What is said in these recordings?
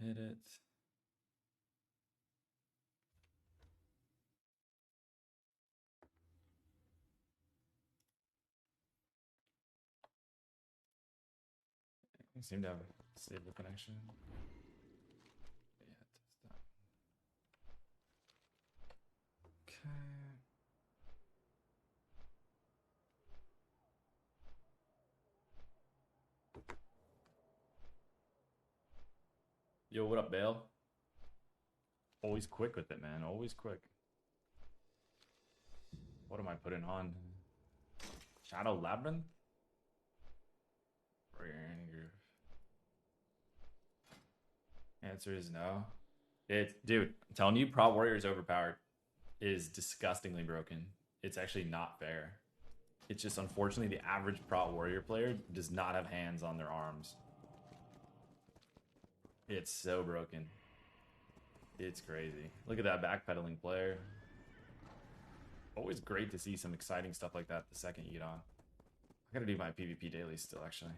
Hit it. You seem to have a stable connection. Yeah, test that. Okay. Yo, what up, Bale? Always quick with it, man. Always quick. What am I putting on? Shadow Labyrinth? Answer is no. Dude, I'm telling you, Prot Warrior is overpowered. It is disgustingly broken. It's actually not fair. It's just unfortunately the average Prot Warrior player does not have hands on their arms. It's so broken. It's crazy. Look at that backpedaling player. Always great to see some exciting stuff like that the second you get on. I gotta do my PvP daily still, actually.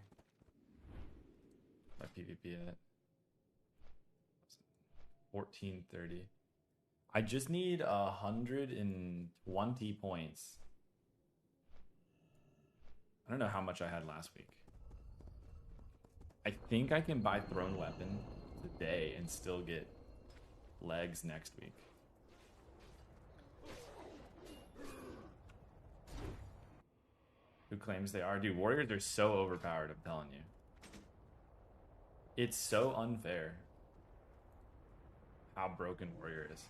My PvP at 1430. I just need 120 points. I don't know how much I had last week. I think I can buy Thrown Weapon today and still get legs next week. Who claims they are? Dude, warriors are so overpowered, I'm telling you. It's so unfair how broken warrior is.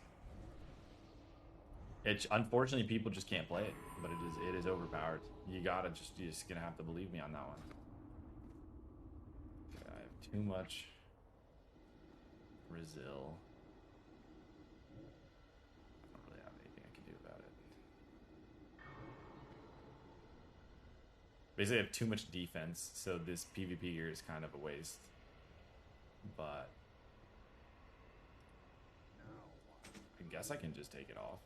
It's unfortunately people just can't play it, but it is overpowered. You're just gonna have to believe me on that one. Okay, I have too much Brazil. I don't really have anything I can do about it. Basically, I have too much defense, so this PvP gear is kind of a waste. But I guess I can just take it off.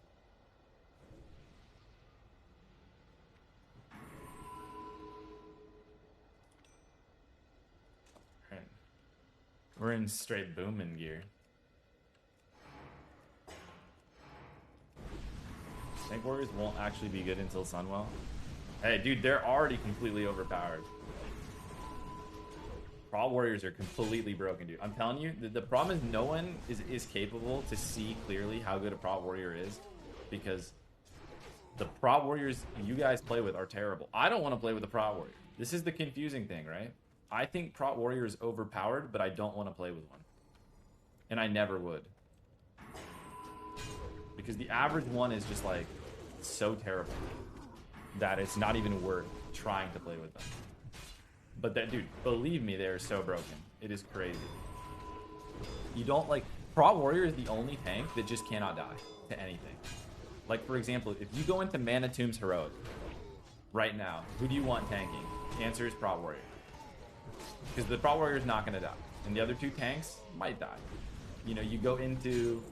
Right. We're in straight booming gear. Tank warriors won't actually be good until Sunwell. Hey, dude, they're already completely overpowered. Prot warriors are completely broken, dude. I'm telling you, the problem is no one is capable to see clearly how good a Prot warrior is, because the Prot warriors you guys play with are terrible. I don't want to play with a Prot warrior. This is the confusing thing, right? I think Prot warrior is overpowered, but I don't want to play with one. And I never would. Because the average one is just like so terrible that it's not even worth trying to play with them. But that, dude, believe me, they're so broken. It is crazy. You don't like... Prot Warrior is the only tank that just cannot die to anything. Like, for example, if you go into Mana Tomb's Heroic right now, who do you want tanking? The answer is Prot Warrior. Because the Prot Warrior is not going to die. And the other two tanks might die. You know, you go into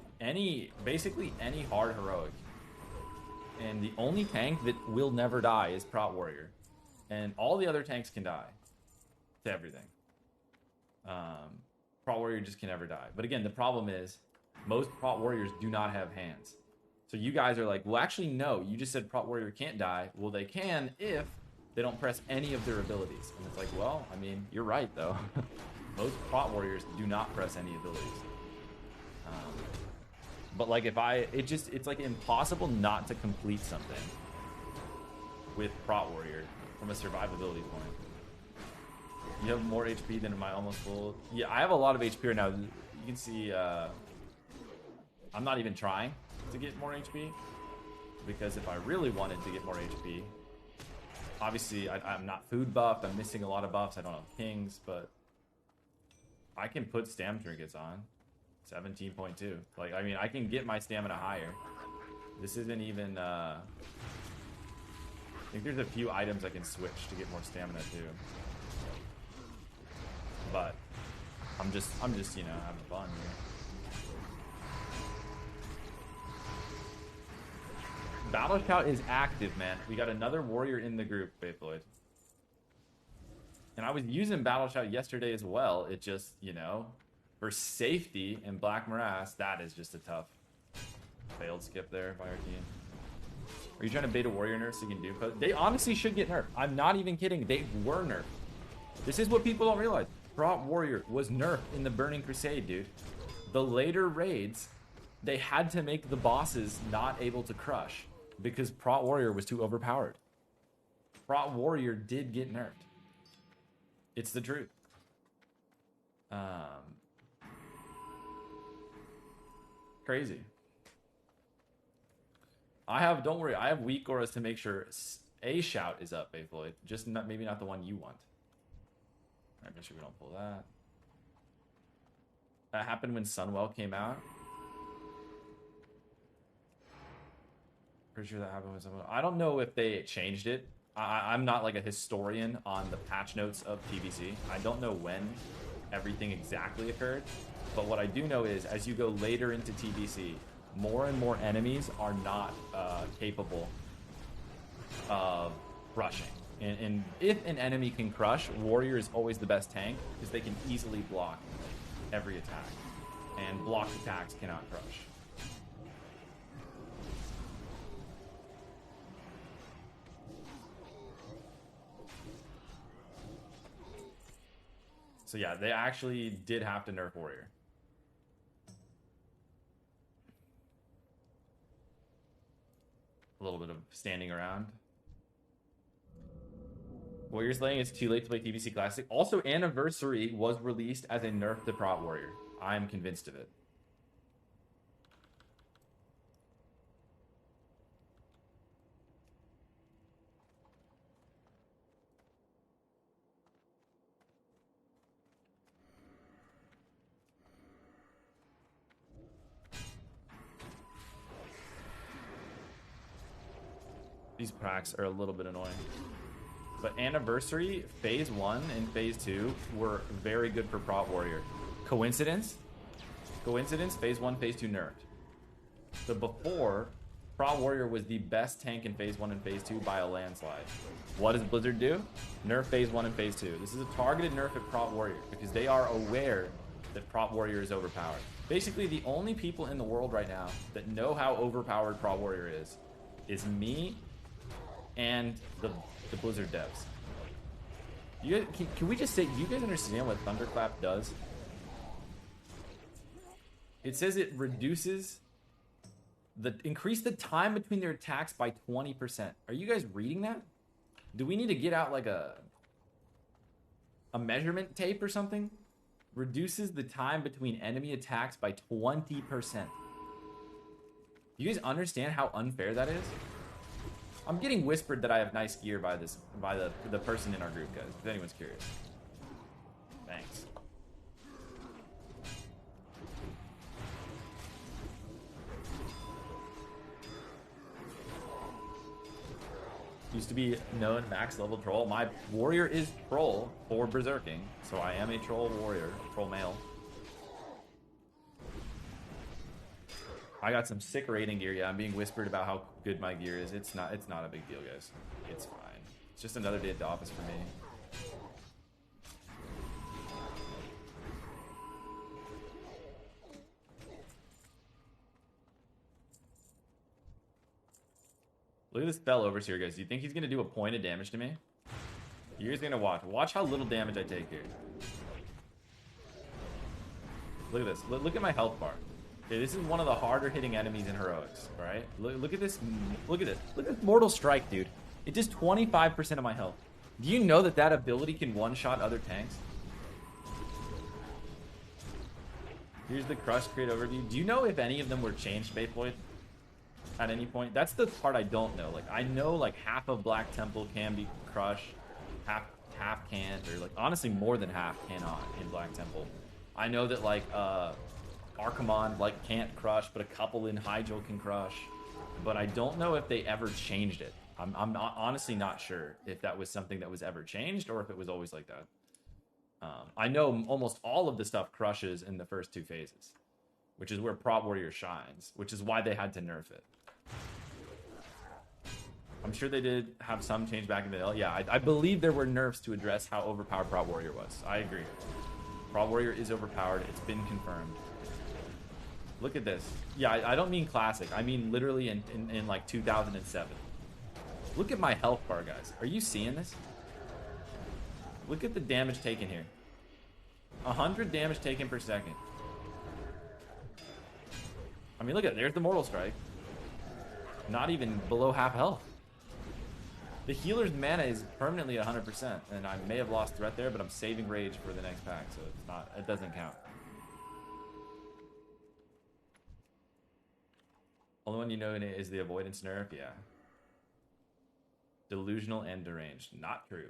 basically any hard Heroic. And the only tank that will never die is Prot Warrior. And all the other tanks can die. To everything. Prot Warrior just can never die. But again, the problem is most Prot Warriors do not have hands. So you guys are like, well, actually, no. You just said Prot Warrior can't die. Well, they can if they don't press any of their abilities. And it's like, well, I mean, you're right, though. Most Prot Warriors do not press any abilities. But like it's like impossible not to complete something with Prot Warrior from a survivability point. You have more HP than my almost full. Yeah, I have a lot of HP right now. You can see I'm not even trying to get more HP, because if I really wanted to get more HP, obviously I'm not food buffed. I'm missing a lot of buffs. I don't have pings, but I can put stamina trinkets on. 17.2. Like, I mean, I can get my stamina higher. This isn't even I think there's a few items I can switch to get more stamina too. But I'm just you know, having fun here. Battle Shout is active, man. We got another warrior in the group, Faith Lloyd. And I was using Battle Shout yesterday as well. It just, you know, For safety in Black Morass, that is just a tough failed skip there by our team. Are you trying to bait a warrior nerf so you can do? They honestly should get nerfed. I'm not even kidding. They were nerfed. This is what people don't realize. Prot Warrior was nerfed in the Burning Crusade, dude. The later raids, they had to make the bosses not able to crush because Prot Warrior was too overpowered. Prot Warrior did get nerfed. It's the truth. Crazy. Don't worry, I have weak auras to make sure a shout is up, Bayfloyd. Just not, maybe not the one you want. Alright, make sure we don't pull that. That happened when Sunwell came out. Pretty sure that happened when Sunwell. I don't know if they changed it. I'm not like a historian on the patch notes of TBC. I don't know when everything exactly occurred. But what I do know is, as you go later into TBC, more and more enemies are not capable of crushing. And if an enemy can crush, Warrior is always the best tank because they can easily block every attack. And blocked attacks cannot crush. So yeah, they actually did have to nerf Warrior. A little bit of standing around. Warrior's Laying, it's too late to play TBC Classic. Also, Anniversary was released as a nerf to Prot Warrior. I'm convinced of it. These packs are a little bit annoying. But Anniversary, Phase 1 and Phase 2 were very good for Prot Warrior. Coincidence? Coincidence, Phase 1, Phase 2 nerfed. So before, Prot Warrior was the best tank in Phase 1 and Phase 2 by a landslide. What does Blizzard do? Nerf Phase 1 and Phase 2. This is a targeted nerf at Prot Warrior because they are aware that Prot Warrior is overpowered. Basically, the only people in the world right now that know how overpowered Prot Warrior is me and the Blizzard devs. You guys, can we just say, do you guys understand what Thunderclap does? It says it reduces increase the time between their attacks by 20%. Are you guys reading that? Do we need to get out like a measurement tape or something? Reduces the time between enemy attacks by 20%. You guys understand how unfair that is? I'm getting whispered that I have nice gear by the person in our group, guys, if anyone's curious. Thanks. Used to be known max level troll. My warrior is troll for berserking, so I am a troll warrior, troll male. I got some sick rating gear. Yeah, I'm being whispered about how good my gear is. It's not a big deal, guys. It's fine. It's just another day at the office for me. Look at this spell overseer, guys. Do you think he's gonna do a point of damage to me? You guys gonna watch. Watch how little damage I take here. Look at this. Look at my health bar. Okay, this is one of the harder hitting enemies in Heroics, right? Look at this. Look at this. Look at this Mortal Strike, dude. It does 25% of my health. Do you know that ability can one-shot other tanks? Here's the Crush Crate overview. Do you know if any of them were changed, Bayfloyd? At any point? That's the part I don't know. Like, I know like half of Black Temple can be crushed, half can't, or like honestly more than half cannot in Black Temple. I know that like Archimon like can't crush, but a couple in Hyjal can crush. But I don't know if they ever changed it. I'm not, honestly not sure if that was something that was ever changed or if it was always like that. I know almost all of the stuff crushes in the first two phases, which is where Prot Warrior shines, which is why they had to nerf it. I'm sure they did have some change back in the day. Yeah, I believe there were nerfs to address how overpowered Prot Warrior was. I agree. Prot Warrior is overpowered. It's been confirmed. Look at this. Yeah, I don't mean classic. I mean literally in like 2007. Look at my health bar, guys. Are you seeing this? Look at the damage taken here. 100 damage taken per second. I mean, look at it. There's the Mortal Strike. Not even below half health. The healer's mana is permanently 100%, and I may have lost threat there, but I'm saving rage for the next pack, so it's not. It doesn't count. Only one you know is the avoidance nerf. Yeah. Delusional and deranged. Not true.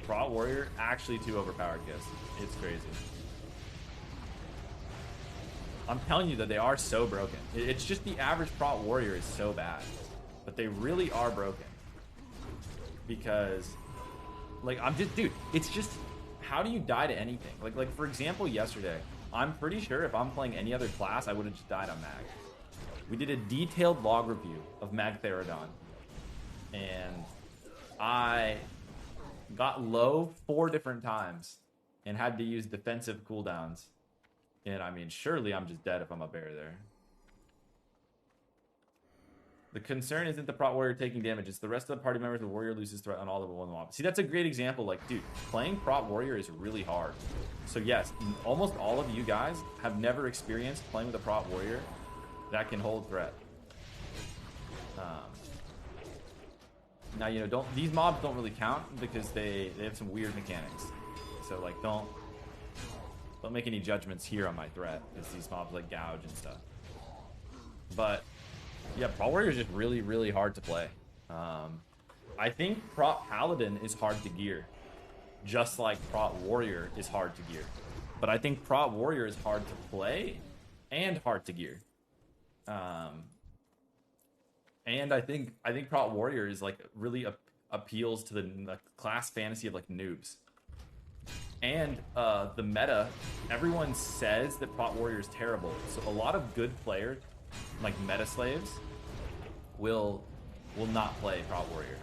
Prot Warrior actually too overpowered, guys. It's crazy. I'm telling you that they are so broken. It's just the average Prot Warrior is so bad. But they really are broken. Because, like, I'm just, dude, it's just, how do you die to anything? Like for example, yesterday, I'm pretty sure if I'm playing any other class, I would have just died on Mag. We did a detailed log review of Mag Therodon. And I got low 4 different times and had to use defensive cooldowns. And I mean, surely I'm just dead if I'm a bear there. The concern isn't the Prot Warrior taking damage. It's the rest of the party members. The Warrior loses threat on all of one mob. See, that's a great example. Like, dude, playing Prot Warrior is really hard. So yes, almost all of you guys have never experienced playing with a Prot Warrior that can hold threat. Now, you know, these mobs don't really count because they have some weird mechanics. So like, don't make any judgments here on my threat, because these mobs like gouge and stuff. But yeah, Prot Warrior is just really, really hard to play. I think Prot Paladin is hard to gear, just like Prot Warrior is hard to gear. But I think Prot Warrior is hard to play and hard to gear. And I think Prot Warrior is like really appeals to the class fantasy of like noobs. And the meta, everyone says that Prot Warrior is terrible. So a lot of good players, like meta slaves, will not play Prot Warrior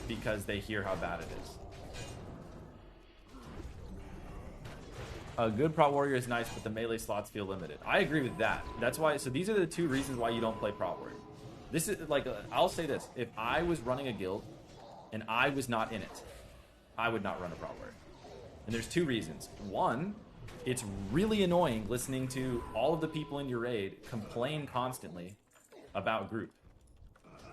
because they hear how bad it is. A good Prot Warrior is nice, but the melee slots feel limited. I agree with that. That's why. So these are the 2 reasons why you don't play Prot Warrior. This is like, I'll say this: if I was running a guild and I was not in it, I would not run a Prot Warrior. And there's 2 reasons. One, it's really annoying listening to all of the people in your raid complain constantly about group.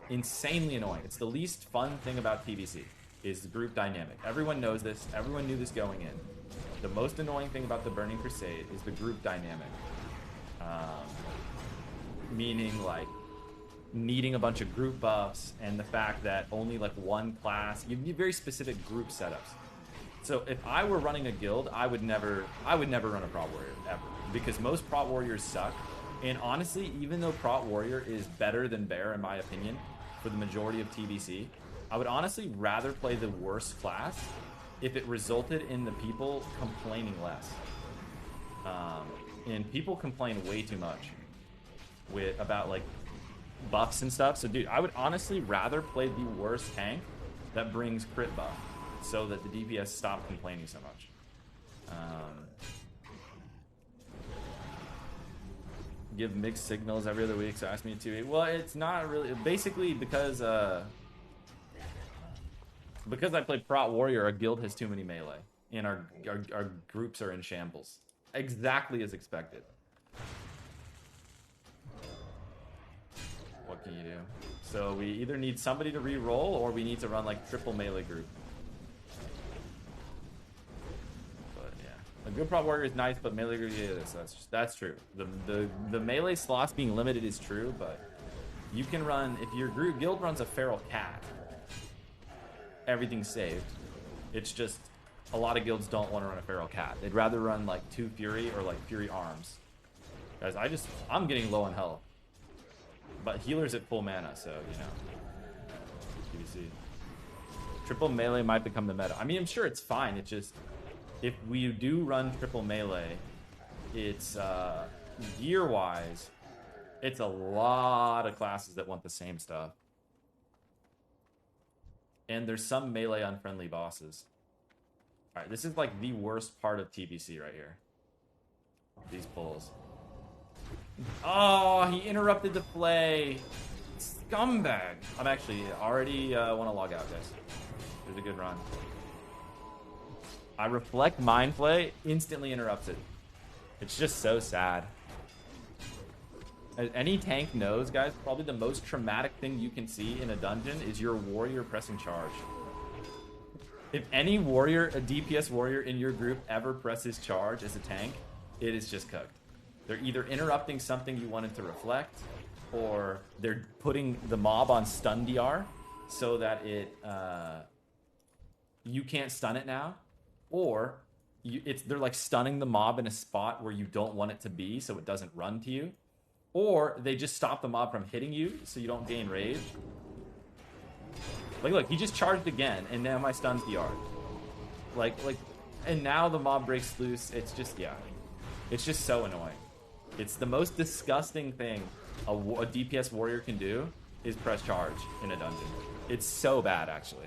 Insanely annoying. It's the least fun thing about PvC, is the group dynamic. Everyone knows this. Everyone knew this going in. The most annoying thing about the Burning Crusade is the group dynamic. Meaning, like, needing a bunch of group buffs and the fact that only, like, one class... You need very specific group setups. So if I were running a guild, I would never run a Prot Warrior, ever. Because most Prot Warriors suck. And honestly, even though Prot Warrior is better than Bear, in my opinion, for the majority of TBC, I would honestly rather play the worst class if it resulted in the people complaining less. And people complain way too much about like buffs and stuff. So dude, I would honestly rather play the worst tank that brings crit buff, so that the DPS stop complaining so much. Give mixed signals every other week, so ask me to. Well, it's not really, basically because I play Prot Warrior, our guild has too many melee, and our groups are in shambles, exactly as expected. What can you do? So we either need somebody to re-roll, or we need to run like triple melee group. A good Prot Warrior is nice, but melee group, yeah, that's true. The melee slots being limited is true, but you can run, if your guild runs a feral cat, everything's saved. It's just a lot of guilds don't want to run a feral cat. They'd rather run like 2 Fury or like Fury Arms. Guys, I'm getting low on health, but healer's at full mana, so you know. PvC. Triple melee might become the meta. I mean, I'm sure it's fine. It's just, if we do run triple melee, it's gear-wise, it's a lot of classes that want the same stuff. And there's some melee unfriendly bosses. Alright, this is like the worst part of TBC right here. These pulls. Oh, he interrupted the play. Scumbag. I'm actually already want to log out, guys. It was a good run. I reflect mind play, instantly interrupts it. It's just so sad. As any tank knows, guys, probably the most traumatic thing you can see in a dungeon is your warrior pressing charge. If any warrior, a DPS warrior in your group ever presses charge as a tank, it is just cooked. They're either interrupting something you wanted to reflect, or they're putting the mob on stun DR so that it you can't stun it now, or they're like stunning the mob in a spot where you don't want it to be so it doesn't run to you, or they just stop the mob from hitting you so you don't gain rage. Like, look, he just charged again, and now my stun's DR. Like, and now the mob breaks loose. It's just, yeah. It's just so annoying. It's the most disgusting thing a DPS warrior can do is press charge in a dungeon. It's so bad, actually.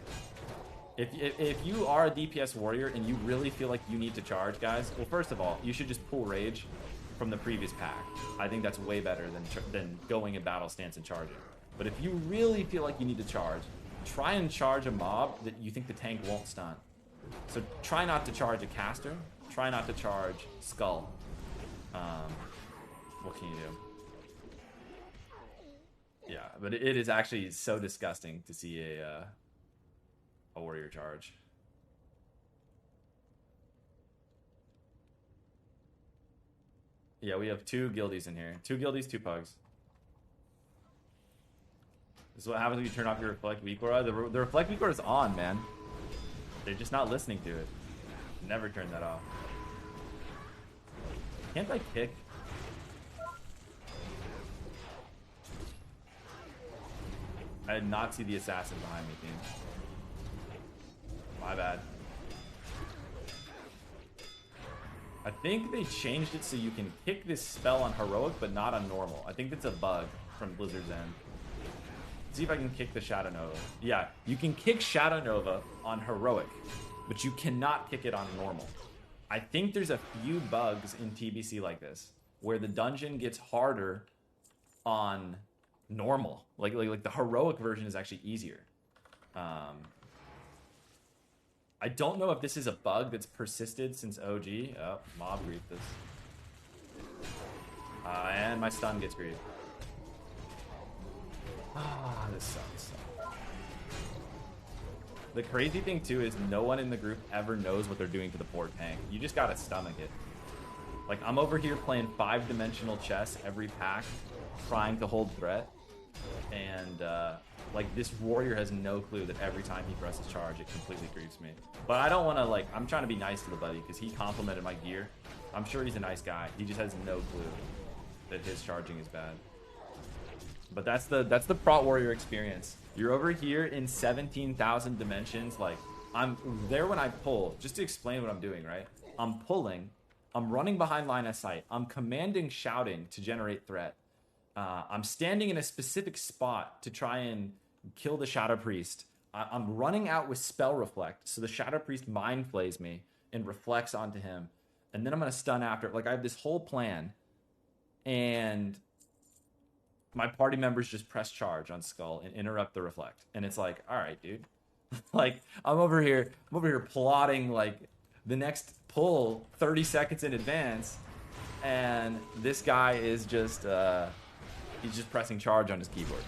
If you are a DPS warrior and you really feel like you need to charge, guys, well, first of all, you should just pull rage from the previous pack. I think that's way better than going in battle stance and charging. But if you really feel like you need to charge, try and charge a mob that you think the tank won't stun. So try not to charge a caster. Try not to charge Skull. What can you do? Yeah, but it is actually so disgusting to see a warrior charge. Yeah, we have 2 guildies in here. 2 guildies, 2 pugs. This is what happens when you turn off your reflect weak aura. The reflect weak aura is on, man. They're just not listening to it. Never turn that off. Can't I kick? I did not see the assassin behind me, team. My bad. I think they changed it so you can kick this spell on heroic, but not on normal. I think that's a bug from Blizzard's end. Let's see if I can kick the Shadow Nova. Yeah, you can kick Shadow Nova on heroic, but you cannot kick it on normal. I think there's a few bugs in TBC like this, where the dungeon gets harder on normal. Like the heroic version is actually easier. I don't know if this is a bug that's persisted since OG. Oh, mob grief this. And my stun gets griefed. Ah, this sucks. The crazy thing too is no one in the group ever knows what they're doing to the poor tank. You just gotta stomach it. Like, I'm over here playing 5-dimensional chess every pack, trying to hold threat. And like, this warrior has no clue that every time he presses charge, it completely griefs me. But I don't want to, like, I'm trying to be nice to the buddy because he complimented my gear. I'm sure he's a nice guy. He just has no clue that his charging is bad. But that's the prot warrior experience. You're over here in 17,000 dimensions. Like, I'm there when I pull. Just to explain what I'm doing, right? I'm pulling. I'm running behind line of sight. I'm commanding shouting to generate threat. I'm standing in a specific spot to try and kill the Shadow Priest. I'm running out with Spell Reflect, so the Shadow Priest mind plays me and reflects onto him. And then I'm going to stun after. Like, I have this whole plan. And my party members just press charge on Skull and interrupt the reflect. And it's like, all right, dude. Like, I'm over here plotting, like, the next pull 30 seconds in advance. And this guy is just... he's just pressing charge on his keyboard.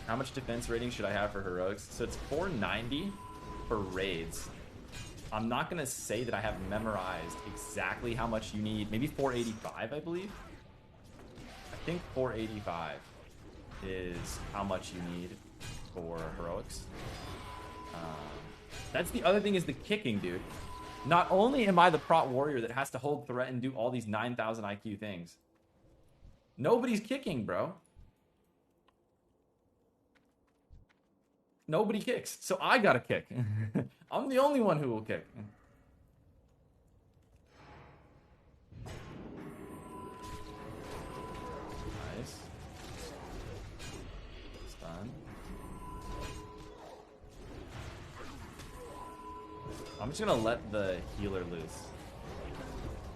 How much defense rating should I have for heroics? So it's 490 for raids. I'm not going to say that I have memorized exactly how much you need. Maybe 485, I believe. I think 485 is how much you need for heroics. That's the other thing, is the kicking, dude. Not only am I the prot warrior that has to hold threat and do all these 9,000 IQ things, nobody's kicking, bro. Nobody kicks, so I gotta kick. I'm the only one who will kick. Nice. Stun. just gonna let the healer loose.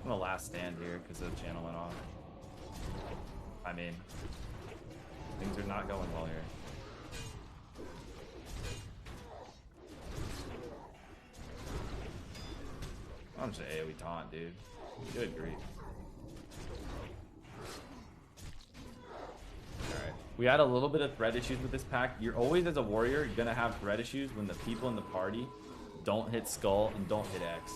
I'm gonna last stand here because the channel went off. I mean, things are not going well here. I'm just AoE taunt, dude. Good grief. Alright. We had a little bit of threat issues with this pack. You're always, as a warrior, gonna have threat issues when the people in the party don't hit skull and don't hit X.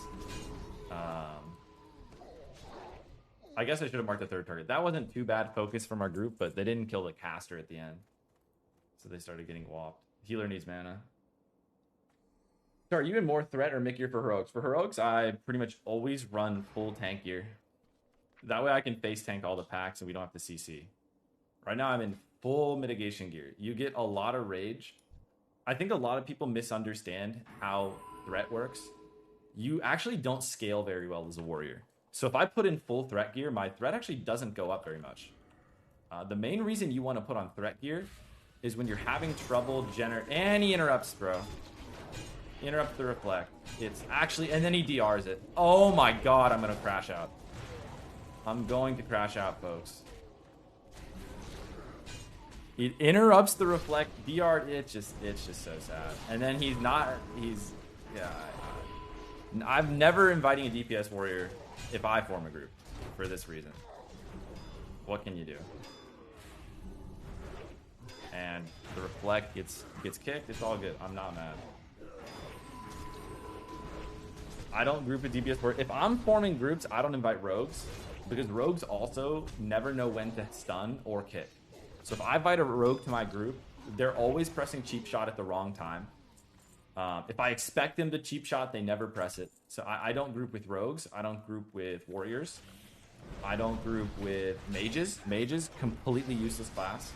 I guess I should have marked the third target. That wasn't too bad focus from our group, but they didn't kill the caster at the end. So they started getting whopped. Healer needs mana. So are you in more threat or mid gear for heroics? For heroics, I pretty much always run full tank gear. That way I can face tank all the packs and we don't have to CC. Right now I'm in full mitigation gear. You get a lot of rage. I think a lot of people misunderstand how threat works. You actually don't scale very well as a warrior. So if I put in full threat gear, my threat actually doesn't go up very much. The main reason you want to put on threat gear is when you're having trouble and he interrupts, bro. He interrupts the reflect. It's actually, and then he DRs it. Oh my god, I'm gonna crash out. I'm going to crash out, folks. It interrupts the reflect, DR, it's just so sad. And then yeah. I'm never inviting a DPS warrior if I form a group for this reason. What can you do? And the reflect gets kicked, it's all good. I'm not mad. I don't group with DPS warrior. If I'm forming groups, I don't invite rogues because rogues also never know when to stun or kick. So if I invite a rogue to my group, they're always pressing cheap shot at the wrong time. If I expect them to cheap shot, they never press it. So I don't group with rogues. I don't group with warriors. I don't group with mages. Mages, completely useless class.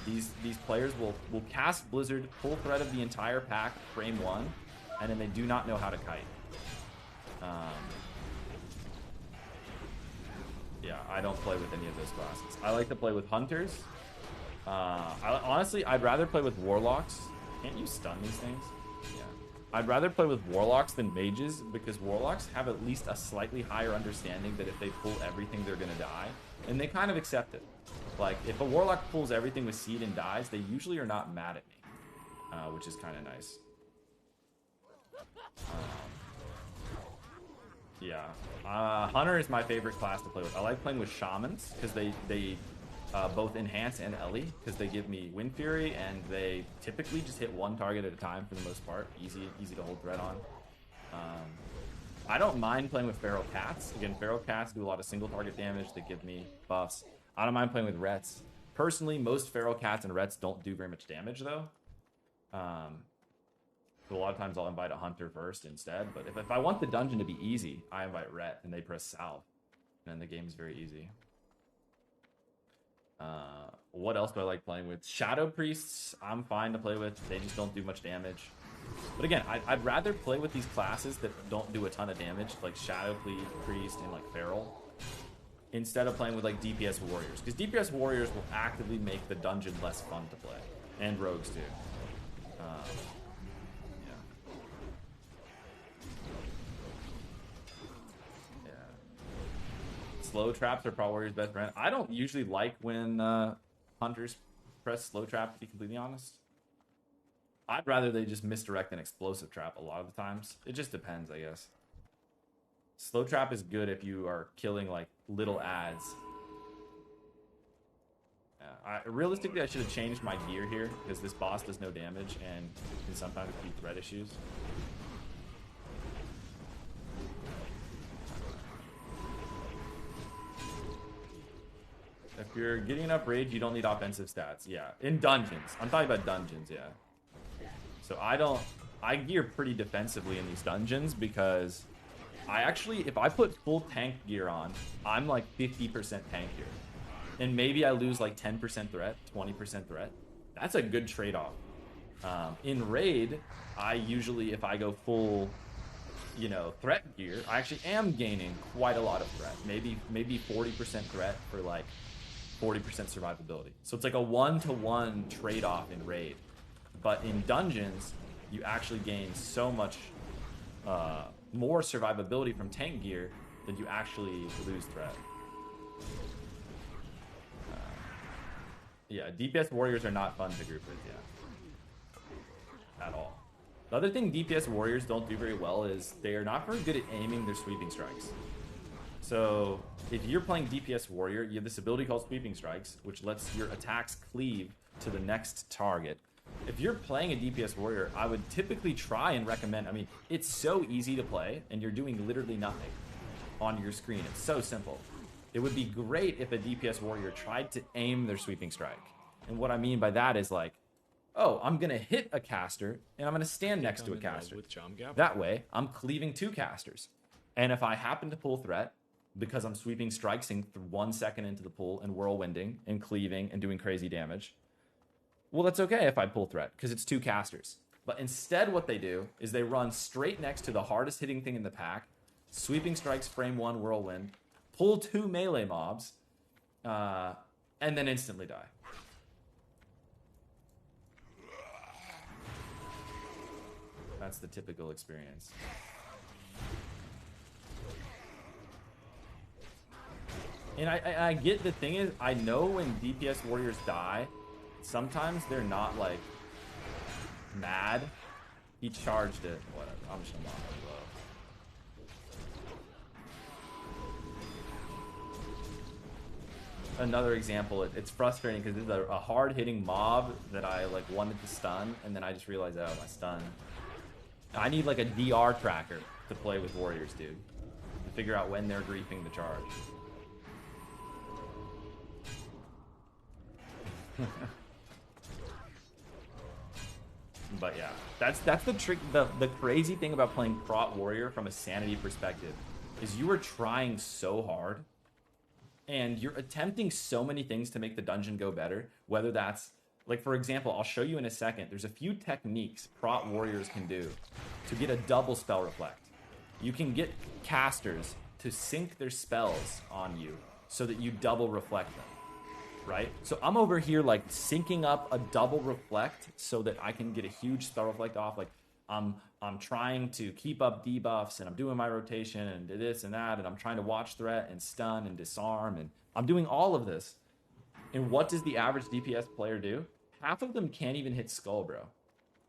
These players will cast Blizzard full threat of the entire pack, frame 1, and then they do not know how to kite. Yeah, I don't play with any of those classes. I like to play with hunters. Honestly, I'd rather play with warlocks. Can't you stun these things? Yeah. I'd rather play with warlocks than mages because warlocks have at least a slightly higher understanding that if they pull everything, they're gonna die. And they kind of accept it. Like, if a warlock pulls everything with seed and dies, they usually are not mad at me, which is kind of nice. Yeah. Hunter is my favorite class to play with. I like playing with shamans because they both enhance and Ellie because they give me Wind Fury and they typically just hit one target at a time for the most part. Easy to hold threat on. I don't mind playing with feral cats. Again, feral cats do a lot of single target damage. They give me buffs. I don't mind playing with rets. Personally, most feral cats and rets don't do very much damage though. So a lot of times I'll invite a hunter first instead. But if I want the dungeon to be easy, I invite ret and they press south. And then the game is very easy. What else do I like playing with? Shadow Priests, I'm fine to play with. They just don't do much damage. But again, I'd rather play with these classes that don't do a ton of damage, like Shadow Priest and like Feral, instead of playing with like DPS Warriors. Because DPS Warriors will actively make the dungeon less fun to play. And Rogues too. Slow traps are probably Warrior's best friend. I don't usually like when hunters press slow trap, to be completely honest. I'd rather they just misdirect an explosive trap a lot of the times. It just depends, I guess. Slow trap is good if you are killing like little ads. Realistically, I should have changed my gear here because this boss does no damage and can sometimes be threat issues. If you're getting enough rage, you don't need offensive stats. Yeah, in dungeons. I'm talking about dungeons, yeah. So I gear pretty defensively in these dungeons because I actually, if I put full tank gear on, I'm like 50% tank gear. And maybe I lose like 10% threat, 20% threat. That's a good trade-off. In raid, I usually, if I go full, threat gear, I actually am gaining quite a lot of threat. Maybe 40% threat for like 40% survivability. So it's like a 1-to-1 trade-off in raid. But in dungeons, you actually gain so much more survivability from tank gear than you actually lose threat. Yeah, DPS warriors are not fun to group with, yeah. At all. The other thing DPS warriors don't do very well is they are not very good at aiming their sweeping strikes. So if you're playing DPS warrior, you have this ability called sweeping strikes, which lets your attacks cleave to the next target. If you're playing a DPS warrior, I would typically try and recommend, I mean, it's so easy to play and you're doing literally nothing on your screen. It's so simple. It would be great if a DPS warrior tried to aim their sweeping strike. And what I mean by that is like, oh, I'm going to hit a caster and I'm going to stand next to a caster. That way, I'm cleaving 2 casters. And if I happen to pull threat, because I'm sweeping strikes in 1 second into the pull and whirlwinding and cleaving and doing crazy damage, well, that's okay if I pull threat because it's 2 casters. But instead what they do is they run straight next to the hardest hitting thing in the pack, sweeping strikes, frame 1, whirlwind, pull 2 melee mobs, and then instantly die. That's the typical experience. And I get the thing is, I know when DPS warriors die, sometimes they're not like mad. He charged it. Whatever. I'm just gonna lock it low. Another example, it's frustrating because this is a hard-hitting mob that I like wanted to stun, and then I just realized, oh, my stun. I need like a DR tracker to play with warriors, dude, to figure out when they're griefing the charge. But yeah, that's the trick. The crazy thing about playing prot warrior from a sanity perspective is you are trying so hard and you're attempting so many things to make the dungeon go better. Whether that's like, for example, I'll show you in a second, there's a few techniques prot warriors can do to get a double spell reflect. You can get casters to sync their spells on you so that you double reflect them. Right? So I'm over here like syncing up a double reflect so that I can get a huge spell reflect off. Like I'm trying to keep up debuffs and I'm doing my rotation and this and that, and I'm trying to watch threat and stun and disarm, and I'm doing all of this. And what does the average DPS player do? Half of them can't even hit skull, bro.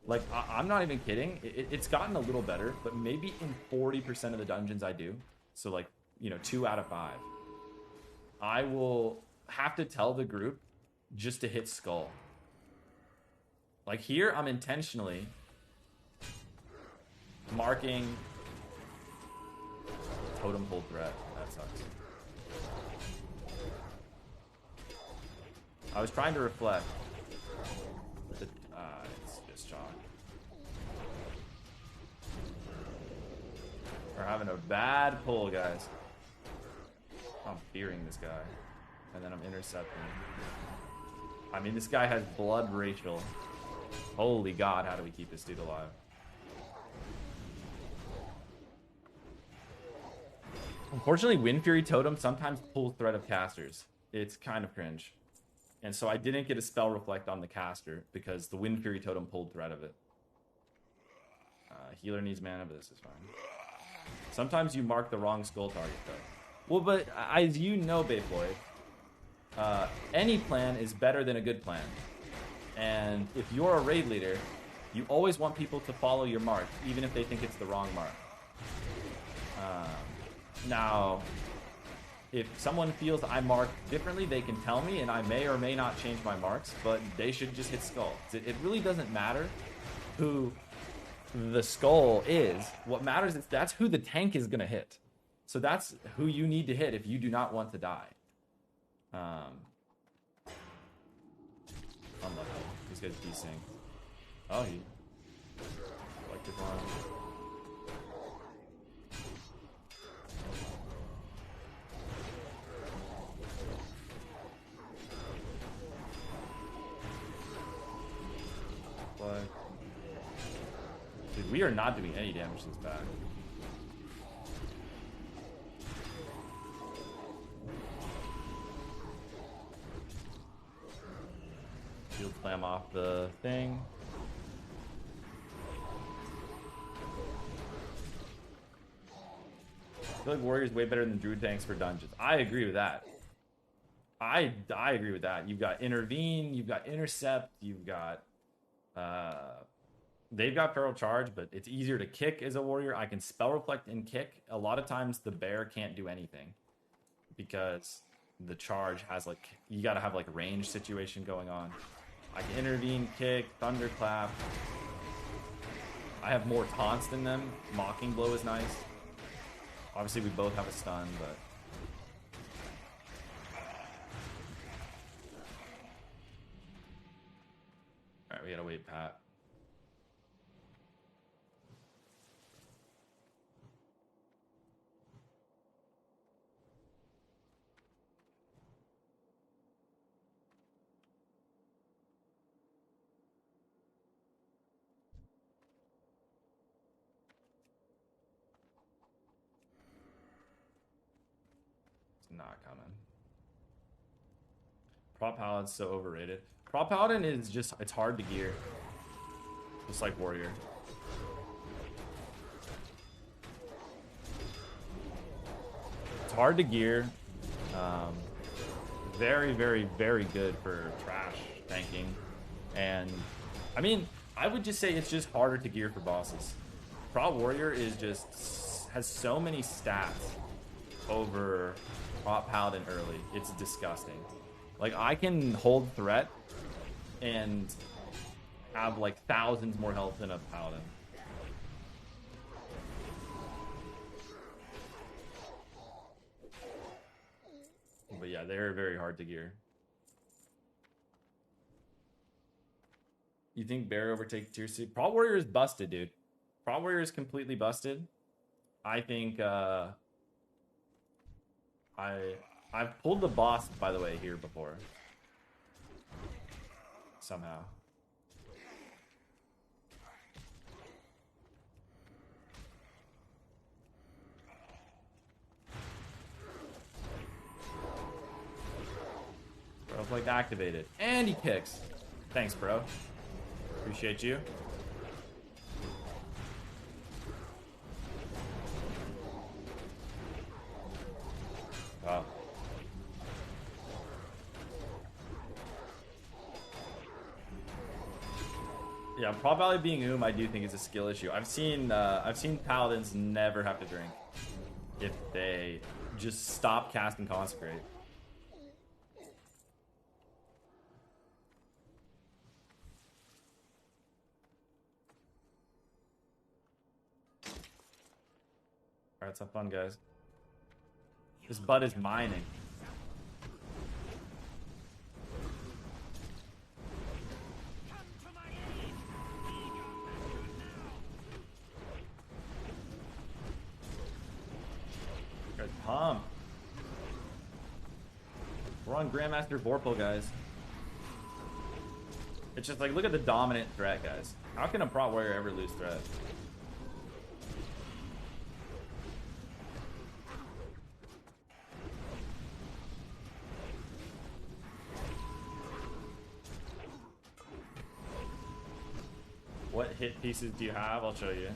Like I'm not even kidding. It's gotten a little better, but maybe in 40% of the dungeons I do, so like, you know, 2 out of 5, I will have to tell the group just to hit skull. Like here, I'm intentionally marking totem pull threat. That sucks. I was trying to reflect. It's just chalk. We're having a bad pull, guys. I'm fearing this guy. And then I'm intercepting. I mean, this guy has blood racial. Holy God, how do we keep this dude alive? Unfortunately, Wind Fury Totem sometimes pulls threat of casters. It's kind of cringe. And so I didn't get a spell reflect on the caster because the Wind Fury Totem pulled threat of it. Healer needs mana, but this is fine. Sometimes you mark the wrong skull target, though. Well, but as you know, Bayfloyd, any plan is better than a good plan. And if you're a raid leader, you always want people to follow your mark, even if they think it's the wrong mark. Now, if someone feels I mark differently, they can tell me, and I may or may not change my marks, but they should just hit skull. It really doesn't matter who the skull is. What matters is that's who the tank is going to hit. So that's who you need to hit if you do not want to die. Unlucky. These guys desync. Oh, he collected one. What? Dude, we are not doing any damage to this back. Shield slam off the thing. I feel like warrior's way better than druid tanks for dungeons. I agree with that. I agree with that. You've got intervene, you've got intercept, you've got they've got feral charge, but it's easier to kick as a warrior. I can spell reflect and kick. A lot of times the bear can't do anything because the charge has like, you gotta have like a range situation going on. I can intervene, kick, thunderclap. I have more taunts than them. Mocking blow is nice. Obviously we both have a stun, but alright, we gotta wait, Pat. It's not coming. Prop Paladin's so overrated. Prop Paladin is just, it's hard to gear. Just like Warrior. It's hard to gear. Very, very, very good for trash tanking. And, I mean, I would just say it's just harder to gear for bosses. Prop Warrior is just, has so many stats over Prop Paladin early. It's disgusting. Like, I can hold threat and have like thousands more health than a Paladin. But yeah, they're very hard to gear. You think Bear overtake tier 6? Prop Warrior is busted, dude. Prop Warrior is completely busted. I think I've pulled the boss, by the way, here before. Somehow. Bro's like activated. And he kicks. Thanks, bro. Appreciate you. Wow. Yeah, Prop Valley being I do think is a skill issue. I've seen Paladins never have to drink if they just stop casting Consecrate. Alright, let's have fun, guys. This bud is mining. Guys, pump. We're on Grandmaster Vorpal, guys. It's just like, look at the dominant threat, guys. How can a Prot Warrior ever lose threat? What hit pieces do you have? I'll show you.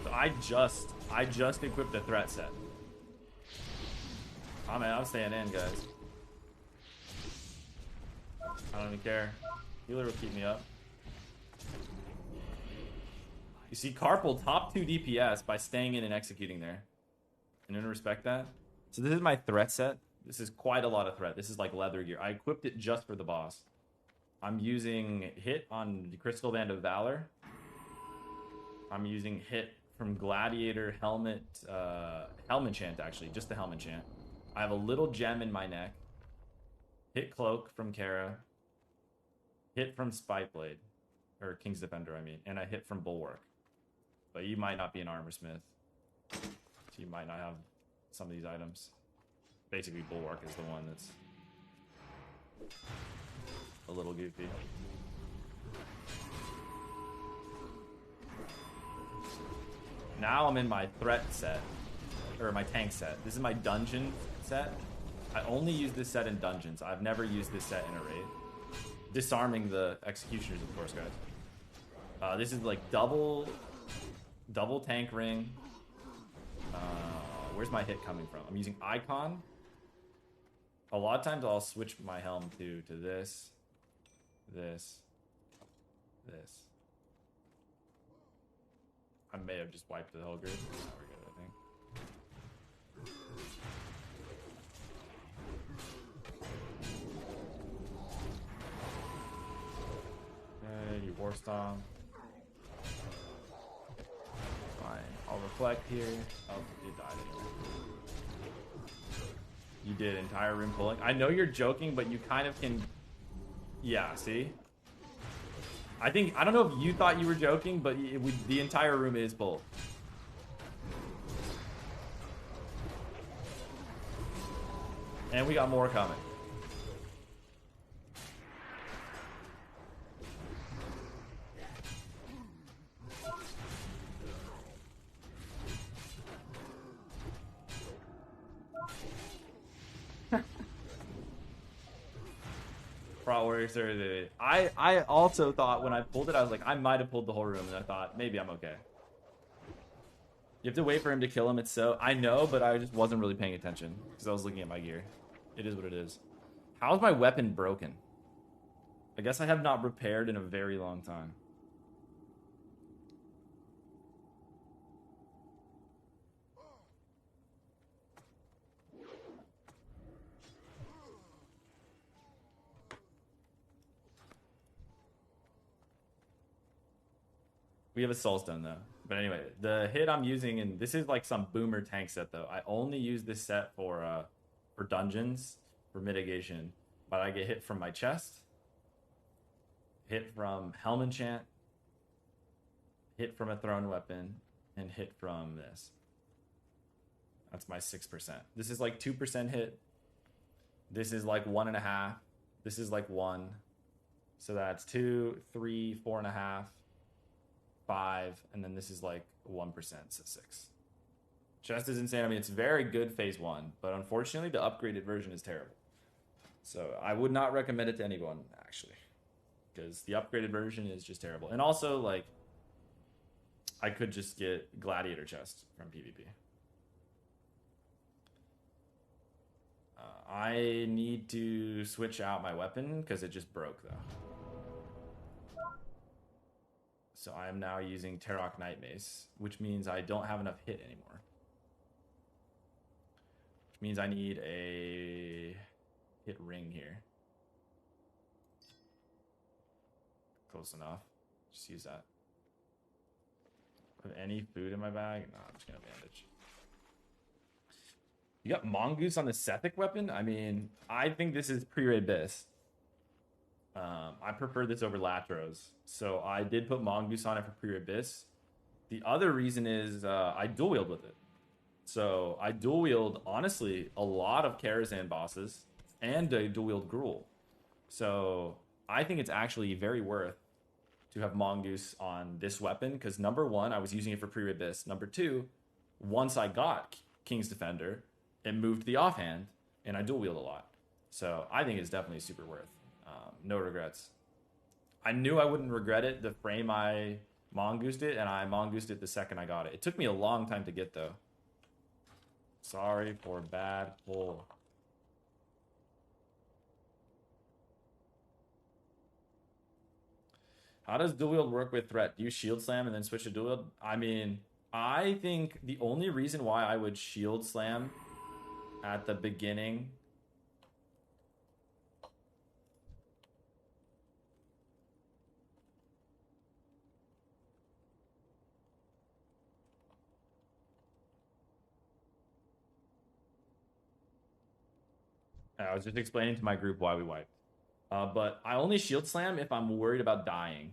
So I just equipped a threat set. Oh man, I'm staying in, guys. I don't even care. Healer will keep me up. You see, Carpal top 2 DPS by staying in and executing there. Anyone respect that? So this is my threat set. This is quite a lot of threat. This is like leather gear. I equipped it just for the boss. I'm using hit on the Crystal Band of Valor. I'm using hit from Gladiator Helmet, Helm Enchant actually, just the Helm Enchant. I have a little gem in my neck. Hit Cloak from Kara. Hit from Spiteblade, or King's Defender, I mean, and I hit from Bulwark. But you might not be an Armor Smith, so you might not have some of these items. Basically, Bulwark is the one that's a little goofy. Now I'm in my threat set, or my tank set. This is my dungeon set. I only use this set in dungeons. I've never used this set in a raid. Disarming the executioners, of course, guys. This is like double tank ring. Where's my hit coming from? I'm using icon. A lot of times I'll switch my helm to this, this. I may have just wiped the whole grid. Now we're good, I think. Okay, you war stomp. Fine. I'll reflect here. Oh, you died anyway. You did entire room pulling. I know you're joking, but you kind of can. Yeah, see? I don't know if you thought you were joking, but the entire room is pulled. And we got more coming. Pro Warriors are I also thought when I pulled it, I was like, I might have pulled the whole room, and I thought maybe I'm okay. You have to wait for him to kill him. It's so I know, but I just wasn't really paying attention because I was looking at my gear. It is what it is. How's my weapon broken? I guess I have not repaired in a very long time. We have a soul stone though. But anyway, the hit I'm using, and this is like some boomer tank set though. I only use this set for dungeons, for mitigation. But I get hit from my chest, hit from helm enchant, hit from a thrown weapon, and hit from this. That's my 6%. This is like 2% hit. This is like 1.5. This is like 1. So that's 2, 3, 4.5. 5, and then this is like 1%, so 6. Chest is insane. I mean, it's very good phase 1, but unfortunately the upgraded version is terrible. So I would not recommend it to anyone, actually, because the upgraded version is just terrible. And also, like, I could just get gladiator chest from PvP. I need to switch out my weapon because it just broke though. So I am now using Tarok Night Mace, which means I don't have enough hit anymore. Which means I need a hit ring here. Close enough. Just use that. Have any food in my bag? No, I'm just gonna bandage. You got Mongoose on the Sethic weapon? I mean, I think this is pre-raid Biss. I prefer this over Latros. So I did put Mongoose on it for pre-raid Biss. The other reason is I dual wield with it. So I dual wield, honestly, a lot of Karazhan bosses, and I dual wield Gruul. So I think it's actually very worth to have Mongoose on this weapon, because number one, I was using it for pre-raid Biss. Number two, once I got King's Defender, it moved the offhand, and I dual wield a lot. So I think it's definitely super worth. No regrets. I knew I wouldn't regret it the frame I Mongoosed it, and I Mongoosed it the second I got it. It took me a long time to get, though. Sorry for bad pull. How does dual wield work with threat? Do you shield slam and then switch to dual wield? I mean, I think the only reason why I would shield slam at the beginning I was just explaining to my group why we wiped. But I only shield slam if I'm worried about dying.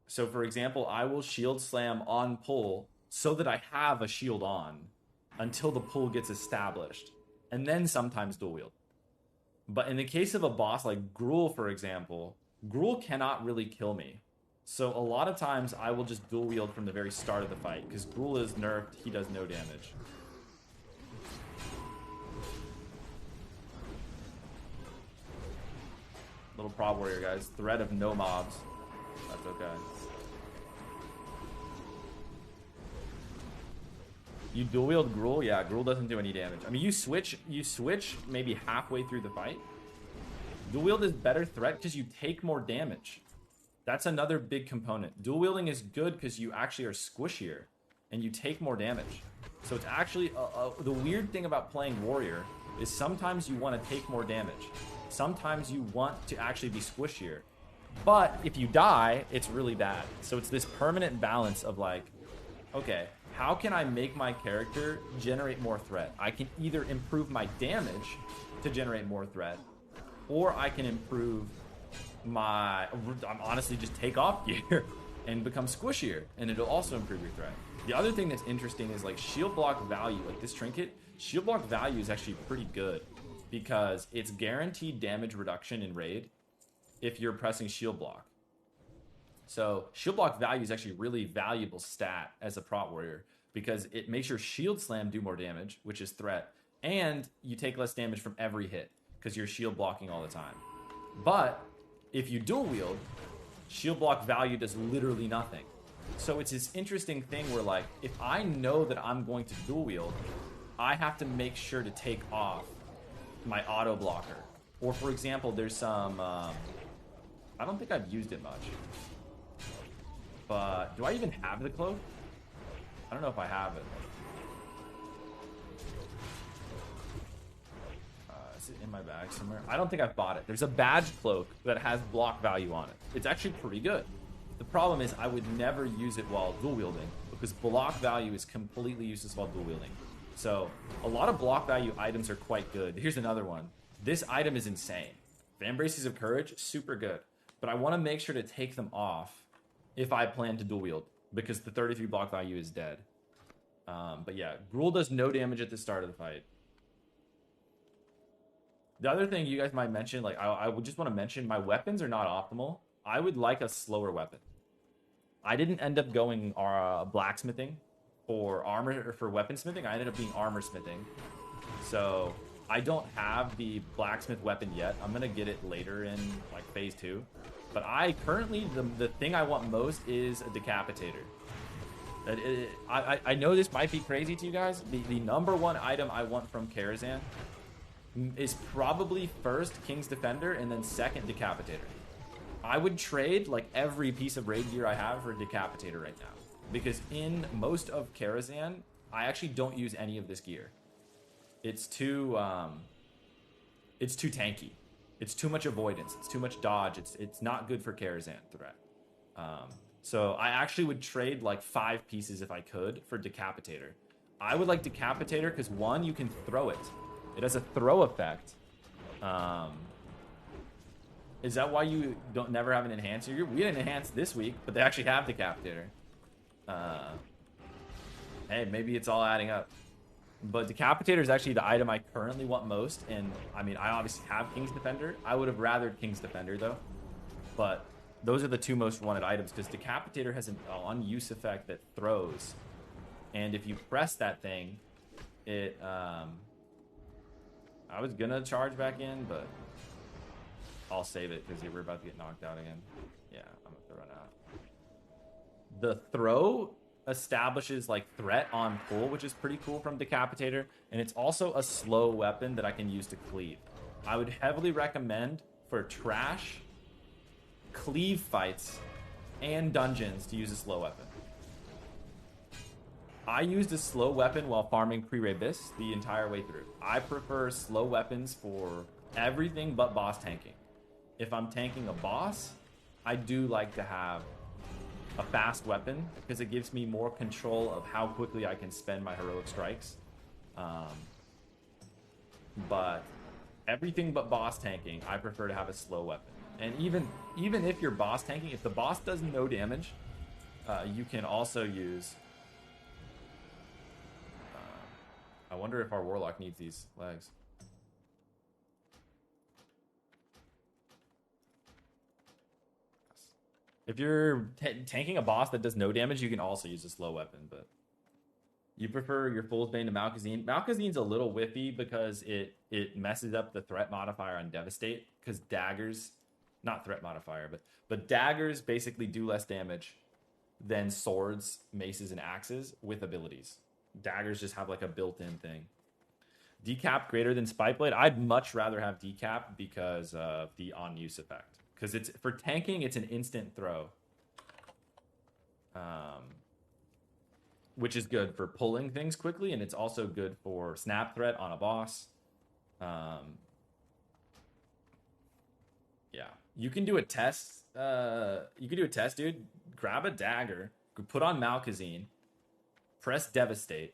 So, for example, I will shield slam on pull so that I have a shield on until the pull gets established. And then sometimes dual wield. But in the case of a boss like Gruul, for example, Gruul cannot really kill me. So a lot of times I will just dual wield from the very start of the fight, because Gruul is nerfed, he does no damage. Little prob warrior, guys. Threat of no mobs. That's okay. You dual wield Gruul? Yeah, Gruul doesn't do any damage. I mean, you switch maybe halfway through the fight. Dual wield is better threat because you take more damage. That's another big component. Dual wielding is good because you actually are squishier and you take more damage. So it's actually the weird thing about playing warrior is sometimes you want to take more damage. Sometimes you want to actually be squishier. But if you die, it's really bad. So it's this permanent balance of like, okay, how can I make my character generate more threat? I can either improve my damage to generate more threat, or I can improve I'm honestly just take off gear and become squishier, and it'll also improve your threat. The other thing that's interesting is like shield block value, like this trinket, shield block value is actually pretty good because it's guaranteed damage reduction in raid if you're pressing shield block. So shield block value is actually a really valuable stat as a prot warrior because it makes your shield slam do more damage, which is threat, and you take less damage from every hit because you're shield blocking all the time. But if you dual wield, shield block value does literally nothing. So it's this interesting thing where like, if I know that I'm going to dual wield, I have to make sure to take off my auto blocker. Or for example, there's some, I don't think I've used it much. But do I even have the cloak? I don't know if I have it. Is it in my bag somewhere? I don't think I've bought it. There's a badge cloak that has block value on it. It's actually pretty good. The problem is I would never use it while dual wielding because block value is completely useless while dual wielding. So a lot of block value items are quite good. Here's another one. This item is insane. Fan Braces of Courage, super good. But I want to make sure to take them off if I plan to dual wield because the 33 block value is dead. But yeah, Gruul does no damage at the start of the fight. The other thing you guys might mention, like I would just want to mention, my weapons are not optimal. I would like a slower weapon. I didn't end up going blacksmithing for armor or for weaponsmithing. I ended up being armor smithing. So I don't have the blacksmith weapon yet. I'm gonna get it later in like phase 2. But I currently, the thing I want most is a decapitator. I know this might be crazy to you guys. The number one item I want from Karazhan is probably first King's Defender and then second Decapitator. I would trade like every piece of raid gear I have for Decapitator right now. Because in most of Karazhan, I actually don't use any of this gear. It's too tanky. It's too much avoidance. It's too much dodge. It's not good for Karazhan threat. So I actually would trade like 5 pieces if I could for Decapitator. I would like Decapitator because one, you can throw it. It has a throw effect. Is that why you never have an enhancer? We didn't enhance this week, but they actually have Decapitator. Hey, maybe it's all adding up. But Decapitator is actually the item I currently want most. And I mean, I obviously have King's Defender. I would have rathered King's Defender though. But those are the 2 most wanted items because Decapitator has an on-use effect that throws. And if you press that thing, it... I was gonna charge back in, but I'll save it because we're about to get knocked out again. Yeah, I'm about to run out. The throw establishes like threat on full, which is pretty cool from Decapitator, and it's also a slow weapon that I can use to cleave. I would heavily recommend for trash, cleave fights, and dungeons to use a slow weapon. I used a slow weapon while farming pre-Rebis the entire way through. I prefer slow weapons for everything but boss tanking. If I'm tanking a boss, I do like to have a fast weapon because it gives me more control of how quickly I can spend my heroic strikes. But everything but boss tanking, I prefer to have a slow weapon. And even if you're boss tanking, if the boss does no damage, you can also use... I wonder if our Warlock needs these legs. If you're tanking a boss that does no damage, you can also use a slow weapon, but you prefer your Fool's Bane to Malkazine. Malkazine's a little whiffy because it messes up the threat modifier on Devastate, because daggers, not threat modifier, but daggers basically do less damage than swords, maces, and axes with abilities. Daggers just have like a built-in thing. Decap greater than Spike Blade. I'd much rather have decap because of the on-use effect. Because it's for tanking, it's an instant throw. Which is good for pulling things quickly, and it's also good for snap threat on a boss. Yeah. You can do a test. Dude. Grab a dagger, put on Malkazine, press Devastate,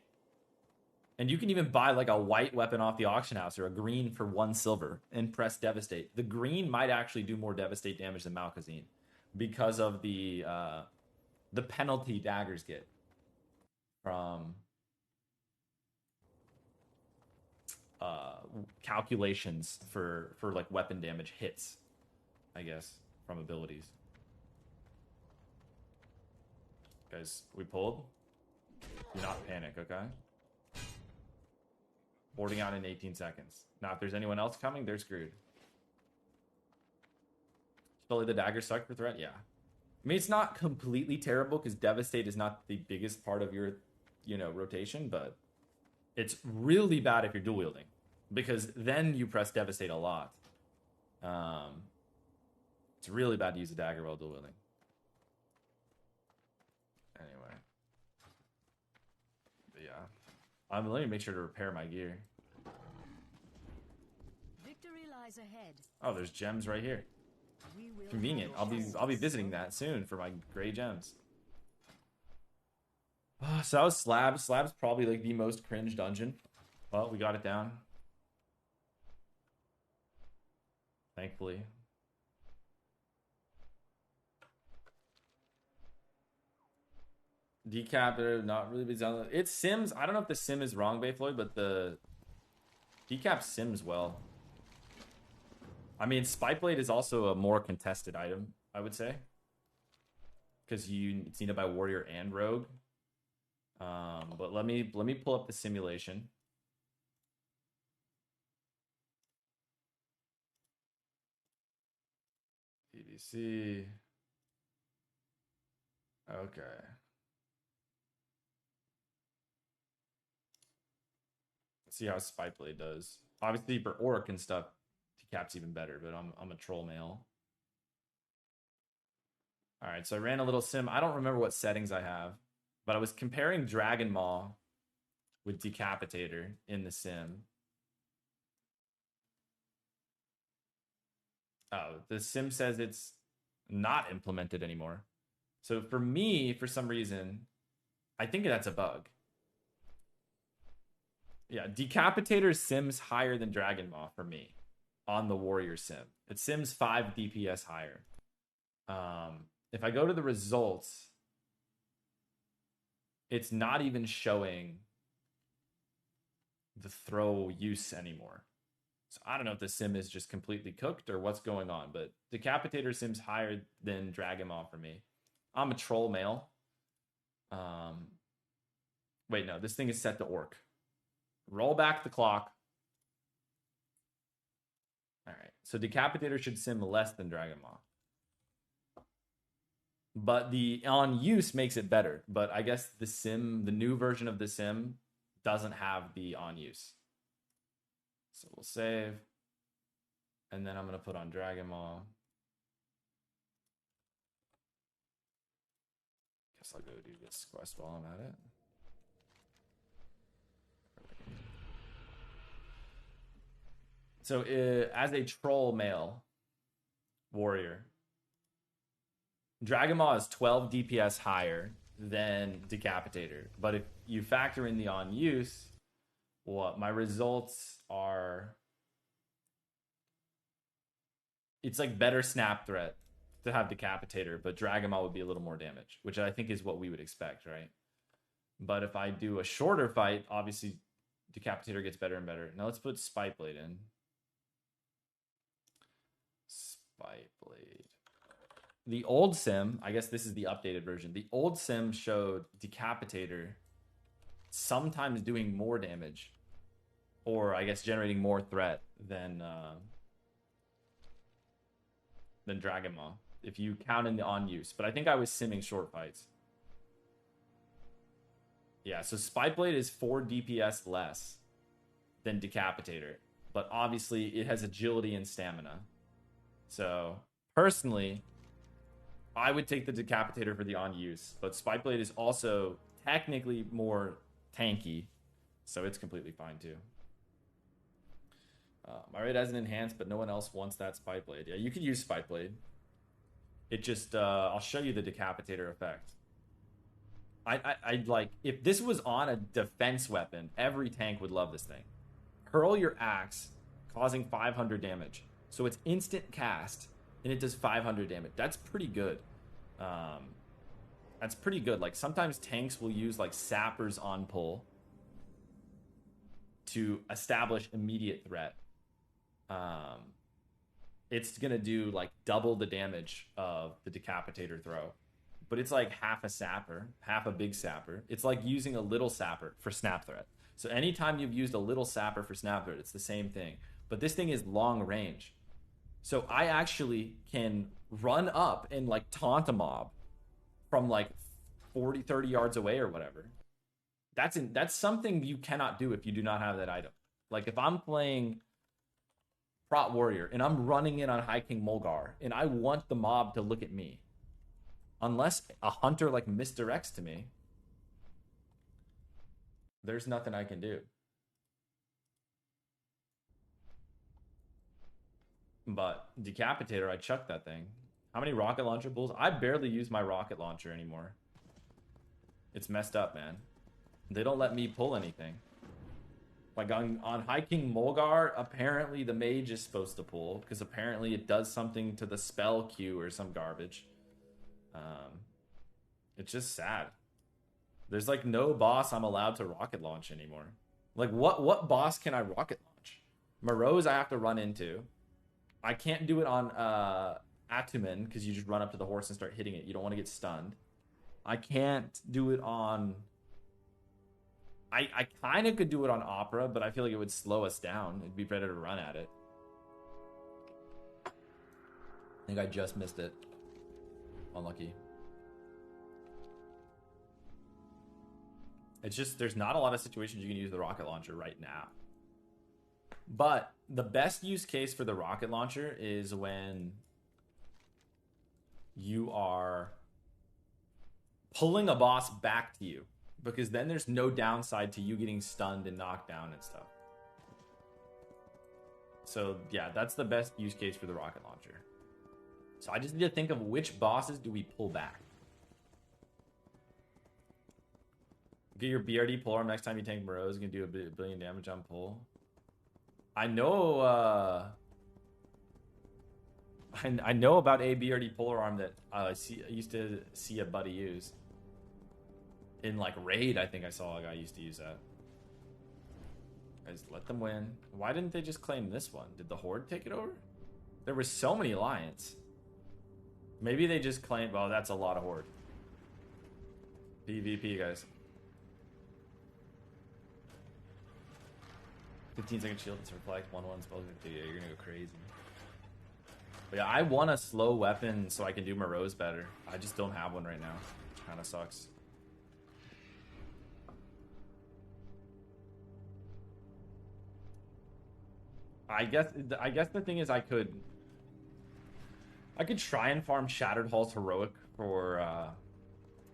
and you can even buy like a white weapon off the auction house or a green for 1 silver and press Devastate. The green might actually do more Devastate damage than Malkazine because of the penalty daggers get from calculations for like weapon damage hits, I guess, from abilities. Guys, we pulled. Do not panic, okay? Boarding out in 18 seconds. Now, if there's anyone else coming, they're screwed. Fully the dagger suck for threat? Yeah. I mean, it's not completely terrible because Devastate is not the biggest part of your, rotation, but it's really bad if you're dual wielding because then you press Devastate a lot. It's really bad to use a dagger while dual wielding. Anyway. But yeah. Let me make sure to repair my gear. Victory lies ahead. Oh, there's gems right here. Convenient. I'll be visiting that soon for my gray gems. So that was Slab. Slab's probably like the most cringe dungeon. Well, we got it down. Thankfully. Decap, not really been done. It sims. I don't know if the sim is wrong, Bayfloyd, but the decap sims well. I mean, Spike Blade is also a more contested item, I would say, because it's needed by warrior and rogue. But let me pull up the simulation. EDC. Okay. Let's see how Spike Blade does. Obviously for Orc and stuff, Decap's even better, but I'm a troll male. All right, so I ran a little sim. I don't remember what settings I have, but I was comparing Dragon Maw with Decapitator in the sim. Oh, the sim says it's not implemented anymore. So for me, for some reason, I think that's a bug. Yeah, Decapitator sims higher than Dragon Maw for me on the warrior sim. It sims 5 DPS higher. If I go to the results, it's not even showing the throw use anymore. So I don't know if the sim is just completely cooked or what's going on, but Decapitator sims higher than Dragon Maw for me. I'm a troll male. Wait, no, this thing is set to Orc. Roll back the clock. All right, so Decapitator should sim less than Dragon Maw. But the on use makes it better. But I guess the new version of the sim doesn't have the on use. So we'll save. And then I'm going to put on Dragon Maw. Guess I'll go do this quest while I'm at it. So as a troll male warrior, Dragon Maw is 12 DPS higher than Decapitator. But if you factor in the on use, what my results are, it's like better snap threat to have Decapitator, but Dragon Maw would be a little more damage, which I think is what we would expect, right? But if I do a shorter fight, obviously Decapitator gets better and better. Now let's put Spike Blade in. Spike Blade. The old sim, I guess this is the updated version. The old sim showed Decapitator sometimes doing more damage, or I guess generating more threat than Dragon Maw, if you count in the on use. But I think I was simming short fights. Yeah, so Spike Blade is 4 DPS less than Decapitator, but obviously it has agility and stamina. So personally, I would take the Decapitator for the on use, but Spike Blade is also technically more tanky, so it's completely fine too. My raid has an enhanced, but no one else wants that Spike Blade. Yeah, you could use Spike Blade. It just, I'll show you the Decapitator effect. I'd like, if this was on a defense weapon, every tank would love this thing. Hurl your axe, causing 500 damage. So it's instant cast, and it does 500 damage. That's pretty good. That's pretty good. Like, sometimes tanks will use, like, sappers on pull to establish immediate threat. It's gonna do, like, double the damage of the Decapitator throw. But it's like half a sapper, half a big sapper. It's like using a little sapper for snap threat. So anytime you've used a little sapper for snap threat, it's the same thing. But this thing is long range. So I actually can run up and like taunt a mob from like 40, 30 yards away or whatever. That's something you cannot do if you do not have that item. Like if I'm playing Prot Warrior and I'm running in on High King Mulgar and I want the mob to look at me, unless a hunter like misdirects to me, there's nothing I can do. But Decapitator, I chucked that thing. How many rocket launcher pulls? I barely use my rocket launcher anymore. It's messed up, man. They don't let me pull anything. Like on High King Mulgar, apparently the mage is supposed to pull, because apparently it does something to the spell queue or some garbage. It's just sad. There's like no boss I'm allowed to rocket launch anymore. Like what boss can I rocket launch? Morose I have to run into. I can't do it on Atumen because you just run up to the horse and start hitting it. You don't want to get stunned. I can't do it on... I kind of could do it on Opera, but I feel like it would slow us down. It'd be better to run at it. I think I just missed it. Unlucky. It's just, there's not a lot of situations you can use the rocket launcher right now. But the best use case for the rocket launcher is when you are pulling a boss back to you, because then there's no downside to you getting stunned and knocked down and stuff. So yeah, that's the best use case for the rocket launcher. So I just need to think of which bosses do we pull back. Get your BRD polearm next time you tank Morose. You can do a billion damage on pull. I know I know about a BRD polearm that I used to see a buddy use. In like raid, I think I saw a guy used to use that. Guys, let them win. Why didn't they just claim this one? Did the Horde take it over? There were so many alliance. Maybe they just claimed, well, that's a lot of Horde. PvP, guys. 15-second shield and reflect, 1-1 spell. Yeah, you're gonna go crazy. But yeah, I want a slow weapon so I can do Morose better. I just don't have one right now. Kind of sucks. I guess the thing is I could try and farm Shattered Hall's Heroic for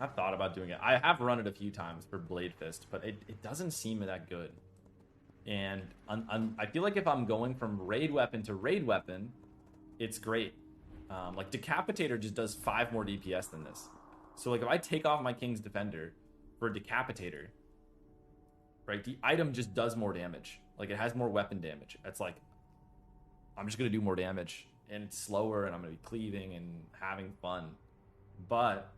I've thought about doing it. I have run it a few times for Blade Fist, but it doesn't seem that good. And I feel like if I'm going from raid weapon to raid weapon, it's great. Like Decapitator just does 5 more DPS than this. So like if I take off my King's Defender for Decapitator, right, the item just does more damage. Like it has more weapon damage. It's like, I'm just gonna do more damage, and it's slower, and I'm gonna be cleaving and having fun. But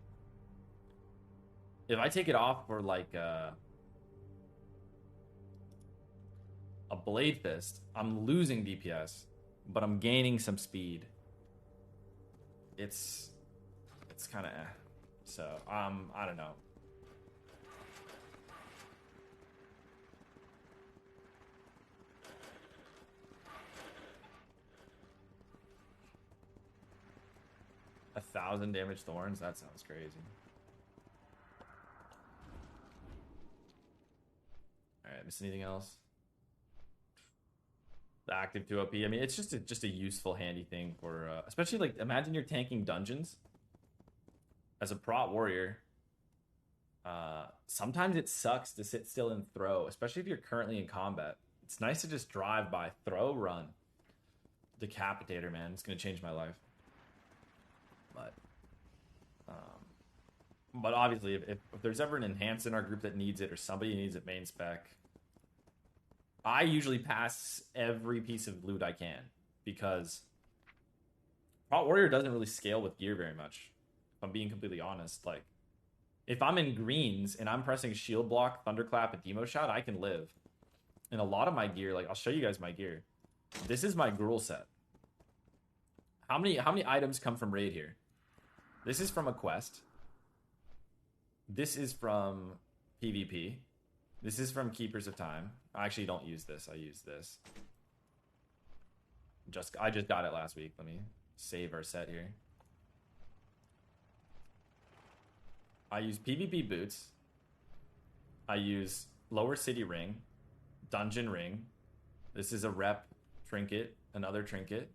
if I take it off for like a Blade Fist, I'm losing DPS, but I'm gaining some speed. It's kind of so I don't know. A 1,000 damage thorns? That sounds crazy. right, miss anything else? The active 2 OP. I mean, it's just a useful, handy thing for, especially like imagine you're tanking dungeons as a prot warrior. Sometimes it sucks to sit still and throw, especially if you're currently in combat. It's nice to just drive by, throw, run. Decapitator, man, it's gonna change my life. But obviously, if there's ever an enhance in our group that needs it or somebody needs it main spec, I usually pass every piece of loot I can because Prot Warrior doesn't really scale with gear very much. If I'm being completely honest, like if I'm in greens and I'm pressing shield block, thunderclap, and demo shot, I can live. And a lot of my gear, like I'll show you guys my gear. This is my Gruul set. How many items come from raid here? This is from a quest. This is from PvP. This is from Keepers of Time. I actually don't use this. I use this. I just got it last week. Let me save our set here. I use PvP boots. I use Lower City Ring, Dungeon Ring. This is a rep trinket, another trinket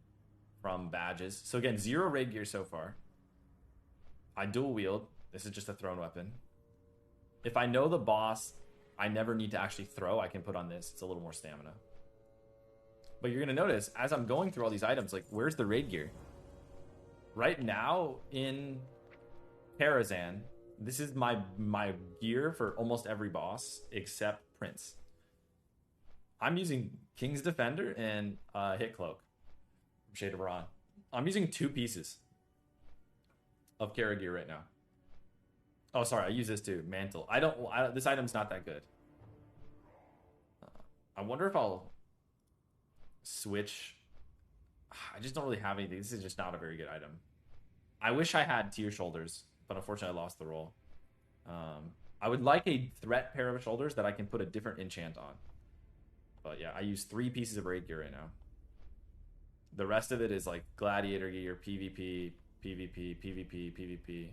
from badges. So again, 0 raid gear so far. I dual wield. This is just a thrown weapon. If I know the boss, I never need to actually throw. I can put on this. It's a little more stamina. But you're going to notice, as I'm going through all these items, like, where's the raid gear? Right now, in Karazhan, this is my gear for almost every boss, except Prince. I'm using King's Defender and Hit Cloak from Shade of Iran. I'm using 2 pieces of Kara gear right now. Oh, sorry, I use this too. Mantle. This item's not that good. I wonder if I'll switch. I just don't really have anything. This is just not a very good item. I wish I had tier shoulders, but unfortunately I lost the roll. I would like a threat pair of shoulders that I can put a different enchant on. But yeah, I use 3 pieces of raid gear right now. The rest of it is like gladiator gear, PvP, PvP, PvP, PvP.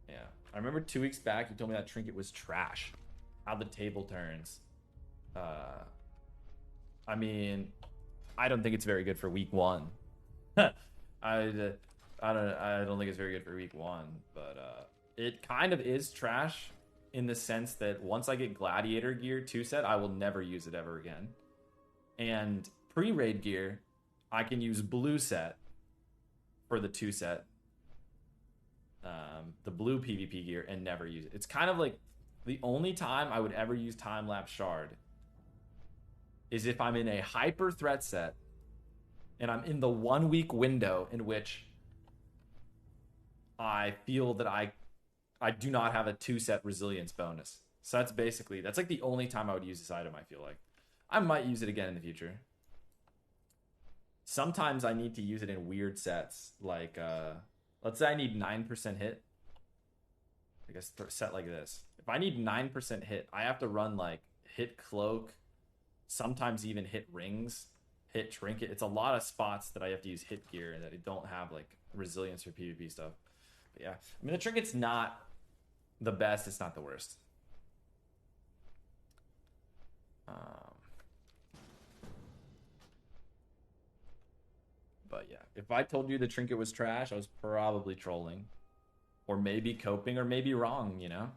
Yeah. I remember 2 weeks back you told me that trinket was trash. How the table turns. I mean, I don't think it's very good for week 1. I don't think it's very good for week 1, but it kind of is trash in the sense that once I get gladiator gear 2 set, I will never use it ever again. And pre-raid gear, I can use blue set for the 2 set. The blue PvP gear and never use it. It's kind of like the only time I would ever use time-lapse shard is if I'm in a hyper threat set and I'm in the 1 week window in which I feel that I do not have a 2 set resilience bonus. So that's like the only time I would use this item, I feel like. I might use it again in the future. Sometimes I need to use it in weird sets, like let's say I need 9% hit. I guess set like this. If I need 9% hit, I have to run like hit cloak, sometimes even hit rings, hit trinket. It's a lot of spots that I have to use hit gear and that I don't have like resilience for PvP stuff. But yeah, I mean the trinket's not the best. It's not the worst. But yeah, if I told you the trinket was trash, I was probably trolling. Or maybe coping, or maybe wrong, you know?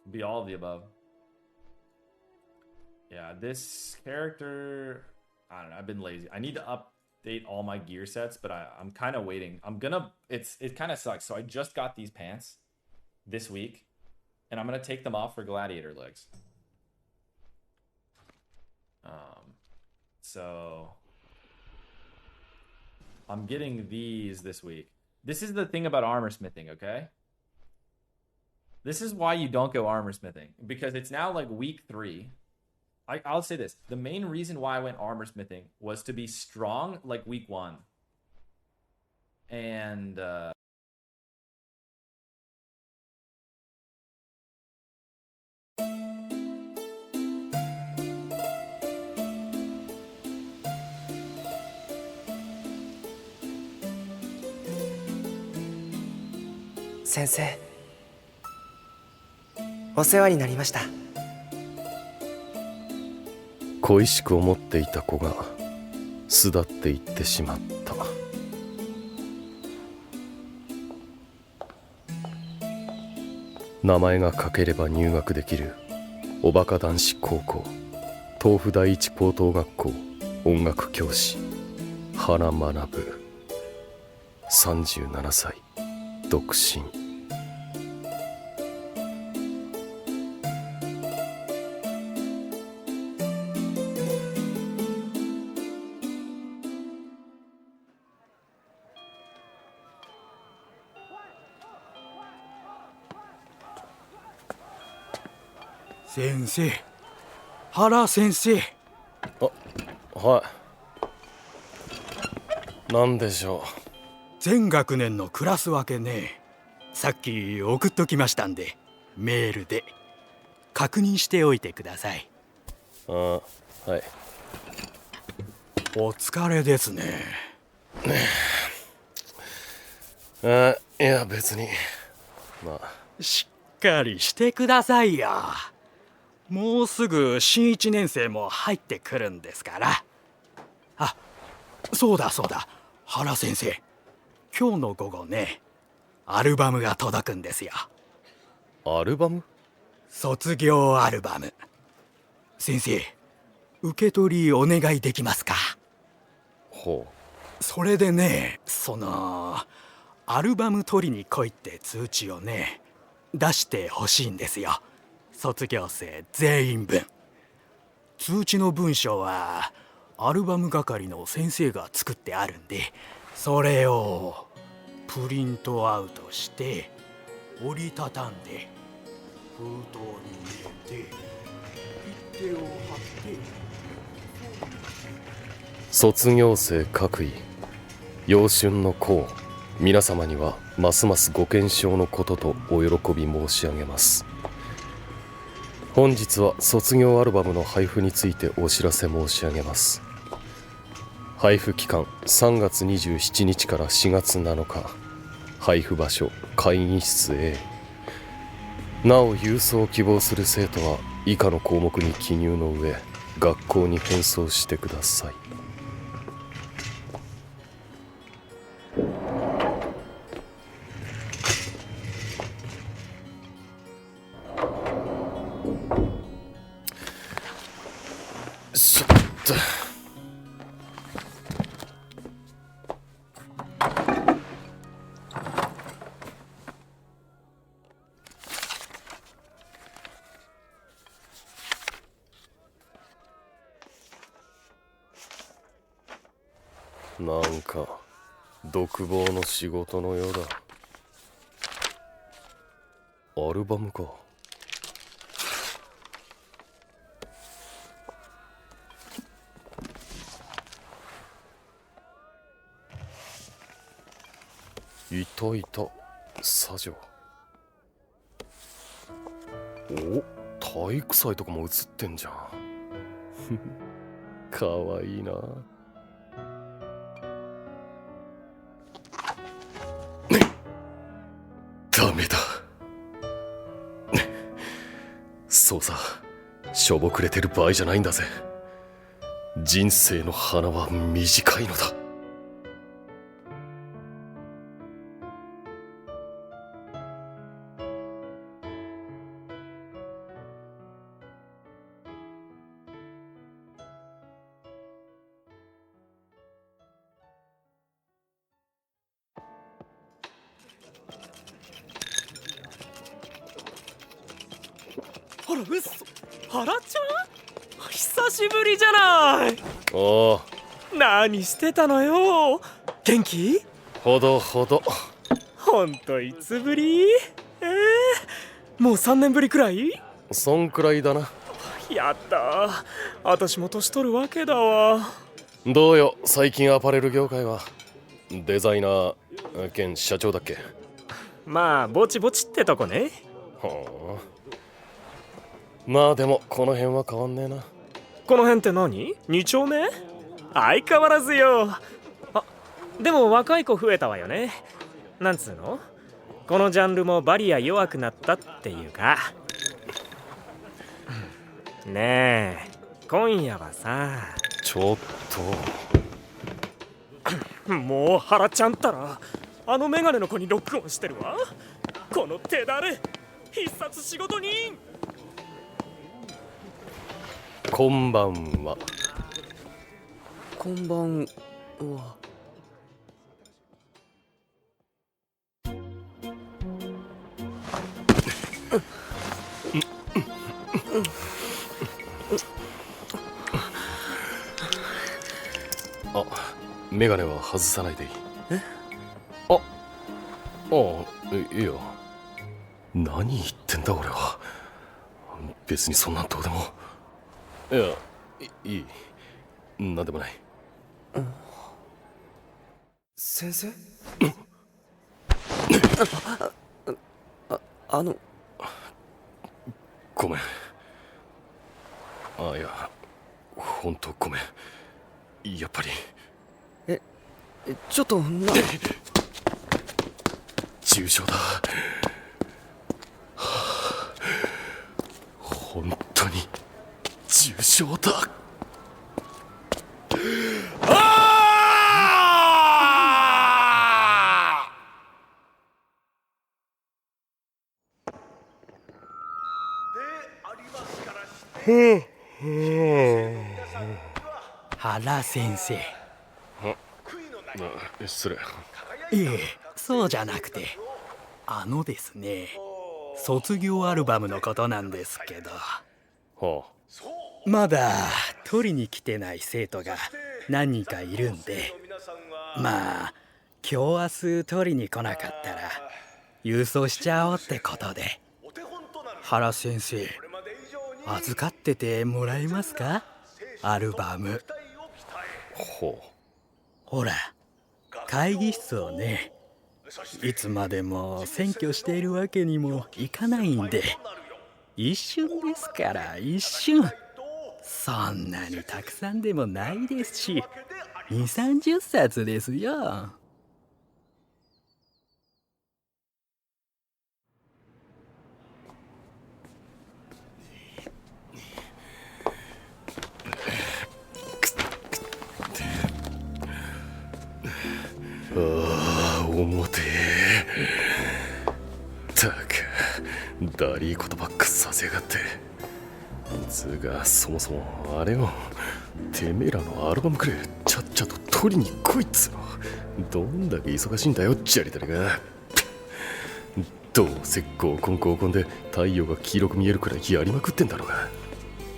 Be all of the above. Yeah, this character, I don't know, I've been lazy. I need to update all my gear sets, but I'm kind of waiting. It kind of sucks. So I just got these pants this week, and I'm going to take them off for gladiator legs. So I'm getting these this week. This is the thing about armor smithing, okay? This is why you don't go armor smithing, because it's now like week 3. I'll say this. The main reason why I went armor smithing was to be strong like week 1. And Sensei, お世話になりました。恋しく思っていた子が巣立っていってしまった。名前が書ければ入学できるおバカ男子高校東府第一高等学校音楽教師原学37歳独身。先生、原先生。はい。何でしょう。全学年のクラス分けね、さっき送っときましたんで、メールで確認しておいてください。はい。お疲れですね。いや別に。しっかりしてくださいよ。もうすぐ新1年生も入ってくるんですから。あ、そうだ原先生、今日の午後ね、アルバムが届くんですよ。アルバム？卒業アルバム。先生、受け取りお願いできますか？ほう。それでね、アルバム取りに来いって通知をね、出してほしいんですよ。卒業生全員分。通知の文章はアルバム係の先生が作ってあるんで、それをプリントアウトして折りたたんで封筒に入れて切手を貼って。卒業生各位陽春の功、皆様にはますますご健勝のこととお喜び申し上げます。本日は卒業アルバムの配布についてお知らせ申し上げます。配布期間3月27日から4月7日、配布場所会議室 A。 なお郵送を希望する生徒は以下の項目に記入の上学校に返送してください。ちょっとなんか独房の仕事のようだ。アルバムか。いたサジョ。お、体育祭とかも映ってんじゃん。かわいいな。ダメだ。そうさ、しょぼくれてる場合じゃないんだぜ。人生の花は短いのだ。あら、うっそ、原ちゃん久しぶりじゃない。おお、何してたのよ。元気？ほどほど。ほんといつぶり？もう3年ぶりくらい？そんくらいだな。やったー、私も年取るわけだわ。どうよ最近アパレル業界は。デザイナー兼社長だっけ？まあぼちぼちってとこね。はあ、まあでもこの辺は変わんねえな。この辺って何？2丁目？相変わらずよ。あ、でも若い子増えたわよね。なんつうの？このジャンルもバリア弱くなったっていうか。ねえ、今夜はさ。ちょっもう腹ちゃんったらあのメガネの子にロックオンしてるわ。この手だれ必殺仕事人。とこんばんは。こんばんは。あ、メガネは外さないでいい。え？いや、何言ってんだ俺は。別にそんなんどうでも。いや、いい。なんでもない。先生？ごめん。いや、ほんとごめん。やっぱり。ちょっと重傷だ。本当に重傷だ。原先生。失礼。いえ、そうじゃなくて、ですね、卒業アルバムのことなんですけど、はまだ取りに来てない生徒が何人かいるんで、まあ今日明日取りに来なかったら郵送しちゃおうってことで。原先生、預かっててもらえますか？アルバム。ほら、会議室をね、いつまでも占拠しているわけにもいかないんで、一瞬ですから、一瞬。そんなにたくさんでもないですし、2、30冊ですよ。重てえ。たく、だりーことばっかさせやがって。つうか、そもそもあれよ、てめえらのアルバムくれちゃっちゃと取りに来いっつうの。どんだけ忙しいんだよ、ジャリダリが。どうせ合コンで太陽が黄色く見えるくらいやりまくってんだろうが。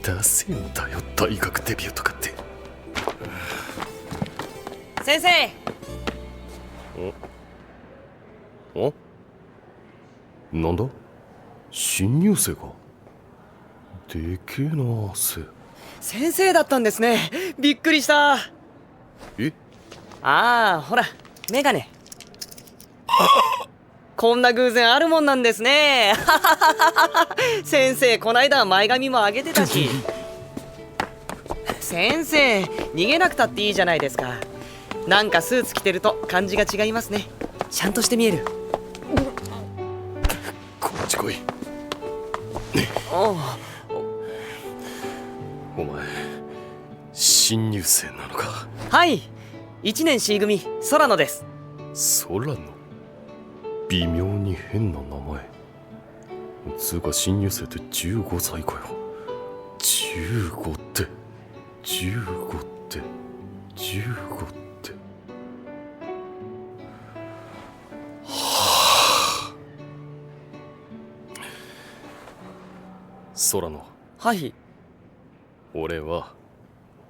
ダセえんだよ、大学デビューとかって。先生。なんだ？新入生か？でけえな汗。先生だったんですね。びっくりした。ほら、メガネ。こんな偶然あるもんなんですね。先生、こないだ前髪も上げてたし。先生、逃げなくたっていいじゃないですか。なんかスーツ着てると感じが違いますね。ちゃんとして見える。こっち来い。お前、新入生なのか？はい、1年 C 組空野です。空野？微妙に変な名前。つうか新入生って15歳かよ。15って。空野。はい。俺は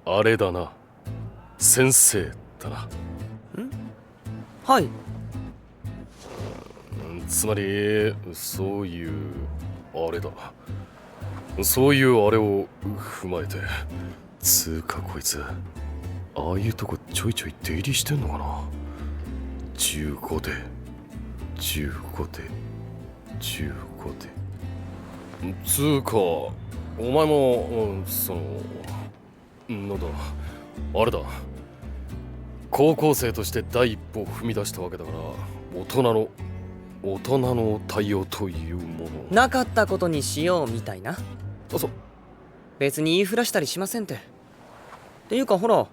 あれだな、先生だな。はい。つまりそういうあれだ。そういうあれを踏まえて、つうかこいつああいうとこちょいちょい出入りしてんのかな。15でつうか、お前もなんだ、あれだ、高校生として第一歩踏み出したわけだから、大人の対応というもの。なかったことにしようみたいな。別に言いふらしたりしませんって。っていうかほら、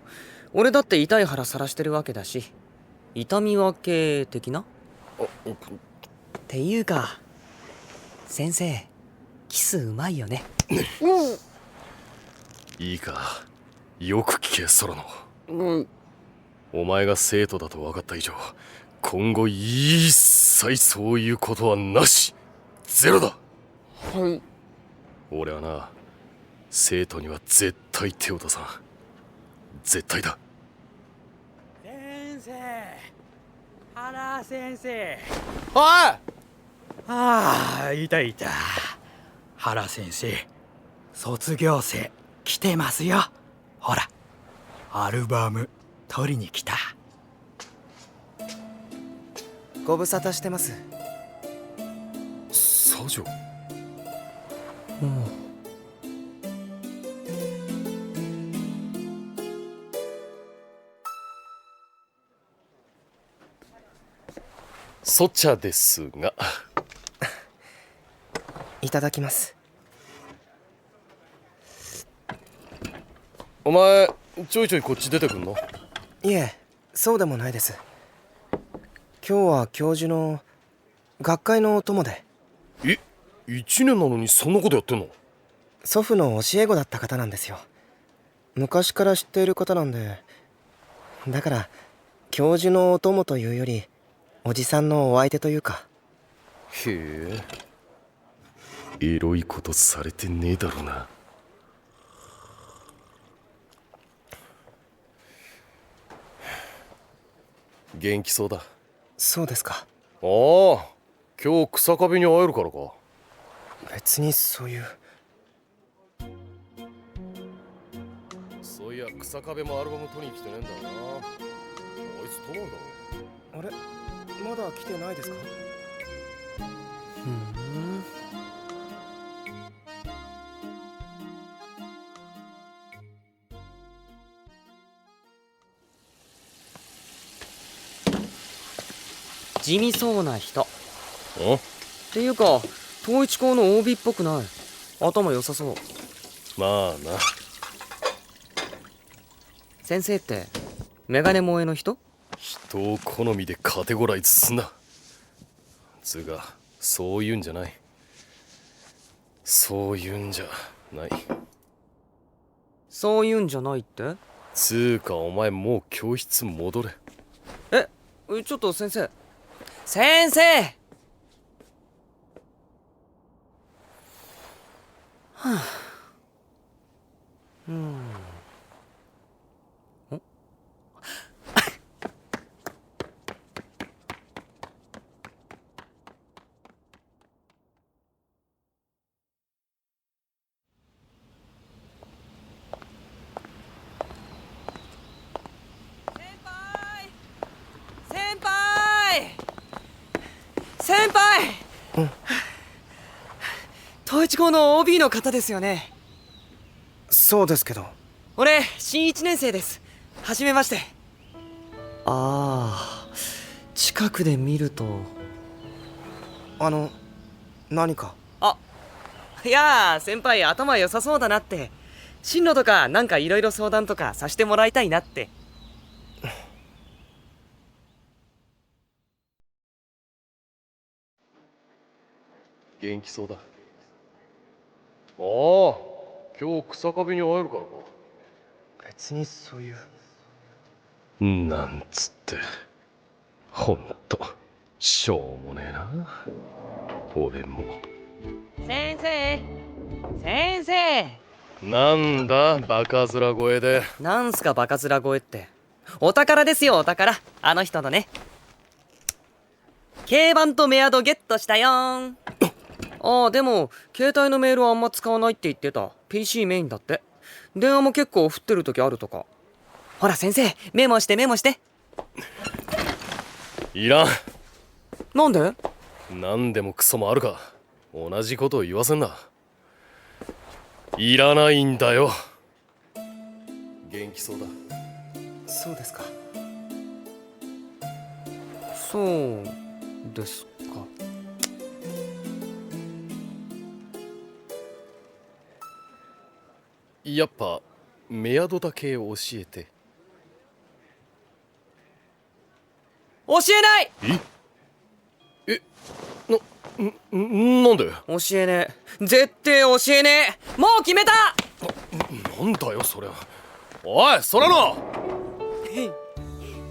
俺だって痛い腹さらしてるわけだし、痛み分け的な。っていうか先生、キスうまいよね。いいか、よく聞けソロノ。お前が生徒だと分かった以上、今後一切そういうことはなし。ゼロだ。はい。俺はな、生徒には絶対手を出さん。絶対だ。先生、原先生。おい。ああ、いたいた。原先生、卒業生来てますよ。ほら、アルバム取りに来た。ご無沙汰してます。サジョ。そちゃですが。いただきます。お前ちょいちょいこっち出てくんの？いえ、そうでもないです。今日は教授の学会のお供で。え、1年なのにそんなことやってんの？祖父の教え子だった方なんですよ。昔から知っている方なんで。だから教授のお供というよりおじさんのお相手というか。へえ、エロいことされてねえだろな。元気そうだ。そうですか。ああ、今日草壁に会えるからか。別にそういう。そういや草壁もアルバム取りに来てねえんだよな。あいつどうなんだろう。あれ、まだ来てないですか？地味そうな人。っていうか統一校の OB っぽくない。頭良さそう。まあな。先生ってメガネ萌えの人？人を好みでカテゴライズすんな。つうかそういうんじゃない。そういうんじゃない。そういうんじゃないって？つうかお前もう教室戻れ。ちょっと先生。先生。はあ。先輩、統一校の OB の方ですよね。そうですけど。俺新1年生です。はじめまして。ああ、近くで見ると。何か。いやー、先輩頭良さそうだなって。進路とかなんかいろいろ相談とかさせてもらいたいなって。元気そうだ。ああ、今日草壁に会えるからか。別にそういう。なんつってほんとしょうもねえな。俺も。先生。なんだバカ面声で。なんすかバカ面声って。お宝ですよ、お宝。あの人のね。軽バンとメアドゲットしたよーん。でも携帯のメールはあんま使わないって言ってた。 PC メインだって。電話も結構降ってる時あるとか。ほら先生、メモして。いらん。なんで？なんでもクソもあるか。同じことを言わせんな。いらないんだよ。元気そうだ。そうですか。そうですか。やっぱメアドだけ教えて。教えない。なんで？教えねえ。絶対教えねえ。もう決めた。なんだよそりゃ。おい空野。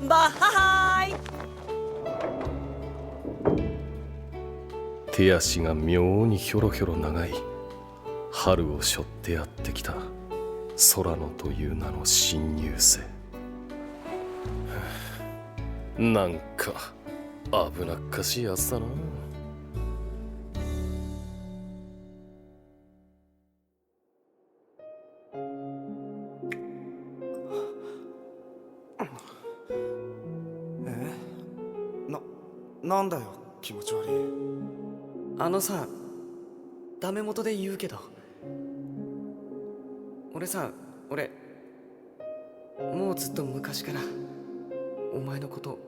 バッハハイ。手足が妙にひょろひょろ長い春を背負ってやってきた空野という名の新入生。なんか危なっかしいやつだな。なんだよ気持ち悪い。あのさ、ダメ元で言うけど、俺もうずっと昔からお前のこと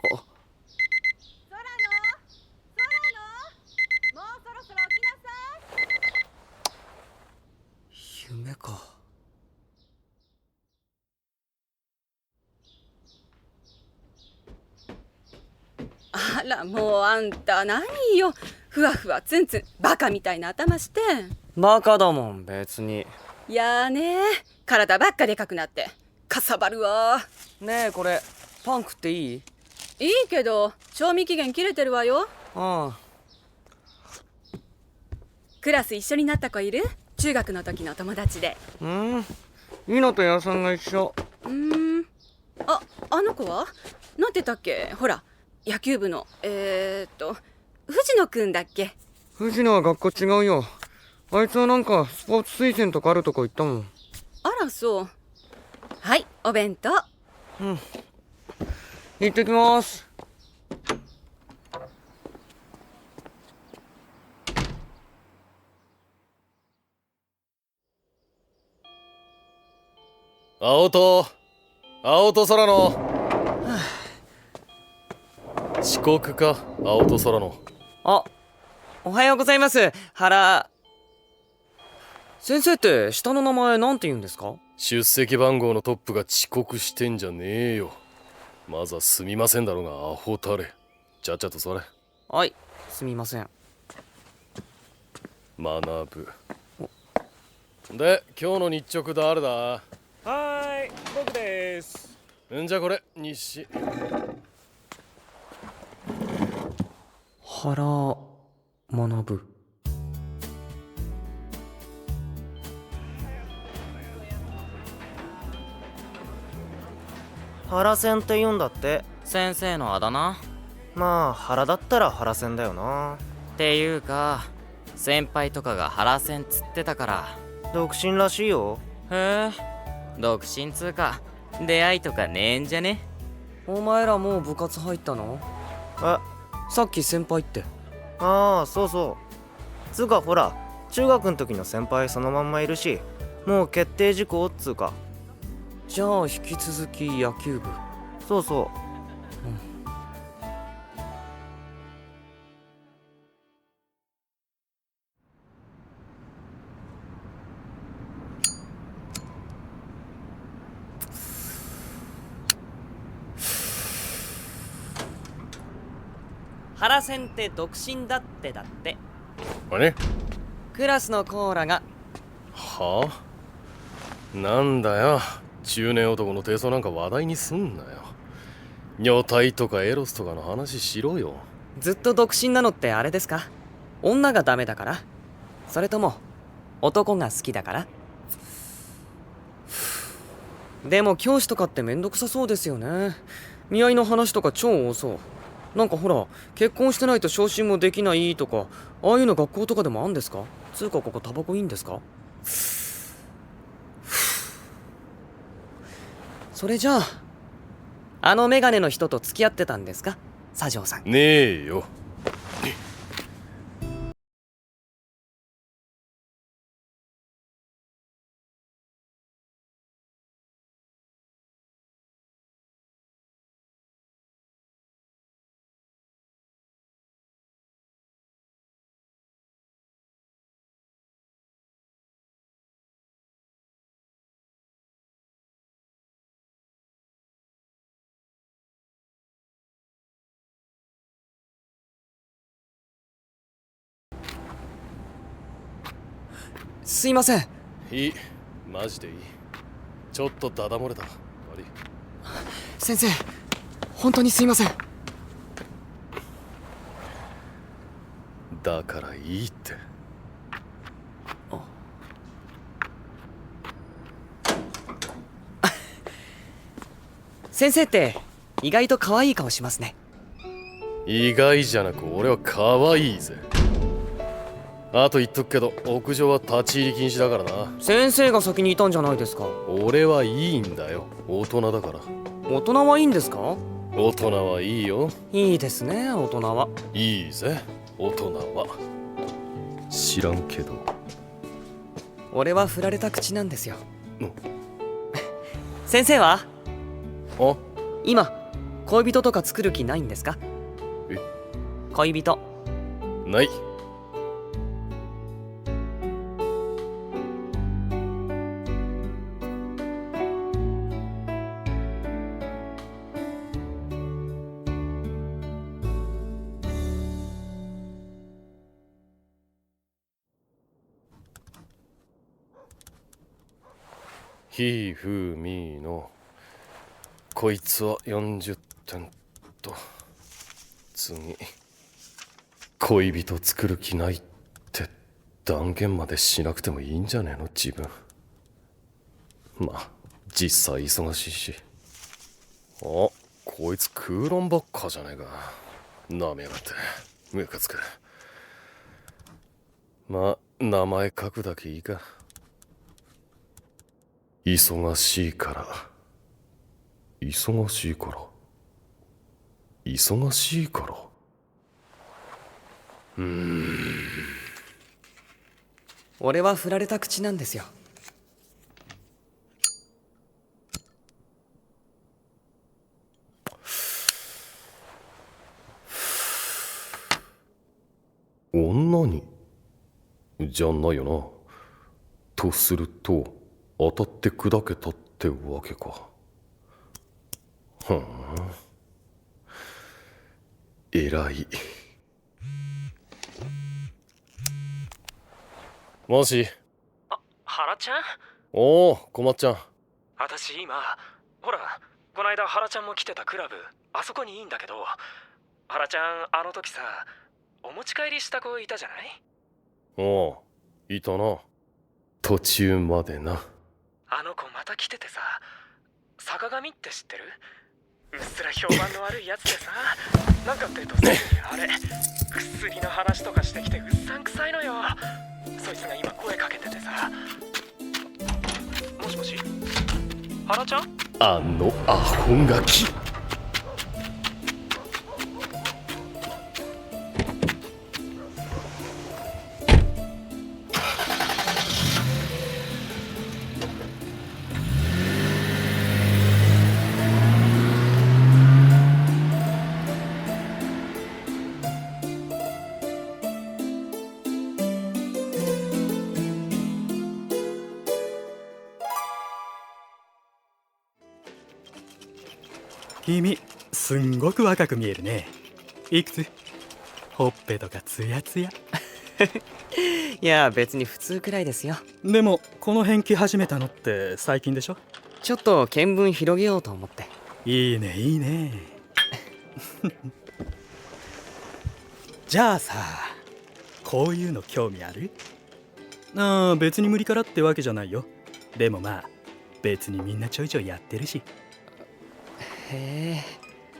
空のもうそろそろ起きなさい。夢か。あらもうあんた何よ、ふわふわツンツンバカみたいな頭して。バカだもん別に。いやーね、体ばっかでかくなってかさばるわ。ねえこれパン食っていい？いいけど賞味期限切れてるわよ。ああ。クラス一緒になった子いる？中学の時の友達で。いのとやさんが一緒。あの子はなんて言ったっけ？ほら野球部の藤野くんだっけ？藤野は学校違うよ。あいつはなんかスポーツ推薦とかあるとこ行ったもん。あらそう。はいお弁当。行ってきます。青と空野。遅刻か青と空野。あ、おはようございます。原先生って下の名前なんて言うんですか？出席番号のトップが遅刻してんじゃねえよ。まずはすみませんだろうがアホたれ。ちゃっちゃと座れ。はい、すみません。学ぶ。で今日の日直誰だ？はーい、僕です。んじゃこれ日誌。原学。原線って言うんだって。先生のあだ名？まあ原だったら原線だよな。っていうか先輩とかが原線つってたから。独身らしいよ。へえ、独身つうか出会いとかねえんじゃね？お前らもう部活入ったの？え、さっき先輩って。ああそうそう。つうかほら中学の時の先輩そのまんまいるし、もう決定事項っつうか。じゃあ引き続き野球部。そうそう。原先って独身だってだって。あれ？クラスのコーラが。はあ？なんだよ中年男の低層なんか話題にすんなよ。女体とかエロスとかの話しろよ。ずっと独身なのってあれですか？女がダメだから？それとも男が好きだから？でも教師とかってめんどくさそうですよね。見合いの話とか超多そう。なんかほら結婚してないと昇進もできないとか、ああいうの学校とかでもあんですか？つうかここタバコいいんですか？それじゃああのメガネの人と付き合ってたんですか？佐城さん。ねえよ。すいません。いい、マジでいい。ちょっとダダ漏れた。悪い。先生、本当にすいません。だからいいって。先生って意外と可愛い顔しますね。意外じゃなく俺は可愛いぜ。あと言っとくけど屋上は立ち入り禁止だからな。先生が先にいたんじゃないですか。俺はいいんだよ、大人だから。大人はいいんですか？大人はいいよ。いいですね、大人は。いいぜ、大人は。知らんけど俺は振られた口なんですよ。うん先生はあ、今恋人とか作る気ないんですか？え？恋人。ない。ひふみのこいつは40点と、次恋人作る気ないって断言までしなくてもいいんじゃねえの自分。まあ実際忙しいし。あ、こいつ空論ばっかじゃねえか。なめやがってムカつく。まあ名前書くだけいいか。忙しいから忙しいから忙しいから。俺は振られた口なんですよ。女にじゃないよな。とすると当たって砕けたってわけか。ふん、偉い。もし。あ、原ちゃん？おお、こまっちゃん。私今、ほら、こないだ原ちゃんも来てたクラブ、あそこにいいんだけど、原ちゃんあの時さ、お持ち帰りした子いたじゃない？おお、いたな。途中までな。あの子また来ててさ、坂上って知ってる？うっすら評判の悪いやつでさ、なんかっていうとすぐにあれ、薬の話とかしてきてうっさんくさいのよ。そいつが今声かけててさ。もしもし？原ちゃん？あのアホガキ。君すんごく若く見えるね。いくつ？ほっぺとかツヤツヤ。いや別に普通くらいですよ。でもこの辺来始めたのって最近でしょ？ちょっと見聞広げようと思って。いいねいいね。じゃあさ、こういうの興味ある？ああ、別に無理からってわけじゃないよ。でもまあ別にみんなちょいちょいやってるし。へえ。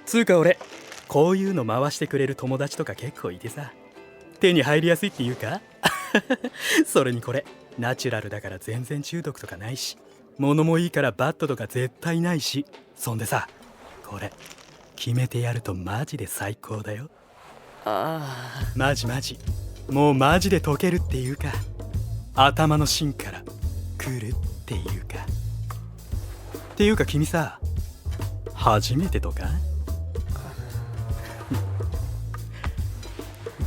つうか俺こういうの回してくれる友達とか結構いてさ、手に入りやすいっていうか。それにこれナチュラルだから全然中毒とかないし、物もいいからバットとか絶対ないし、そんでさ、これ決めてやるとマジで最高だよ。ああ、マジマジ、もうマジで溶けるっていうか、頭の芯から来るっていうか。っていうか君さ、初めてとか？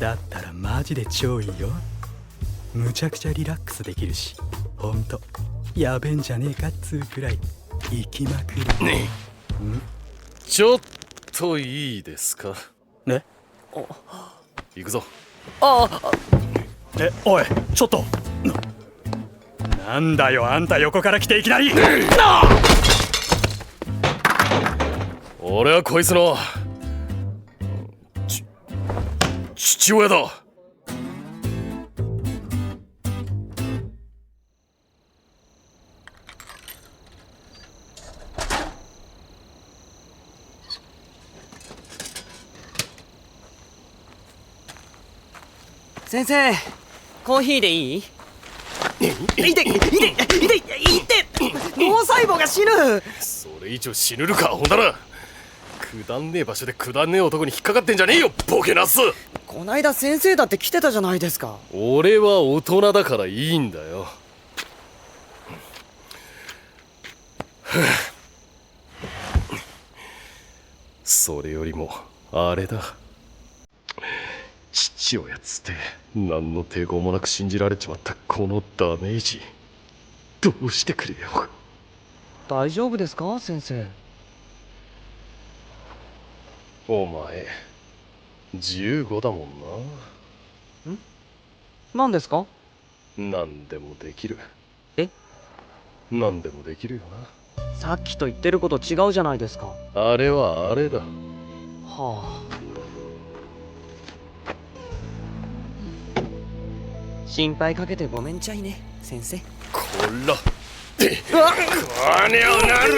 だったらマジで超いいよ。むちゃくちゃリラックスできるし、ほんとやべんじゃねえかっつうくらい行きまくる。ねえ、ちょっといいですかね。行くぞ。ああ、おいちょっと。なんだよあんた横から来ていきなり。俺はこいつの父親だ。先生、コーヒーでいい？痛い痛い痛い痛い痛い脳細胞が死ぬ。それ以上死ぬるか、ほんだら。くだんねえ場所でくだんねえ男に引っかかってんじゃねえよ、ボケナス。こないだ先生だって来てたじゃないですか。俺は大人だからいいんだよ。それよりもあれだ、父親つって何の抵抗もなく信じられちまったこのダメージ、どうしてくれよ。大丈夫ですか先生？お前15だもんな。何ですか？何でもできる。え？何でもできるよさっきと言ってること違うじゃないですか。な。あれはあれだ。はあ。心配かけてごめんちゃいね先生。こらこにゃなる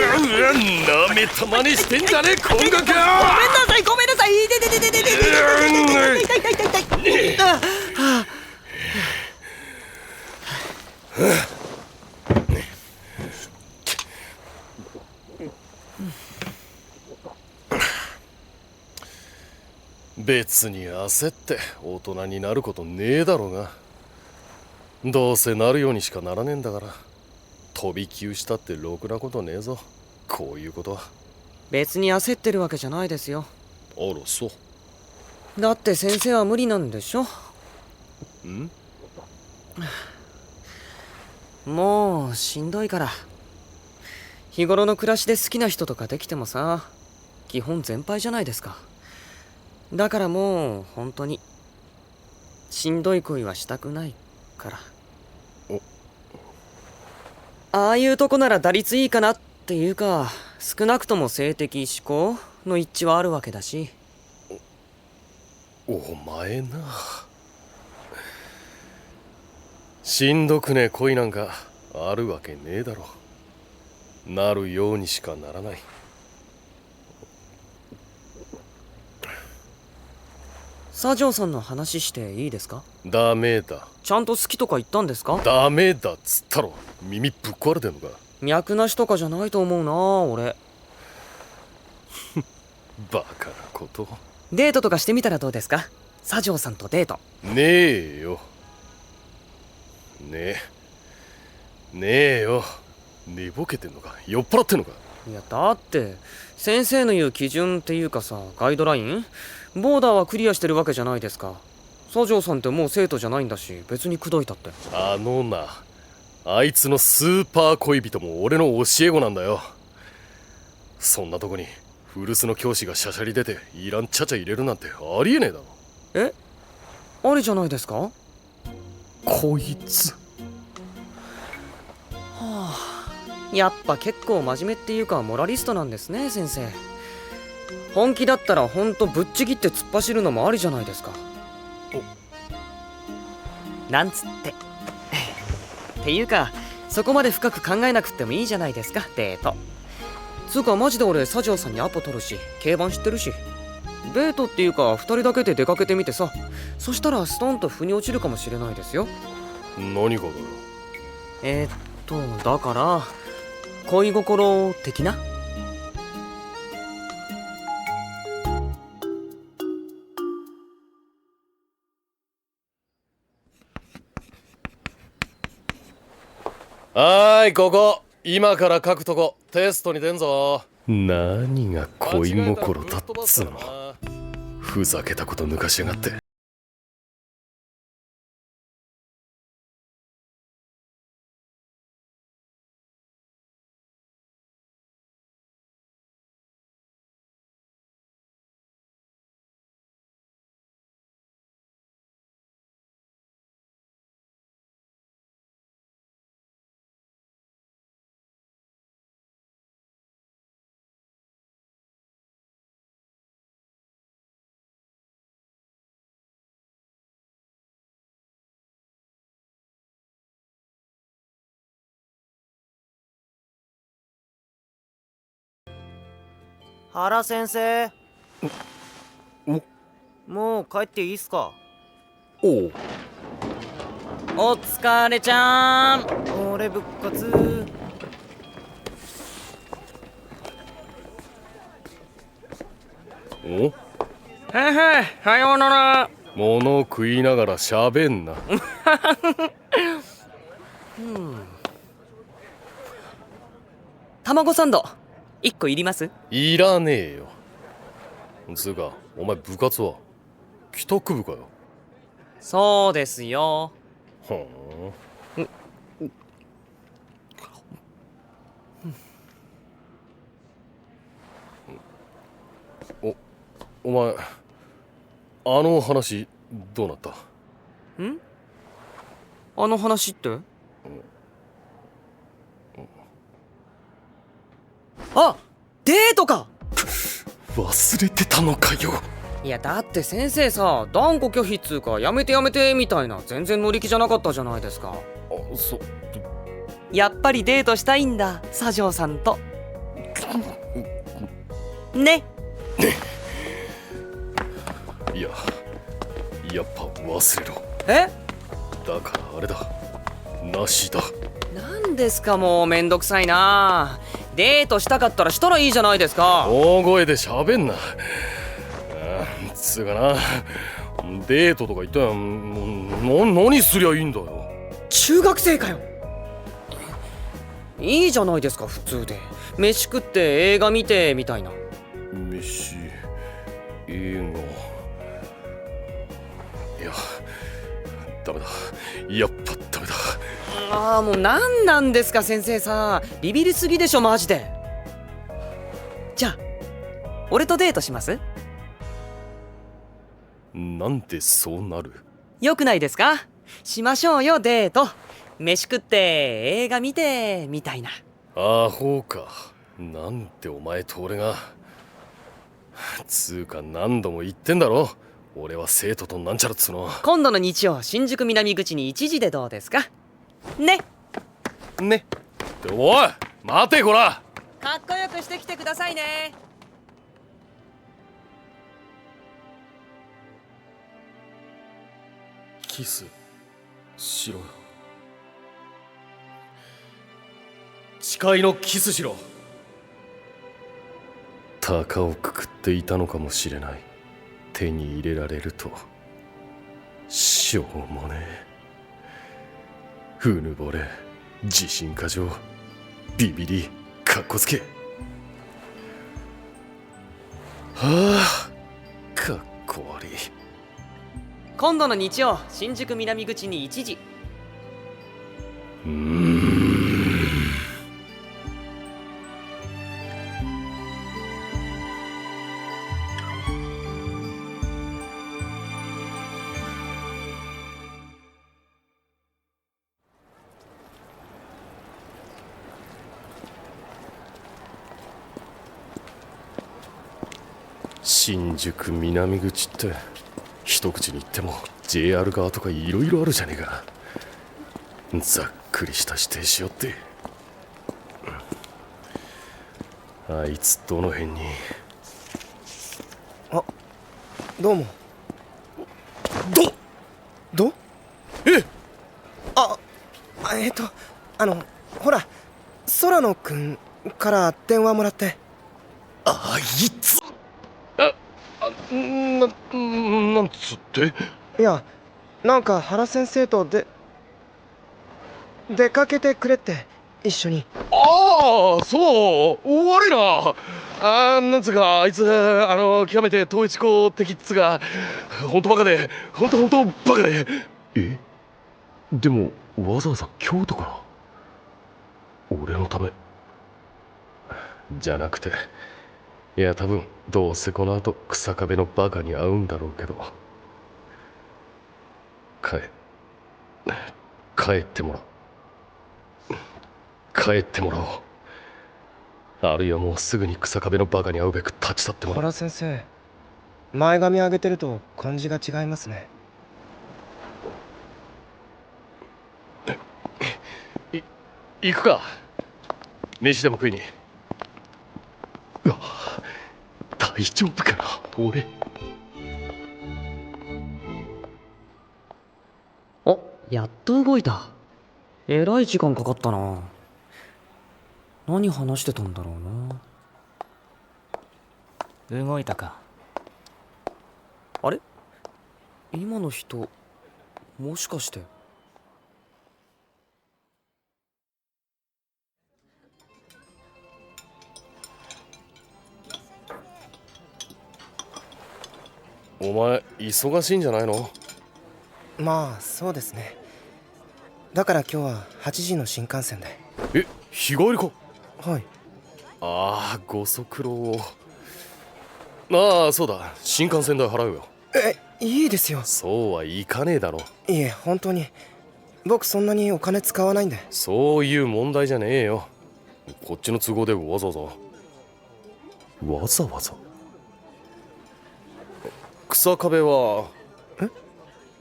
なめたまにしてんじゃねえ今後か。ごめんなさいごめんなさい。痛い痛い痛い痛い痛い痛い痛い痛い痛い痛い痛い。別に焦って大人になることねえだろうが、どうせなるようにしかならねえんだから、飛び級したってろくなことねえぞ、こういうことは。別に焦ってるわけじゃないですよ。あらそう。だって先生は無理なんでしょ。ん？もうしんどいから。日頃の暮らしで好きな人とかできてもさ、基本全敗じゃないですか。だからもう本当にしんどい恋はしたくないから。ああいうとこなら打率いいかなっていうか、少なくとも性的指向の一致はあるわけだし。お前な、しんどくねえ恋なんかあるわけねえだろ。なるようにしかならない。左丞さんの話していいですか？ダメだ。ちゃんと好きとか言ったんですか？ダメだっつったろ。耳ぶっ壊れてんのか。脈なしとかじゃないと思うな俺。バカなこと。デートとかしてみたらどうですか？左丞さんとデート。ねえよ。ねえよ。寝ぼけてんのか、酔っ払ってんのか。いやだって先生の言う基準っていうかさ、ガイドラインボーダーはクリアしてるわけじゃないですか。左丞さんってもう生徒じゃないんだし、別に口説いたって。あのな、あいつのスーパー恋人も俺の教え子なんだよ。そんなとこに古巣の教師がしゃしゃり出ていらんちゃちゃ入れるなんてありえねえだろ。え？ありじゃないですか？はこいつあ、やっぱ結構真面目っていうかモラリストなんですね先生。本気だったらほんとぶっちぎって突っ走るのもありじゃないですか。なんつってっていうか、そこまで深く考えなくてもいいじゃないですかデート。つうかマジで俺左丞さんにアポ取るし競馬知ってるし、デートっていうか2人だけで出かけてみてさ、そしたらストンと腑に落ちるかもしれないですよ。何がだよ。だから恋心的な。はーい、ここ今から書くとこテストに出んぞ。何が恋心だっつうの。ふざけたこと抜かしやがって。原先生。おもう帰っていいっすか？おう。お疲れちゃん。俺復活。おへへ、さようなら。物食いながらしゃべんな。卵サンド1個いります？いらねえよ。つうかお前部活は帰宅部かよ。そうですよ。はあ。お前あの話どうなった？ん？あの話って？あ、デートか。忘れてたのかよ。いやだって先生さ、断固拒否っつうかやめてやめてみたいな全然乗り気じゃなかったじゃないですか。やっぱりデートしたいんだ、左条さんと。ね。いややっぱ忘れろ。え？だからあれだ、なしだ。なんですかもうめんどくさいな。デートしたかったらしたらいいじゃないですか。大声で喋んな。つうかな、デートとか言ったら何すりゃいいんだよ。中学生かよ。いいじゃないですか普通で。飯食って映画見てみたいな。飯、映画。いやダメだ、やっぱダメだ。ああもう何なんですか先生さ、ビビりすぎでしょマジで。じゃあ俺とデートします？なんでそうなる？よくないですか？しましょうよデート。飯食って映画見てみたいな。アホか。なんてお前と俺が。つうか何度も言ってんだろ、俺は生徒となんちゃらっつうの。今度の日曜新宿南口に1時でどうですかね。ねっておい待てこら。かっこよくしてきてくださいね。キスしろよ。誓いのキスしろ。鷹をくくっていたのかもしれない。手に入れられるとしょうもねえ。うぬぼれ、自信過剰、ビビり、かっこつけ。はあ、かっこ悪い。今度の日曜新宿南口に1時。新宿南口って一口に言っても JR 側とかいろいろあるじゃねえか。ざっくりした指定しよって。あいつどの辺に。あ、どうも。どえあ、ほら空野くんから電話もらって。あいつなんつって。いや、なんか原先生と出かけてくれって一緒に。ああそう悪いな。なんつうかあいつ極めて統一校的っつうか、ほんとバカでほんとバカで。えでもわざわざ京都から俺のためじゃなくて、いや多分どうせこの後草壁のバカに会うんだろうけど、帰ってもらおう。あるいはもうすぐに草壁のバカに会うべく立ち去ってもらう。原先生、前髪上げてると感じが違いますね。行くか。飯でも食いに。うわ大丈夫かな俺。お、やっと動いた。えらい時間かかったな。何話してたんだろうな。動いたか。あれ、今の人もしかして。お前忙しいんじゃないの？まあそうですね。だから今日は8時の新幹線で。え、日帰りか？はい。ああ、ご足労を。ああ、そうだ、新幹線代払うよ。いいですよ。そうはいかねえだろ。いえ、本当に僕そんなにお金使わないんで。そういう問題じゃねえよ。こっちの都合でわざわざ。わざわざ？草壁は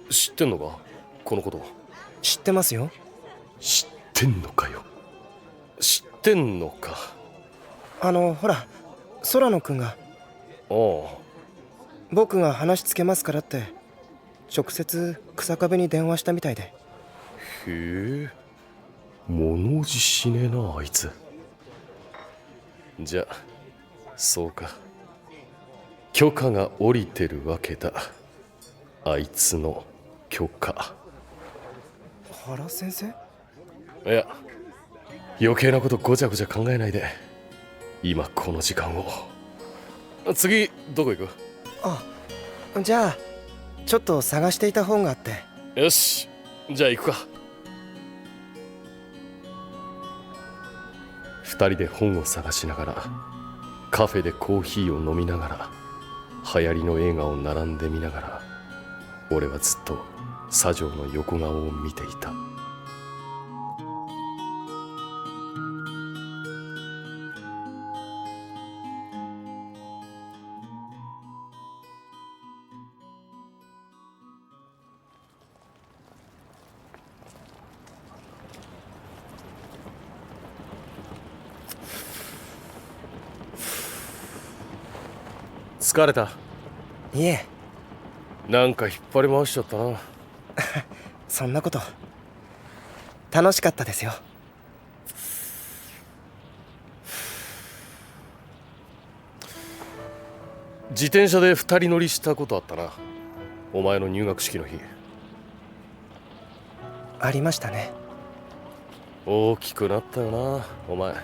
知ってんのか？このこと。知ってますよ。知ってんのかよ。知ってんのか。ほら、空野くんが。ああ。僕が話つけますからって直接草壁に電話したみたいで。へえ、物おじしねえなあいつ。じゃそうか、許可が下りてるわけだ。あいつの許可。原先生？いや、余計なことごちゃごちゃ考えないで今この時間を。次どこ行く？じゃあちょっと探していた本があって。よし、じゃあ行くか。二人で本を探しながら、カフェでコーヒーを飲みながら、流行りの映画を並んで見ながら、俺はずっと左城の横顔を見ていた。疲れた？いえ、なんか引っ張り回しちゃったな。そんなこと。楽しかったですよ。自転車で二人乗りしたことあったな。お前の入学式の日。ありましたね。大きくなったよなお前。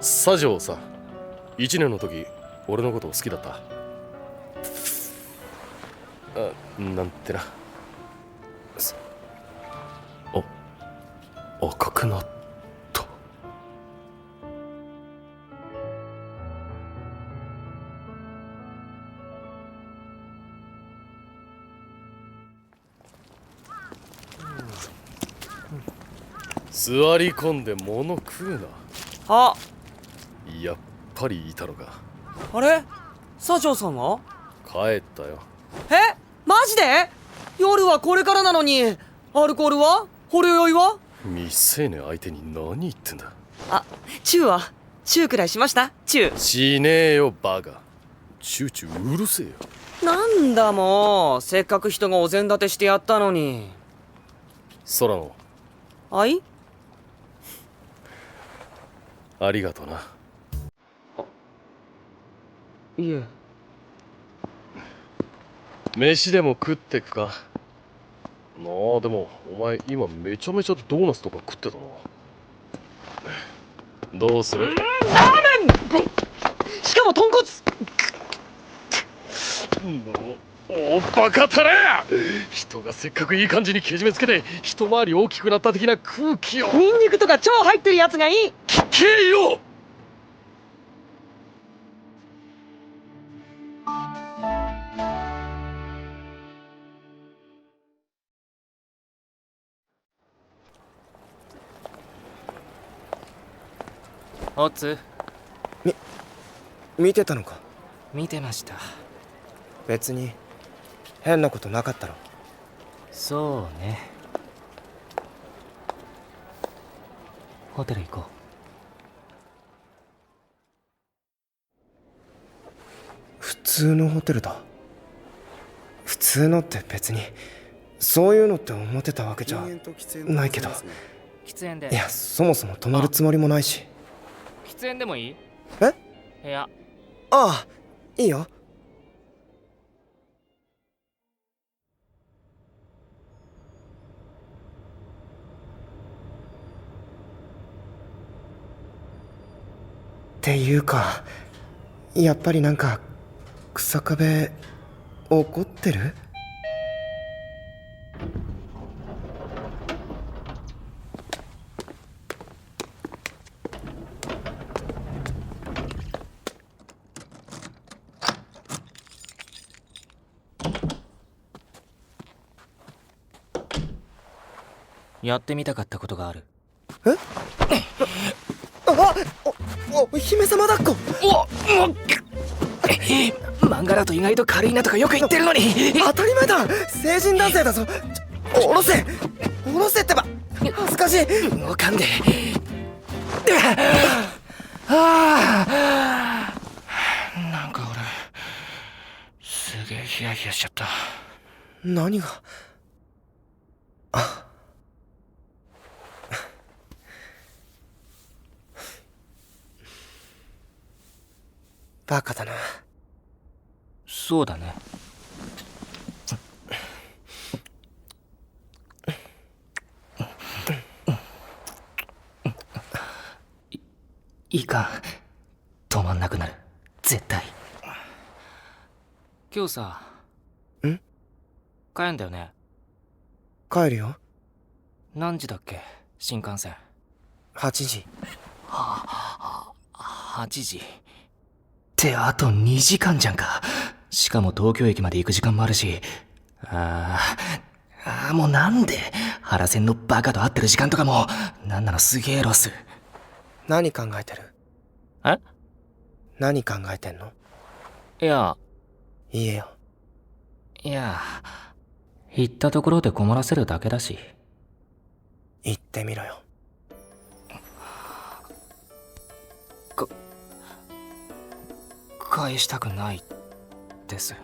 左城さ、1年の時俺のこと好きだった？なんてな。赤くなった。座り込んで物食うな。あ、やっぱりいたのか。あれ、左城さんは？帰ったよ。え、マジで？夜はこれからなのに。アルコールは？ほろ酔いは？未成年相手に何言ってんだ。あ、チューは？チューくらいしました？チューしねえよバカ。チューチューうるせえよ。なんだもう、せっかく人がお膳立てしてやったのに。空野、はい？ありがとな。いえ。飯でも食ってくか。なあ、でもお前今めちゃめちゃドーナツとか食ってたな。どうする？ラーメン！しかも豚骨！おバカたれ！人がせっかくいい感じにけじめつけて一回り大きくなった的な空気を。ニンニクとか超入ってるやつがいい！聞けよ！おつ、見てたのか？見てました。別に変なことなかったろ。そうね。ホテル行こ普通のホテルだ。普通のって別にそういうのって思ってたわけじゃないけど、う。喫煙で。いやそもそも泊まるつもりもないし。喫煙でもいい？え？部屋。ああ、いいよ。っていうか、やっぱりなんか草壁怒ってる？やってみたかったことがある。え？あ、お姫様だっこ。漫画だと意外と軽いなとかよく言ってるのに。当たり前だ、成人男性だぞ。おろせおろせってば、恥ずかしい。動かんで。なんか俺すげえヒヤヒヤしちゃった。何が？あ、バカだな。そうだね。いかん。止まんなくなる。絶対。今日さ。ん？帰んだよね。帰るよ。何時だっけ？新幹線。8時。8時。ってあと2時間じゃんか。しかも東京駅まで行く時間もあるし。もうなんで原線のバカと会ってる時間とかもなんなのすげえロス。何考えてる？え？何考えてんの？いや言えよ。行ったところで困らせるだけだし。言ってみろよ。返したくないです。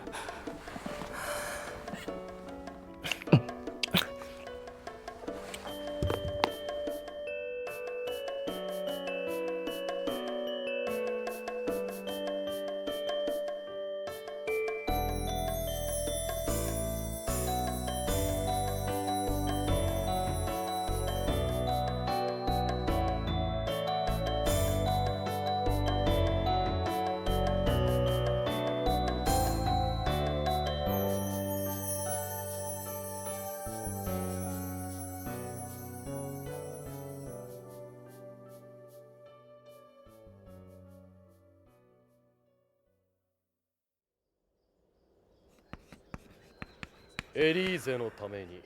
エリーゼのために。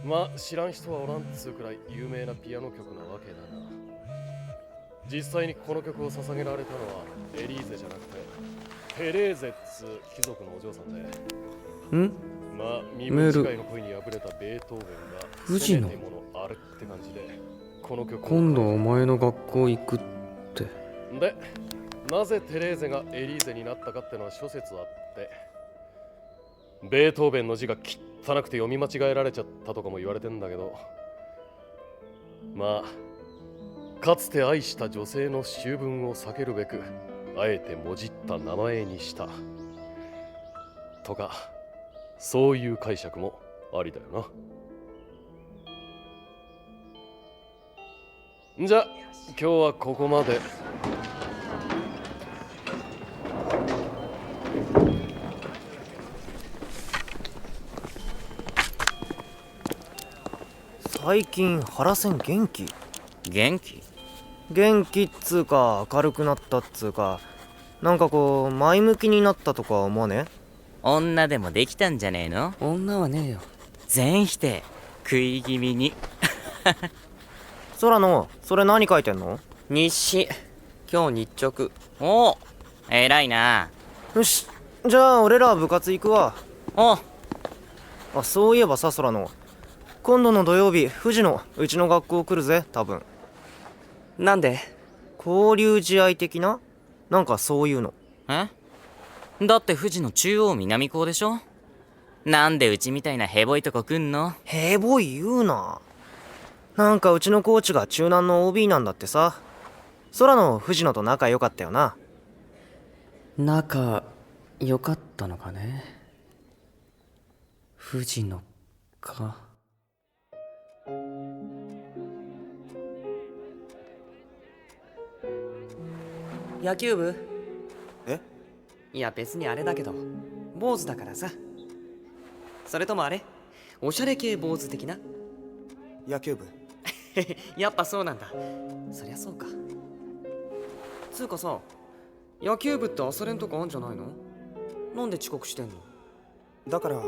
まあ知らん人はおらんっつうくらい有名なピアノ曲なわけだな。実際にこの曲を捧げられたのはエリーゼじゃなくてテレーゼっつう貴族のお嬢さんで。まあ身分違いの恋に敗れたベートーベンがせめてものあるって感じでこの曲を。今度お前の学校行くって。で、なぜテレーゼがエリーゼになったかってのは諸説あって、ベートーベンの字が汚くて読み間違えられちゃったとかも言われてんだけど、まあかつて愛した女性の醜聞を避けるべくあえてもじった名前にしたとか、そういう解釈もありだよな。じゃ今日はここまで。最近原線元気？元気？元気っつうか明るくなったっつうか、なんかこう前向きになったとか思わね？女でもできたんじゃねえの？女はねえよ。全否定。食い気味に。空のそれ何書いてんの？日誌。今日日直。おお、偉いな。よし、じゃあ俺ら部活行くわ。おう。そういえばさ、空の今度の土曜日藤野うちの学校来るぜ多分。なんで？交流試合的ななんかそういうの。だって富士の中央南高でしょ。なんでうちみたいなヘボいとこ来んの？ヘボい言うな。なんかうちのコーチが中南の OB なんだってさ。空の藤野と仲良かったよな。仲良かったのかね。藤野か。野球部？え？いや別にあれだけど坊主だからさ。それともあれおしゃれ系坊主的な？野球部。やっぱそうなんだ。そりゃそうか。つうかさ、野球部って朝練とかあんじゃないの？なんで遅刻してんの？だから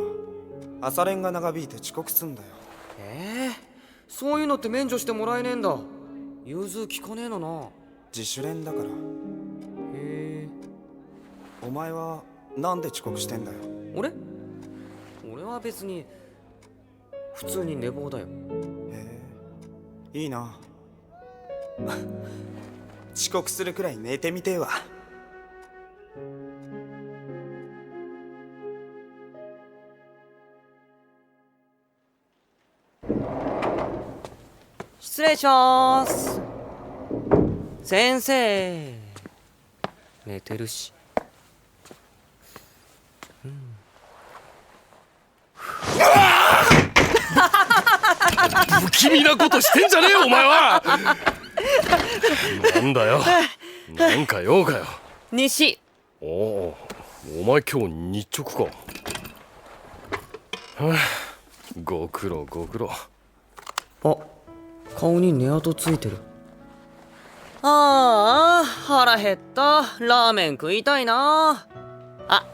朝練が長引いて遅刻すんだよ。そういうのって免除してもらえねえんだ。融通きかねえのな。自主練だから。へえ。お前はなんで遅刻してんだよ。俺は別に普通に寝坊だよ。へえ、いいな。遅刻するくらい寝てみてえわ。失礼しまーす。先生寝てるし。不気味なことしてんじゃねえよお前は。なんだよ、なんか用かよ。西。お前今日日直か。はあ、ご苦労ご苦労。あ、顔に寝跡ついてる。ああ、腹減った。ラーメン食いたいな。あ、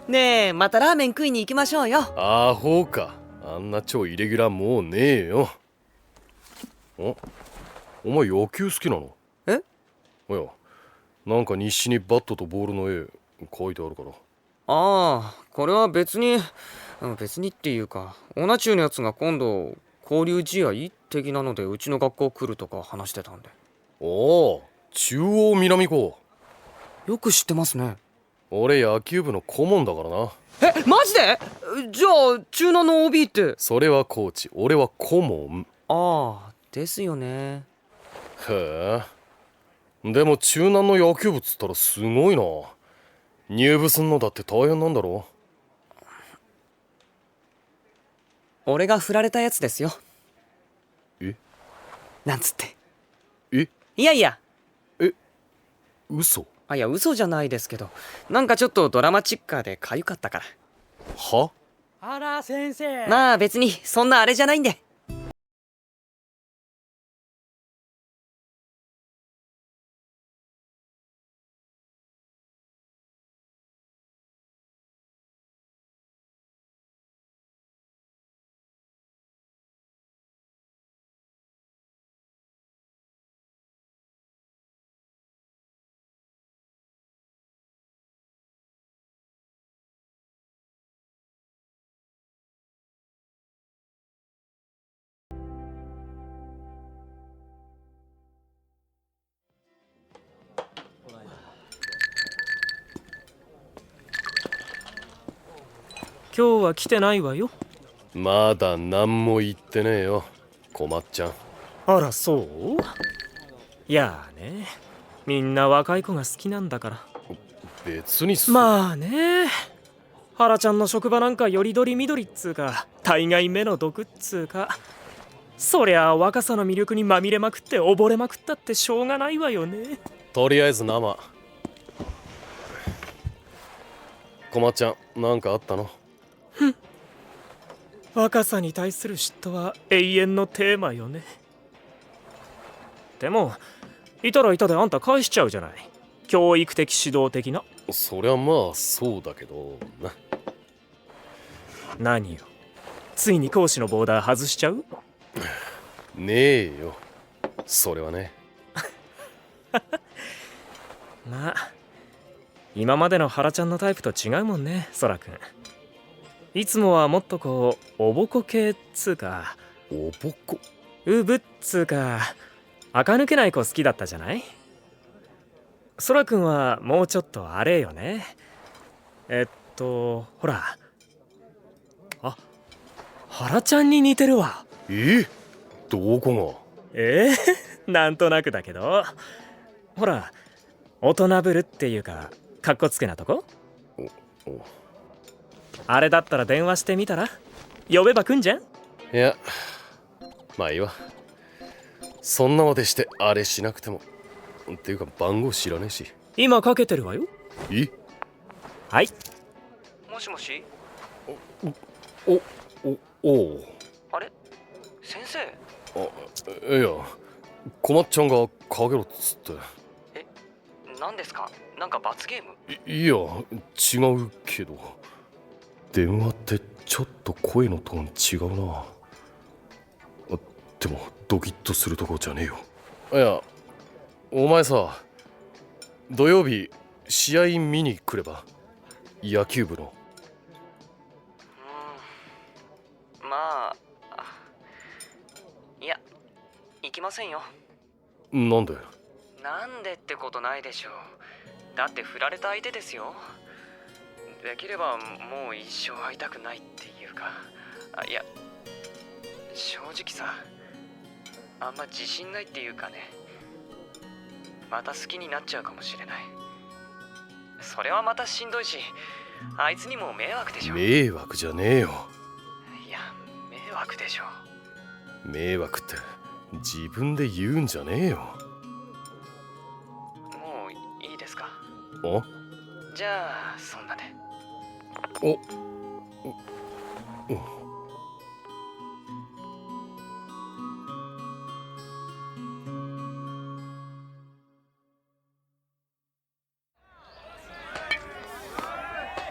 ねえ、またラーメン食いに行きましょうよ。アホか。あんな超イレギュラーもうねえよ。お前野球好きなの？いや、なんか日誌にバットとボールの絵描いてあるから。ああ、これは別にっていうか、オナチューのやつが今度交流試合的なのでうちの学校来るとか話してたんで。おお、中央南高。よく知ってますね。俺野球部の顧問だからな。マジで？じゃあ中南の OB って？それはコーチ、俺は顧問。ああ、ですよね。へえ。でも中南の野球部っつったらすごいな。入部すんのだって大変なんだろ。俺が振られたやつですよ。え？なんつって。いや嘘？いや嘘じゃないですけど、なんかちょっとドラマチッカーでかゆかったから。は？あら先生。まあ別にそんなあれじゃないんで。今日は来てないわよ。まだ何も言ってねえよ、こまっちゃん。あらそう？いやあね、みんな若い子が好きなんだから。別にまあね、原ちゃんの職場なんかよりどりみどりっつうか、大概目の毒っつうか、そりゃ若さの魅力にまみれまくって溺れまくったってしょうがないわよね。とりあえず生。こまっちゃん、なんかあったの？若さに対する嫉妬は永遠のテーマよね。でもいたらいたであんた返しちゃうじゃない。教育的指導的な。そりゃまあそうだけどな。何よ、ついに講師のボーダー外しちゃう？ねえよ、それはね。まあ今までの原ちゃんのタイプと違うもんね、そらくん。いつもはもっとこうおぼこ系っつうか、おぼこ。うぶっつうか垢抜けない子好きだったじゃない。そらくんはもうちょっとあれよね。ほら、あ、原ちゃんに似てるわ。どこなんとなくだけど、ほら大人ぶるっていうかかっこつけなとこ。あれだったら電話してみたら。呼べば来んじゃん。いや、まあいいわ。そんなまでしてあれしなくても。っていうか番号知らねえし。今かけてるわよ。はい。もしもし。おう。あれ、先生。いや、こまっちゃんがかけろっつって。何ですか？なんか罰ゲーム？いや、違うけど。電話ってちょっと声のトーン違うな。でもドキッとするとこじゃねえよ。いや、お前さ、土曜日試合見に来れば？野球部の。まあ、いや、行きませんよ。なんで？なんでってことないでしょう。だって振られた相手ですよ。できればもう一生会いたくないっていうか、いや、正直さ、あんま自信ないっていうかね。また好きになっちゃうかもしれない。それはまたしんどいし、あいつにも迷惑でしょ。迷惑じゃねえよ。いや、迷惑でしょ。迷惑って自分で言うんじゃねえよ。もういいですか？じゃあそんなで。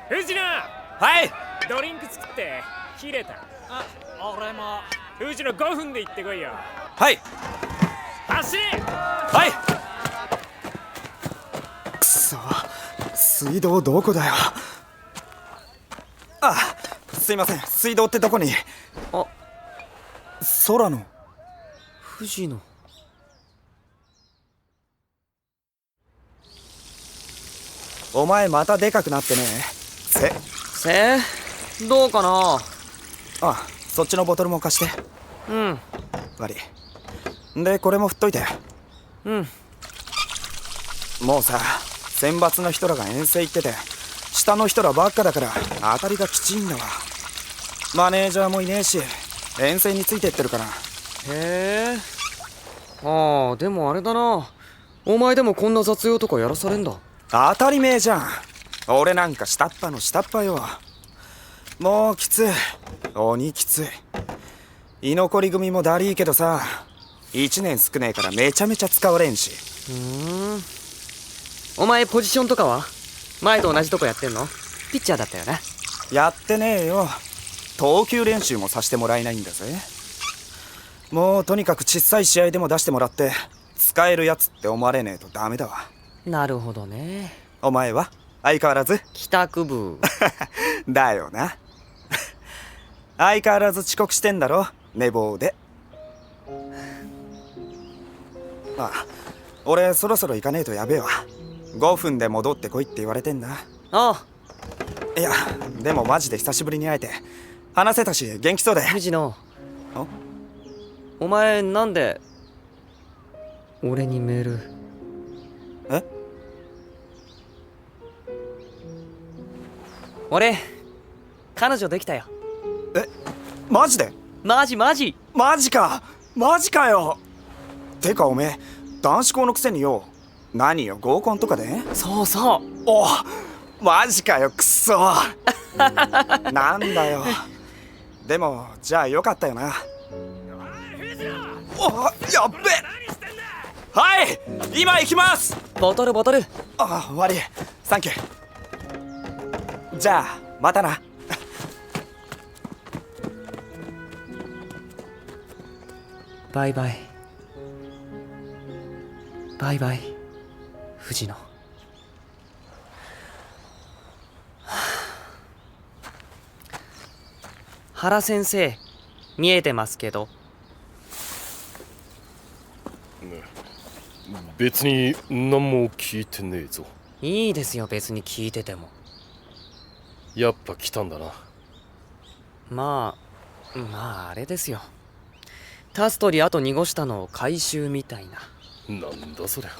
藤野。はい。ドリンク作って切れた。俺も。藤野5分で行ってこいよ。はい。走れ。はい。くそ、水道どこだよ。すいません、水道ってどこに？空の藤野。お前またでかくなってね。どうかな。そっちのボトルも貸して。悪い。でこれも振っといて。もうさ、選抜の人らが遠征行ってて、下の人らばっかだから当たりがきちいんだわ。マネージャーもいねえし、遠征についてってるから。でもあれだな、お前でもこんな雑用とかやらされんだ。当たり前じゃん。俺なんか下っ端の下っ端よ。もうきつい、鬼きつい。居残り組もだりーけどさ、1年少ねえからめちゃめちゃ使われんし。お前ポジションとかは前と同じとこやってんの？ピッチャーだったよな。やってねえよ。投球練習もさせてもらえないんだぜ。もうとにかく小さい試合でも出してもらって使えるやつって思われねえとダメだわ。なるほどね。お前は相変わらず帰宅部だよな。相変わらず遅刻してんだろ、寝坊で。俺そろそろ行かねえとやべえわ。5分で戻ってこいって言われてんだ。いや、でもマジで久しぶりに会えて話せたし元気そうで。藤野、お前なんで俺にメール？俺彼女できたよ。マジで？マジマジかよ。てかおめえ男子校のくせによ、何よ合コンとかで？そうそう。マジかよ、くっそ。なんだよ。でもじゃあよかったよな。やっべ。はい、今行きます。ボトル。悪い、サンキュー。じゃあまたな。バイバイ藤野。原先生見えてますけど。別に何も聞いてねえぞ。いいですよ、別に聞いてても。やっぱ来たんだな。まああれですよ。タストリあと濁したのを回収みたいな。なんだそりゃ。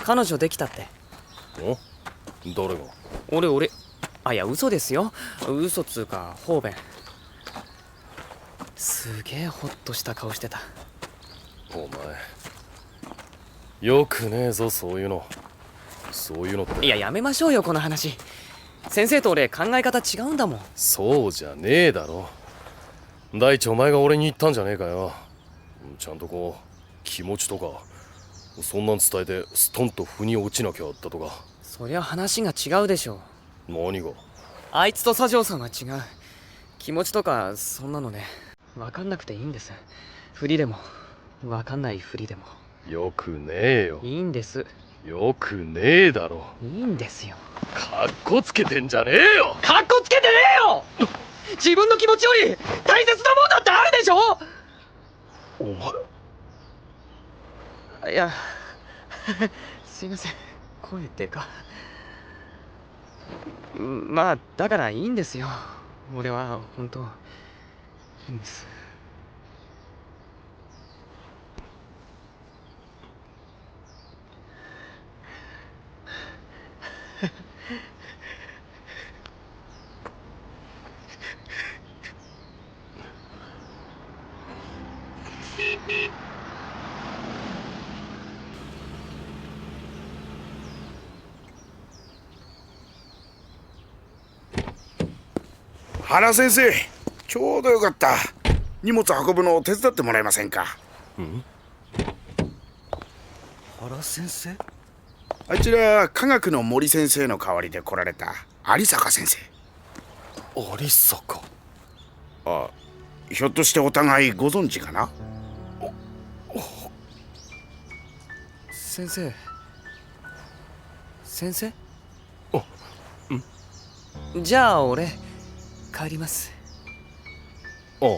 彼女できたって。お？誰が？俺。あ、いや、嘘ですよ。嘘つうか方便。すげえホッとした顔してた。お前よくねえぞ、そういうのって。いや、やめましょうよこの話。先生と俺考え方違うんだもん。そうじゃねえだろ。大地、お前が俺に言ったんじゃねえかよ。ちゃんとこう気持ちとかそんなん伝えてストンと腑に落ちなきゃだとか。そりゃ話が違うでしょ。何が？あいつと左丞さんは違う。気持ちとかそんなのね、分かんなくていいんです。ふりでも分かんないふりでも。よくねえよ。いいんです。よくねえだろ。いいんですよ。かっこつけてんじゃねえよ。かっこつけてねえよ。自分の気持ちより大切なもんだってあるでしょ。お前。いやすいません、声でか。まあだからいいんですよ。俺は本当いいんです。原先生、ちょうどよかった。荷物運ぶのを手伝ってもらえませんか？原先生？あちら科学の森先生の代わりで来られた有坂先生。有坂？あ、ひょっとしてお互いご存知かな？先生。じゃあ俺帰ります。ああ。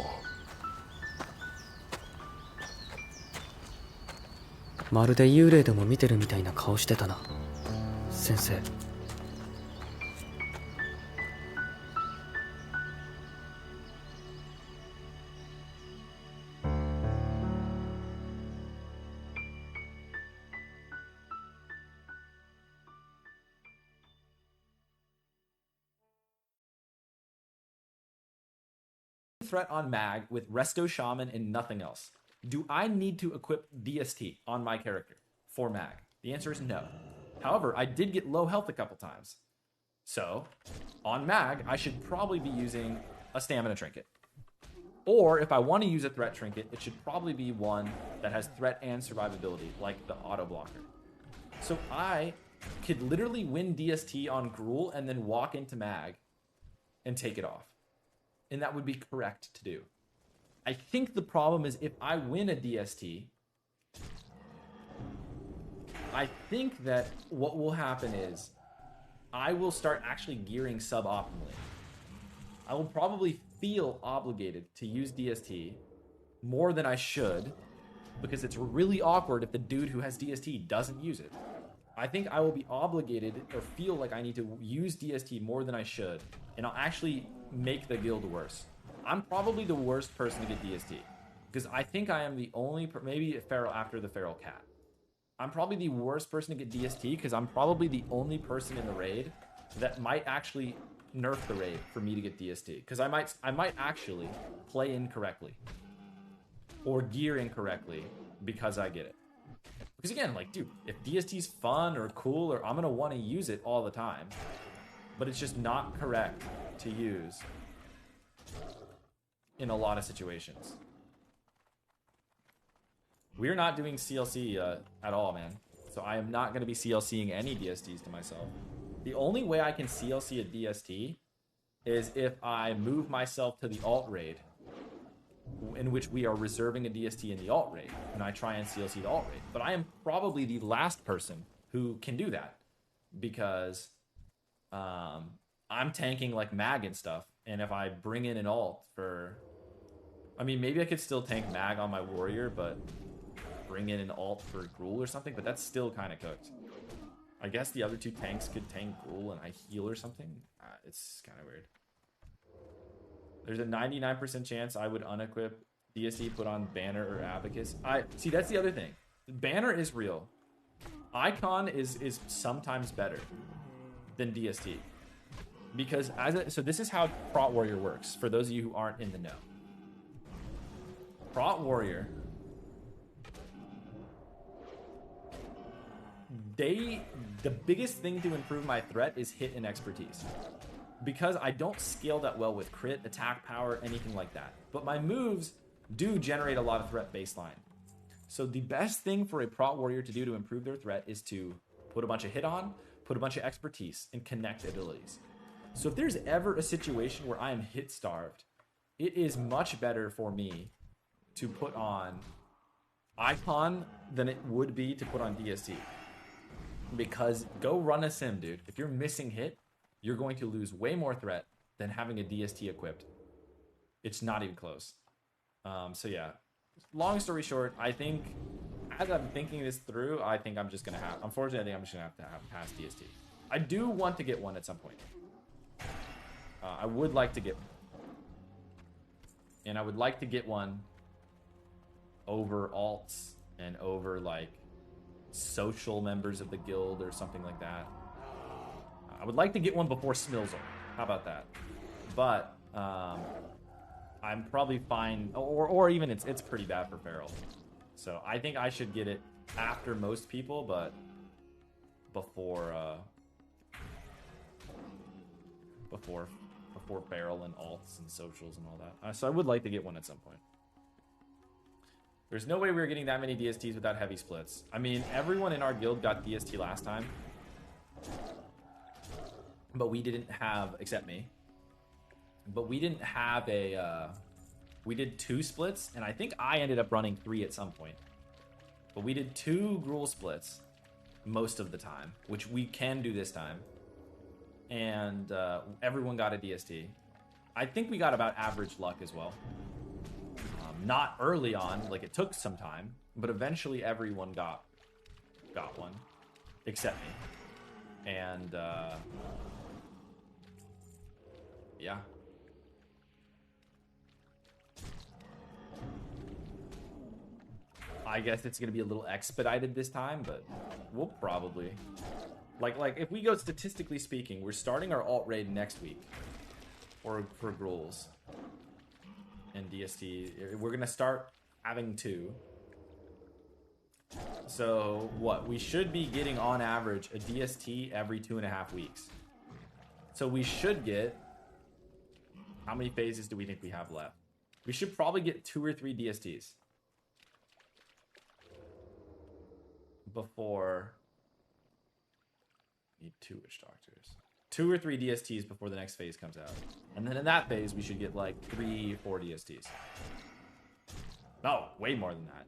まるで幽霊でも見てるみたいな顔してたな、先生。Threat on Mag with Resto Shaman and nothing else. Do I need to equip DST on my character for Mag? The answer is no. However, I did get low health a couple times. So, on Mag, I should probably be using a stamina trinket. Or if I want to use a threat trinket, it should probably be one that has threat and survivability, like the auto blocker. So I could literally win DST on Gruul and then walk into Mag and take it off. And that would be correct to do. I think the problem is if I win a DST, I think that what will happen is I will start actually gearing suboptimally. I will probably feel obligated to use DST more than I should because it's really awkward if the dude who has DST doesn't use it. I think I will be obligated or feel like I need to use DST more than I should, and I'll actually make the guild worse. I'm probably the worst person to get DST because I think I am the only, maybe a feral after the feral cat. I'm probably the worst person to get DST because I'm probably the only person in the raid that might actually nerf the raid for me to get DST because I might actually play incorrectly or gear incorrectly because I get it. Because again, like, dude, if DST's fun or cool, or I'm gonna want to use it all the time, but it's just not correct to use in a lot of situations. We're not doing CLC at all, man. So I am not going to be CLCing any DSTs to myself. The only way I can CLC a DST is if I move myself to the alt raid, in which we are reserving a DST in the alt raid, and I try and CLC the alt raid. But I am probably the last person who can do that because I'm tanking like mag and stuff, and if I bring in an alt for, I mean, maybe I could still tank mag on my warrior, but bring in an ult for Gruul or something, but that's still kind of cooked. I guess the other two tanks could tank Gruul and I heal or something. It's kind of weird. There's a 99% chance I would unequip DST, put on Banner or Abacus. See, that's the other thing. Banner is real. Icon is sometimes better than DST. Because so this is how Prot Warrior works, for those of you who aren't in the know. Prot Warrior, the biggest thing to improve my threat is hit and expertise. Because I don't scale that well with crit, attack power, anything like that. But my moves do generate a lot of threat baseline. So the best thing for a Prot Warrior to do to improve their threat is to put a bunch of hit on, put a bunch of expertise, and connect abilities. So if there's ever a situation where I am hit starved, it is much better for me to put on Icon than it would be to put on DST. Because go run a sim, dude. If you're missing hit, you're going to lose way more threat than having a DST equipped. It's not even close. So yeah, long story short, I think as I'm thinking this through, I think I'm just going to have, unfortunately, I think I'm just going to have pass DST. I do want to get one at some point. I would like to get one. And I would like to get one over alts and over like social members of the guild or something like that. I would like to get one before Smilzel. How about that? But I'm probably fine, or even it's pretty bad for Feral. So I think I should get it after most people, but before Feral and alts and socials and all that. So I would like to get one at some point. There's no way we were getting that many DSTs without heavy splits. I mean, everyone in our guild got DST last time. But we didn't have, except me. But we didn't have a, we did 2 splits, and I think I ended up running 3 at some point. But we did 2 Gruul splits most of the time, which we can do this time. And everyone got a DST. I think we got about average luck as well. Not early on, like it took some time, but eventually everyone got one, except me. And yeah. I guess it's gonna be a little expedited this time, but we'll probably like if we go statistically speaking, we're starting our alt raid next week, or for Gruuls and DST. We're gonna start having 2. So what? We should be getting on average a DST every 2.5 weeks. So we should get, how many phases do we think we have left? We should probably get 2 or 3 DSTs before. Need 2 witch doctors. 2 or 3 DSTs before the next phase comes out. And then in that phase, we should get like 3, 4 DSTs. No, way more than that.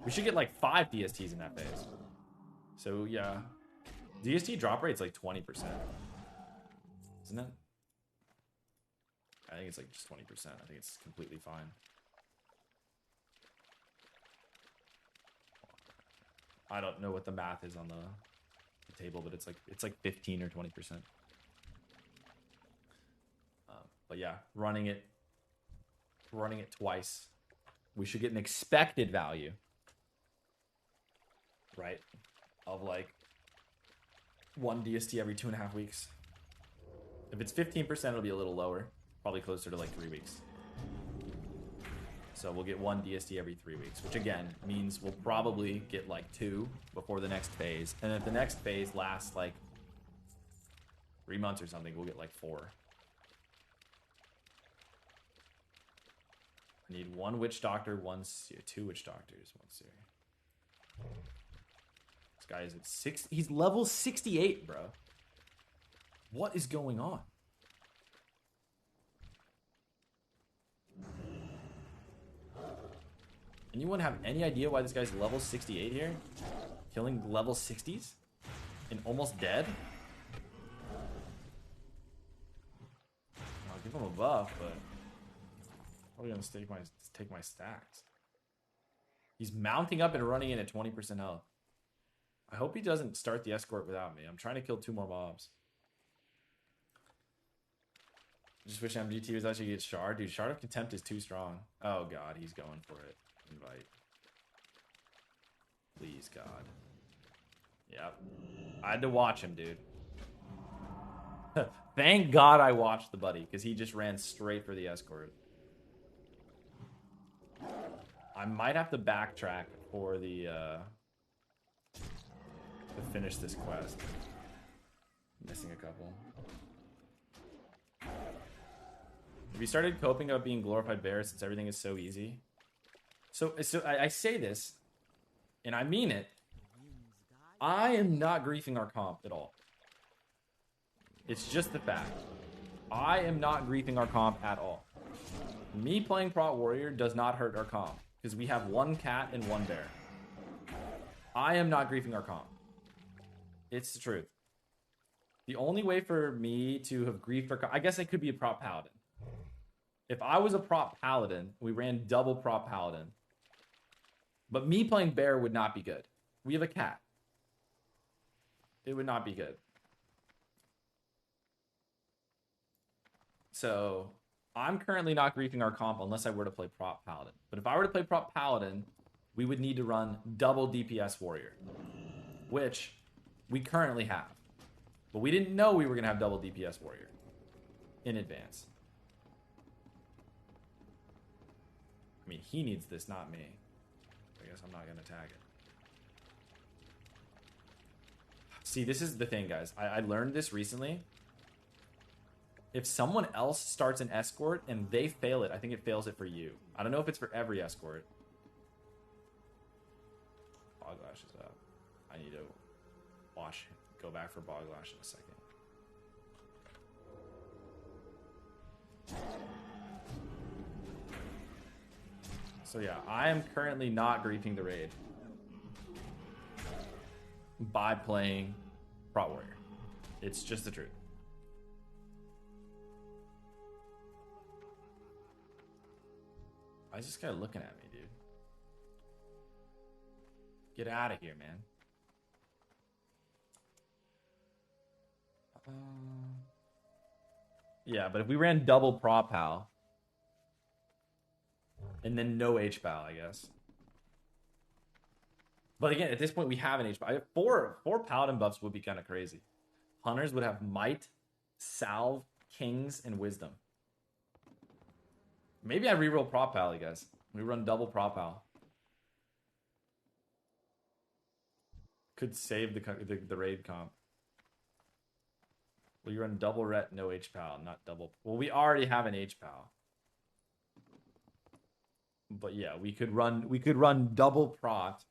We should get like 5 DSTs in that phase. So yeah. DST drop rate's like 20%. Isn't it? I think it's like just 20%. I think it's completely fine. I don't know what the math is on the table, but it's like 15 or 20%. But yeah, running it twice, we should get an expected value, right, of like 1 DST every 2.5 weeks. If it's 15%, it'll be a little lower, probably closer to like 3 weeks. So we'll get 1 DST every 3 weeks, which again means we'll probably get like 2 before the next phase. And if the next phase lasts like 3 months or something, we'll get like 4. I need 1 witch doctor, 2 witch doctors, 1 seer. This guy is at 6. He's level 68, bro. What is going on? Anyone have any idea why this guy's level 68 here? Killing level 60s? And almost dead? I'll give him a buff, but probably gonna take my stacks. He's mounting up and running in at 20% health. I hope he doesn't start the escort without me. I'm trying to kill 2 more mobs. Just wish MGT was actually get Shard. Dude, Shard of Contempt is too strong. Oh god, he's going for it. Invite. Please, God. Yep. I had to watch him, dude. Thank God I watched the buddy, because he just ran straight for the escort. I might have to backtrack for the to finish this quest. Missing a couple. Have you started coping up being glorified bear since everything is so easy? So I say this, and I mean it. I am not griefing our comp at all. It's just the fact. I am not griefing our comp at all. Me playing Prot Warrior does not hurt our comp, because we have 1 cat and 1 bear. I am not griefing our comp. It's the truth. The only way for me to have griefed our comp, I guess I could be a Prot Paladin. If I was a Prot Paladin, we ran double Prot Paladin. But me playing bear would not be good. We have a cat. It would not be good. So, I'm currently not griefing our comp unless I were to play Prot Paladin. But if I were to play Prot Paladin, we would need to run double DPS Warrior. Which we currently have. But we didn't know we were going to have double DPS Warrior in advance. I mean, he needs this, not me. I guess I'm not going to tag it. See, this is the thing, guys. I learned this recently. If someone else starts an escort and they fail it, I think it fails it for you. I don't know if it's for every escort. Boglash is up. I need to go back for Boglash in a second. So yeah, I am currently not griefing the raid by playing Prot Warrior. It's just the truth. Why is this guy looking at me, dude? Get out of here, man. Yeah, but if we ran double Prot Pal and then no H-Pal, I guess. But again, at this point, we have an H-Pal. Four Paladin buffs would be kind of crazy. Hunters would have Might, Salve, Kings, and Wisdom. Maybe I reroll Prot Pal, guys. We run double Prot Pal. Could save the raid comp. Well, you run double ret, no H-Pal, not double. Well, we already have an H-Pal. But yeah, we could run double Prot,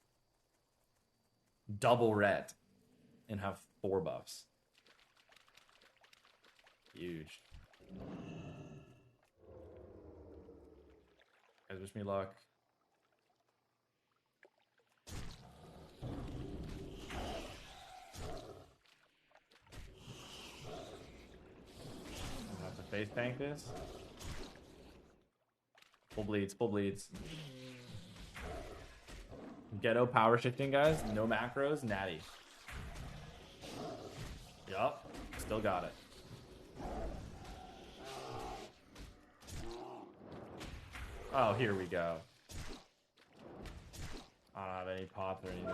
double ret, and have 4 buffs. Huge. Guys, wish me luck. I have to face tank this. Full bleeds, full bleeds. Ghetto power shifting, guys. No macros, natty. Yup, still got it. Oh, here we go. I don't have any pots or anything.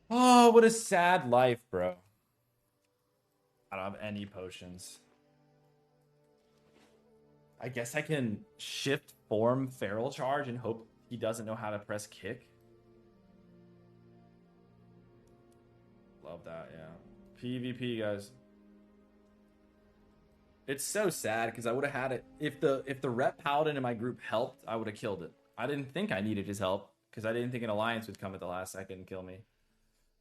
Oh, what a sad life, bro. I don't have any potions. I guess I can shift form feral charge and hope he doesn't know how to press kick. Love that, yeah. PvP, guys. It's so sad because I would have had it. If the rep paladin in my group helped, I would have killed it. I didn't think I needed his help because I didn't think an alliance would come at the last second and kill me.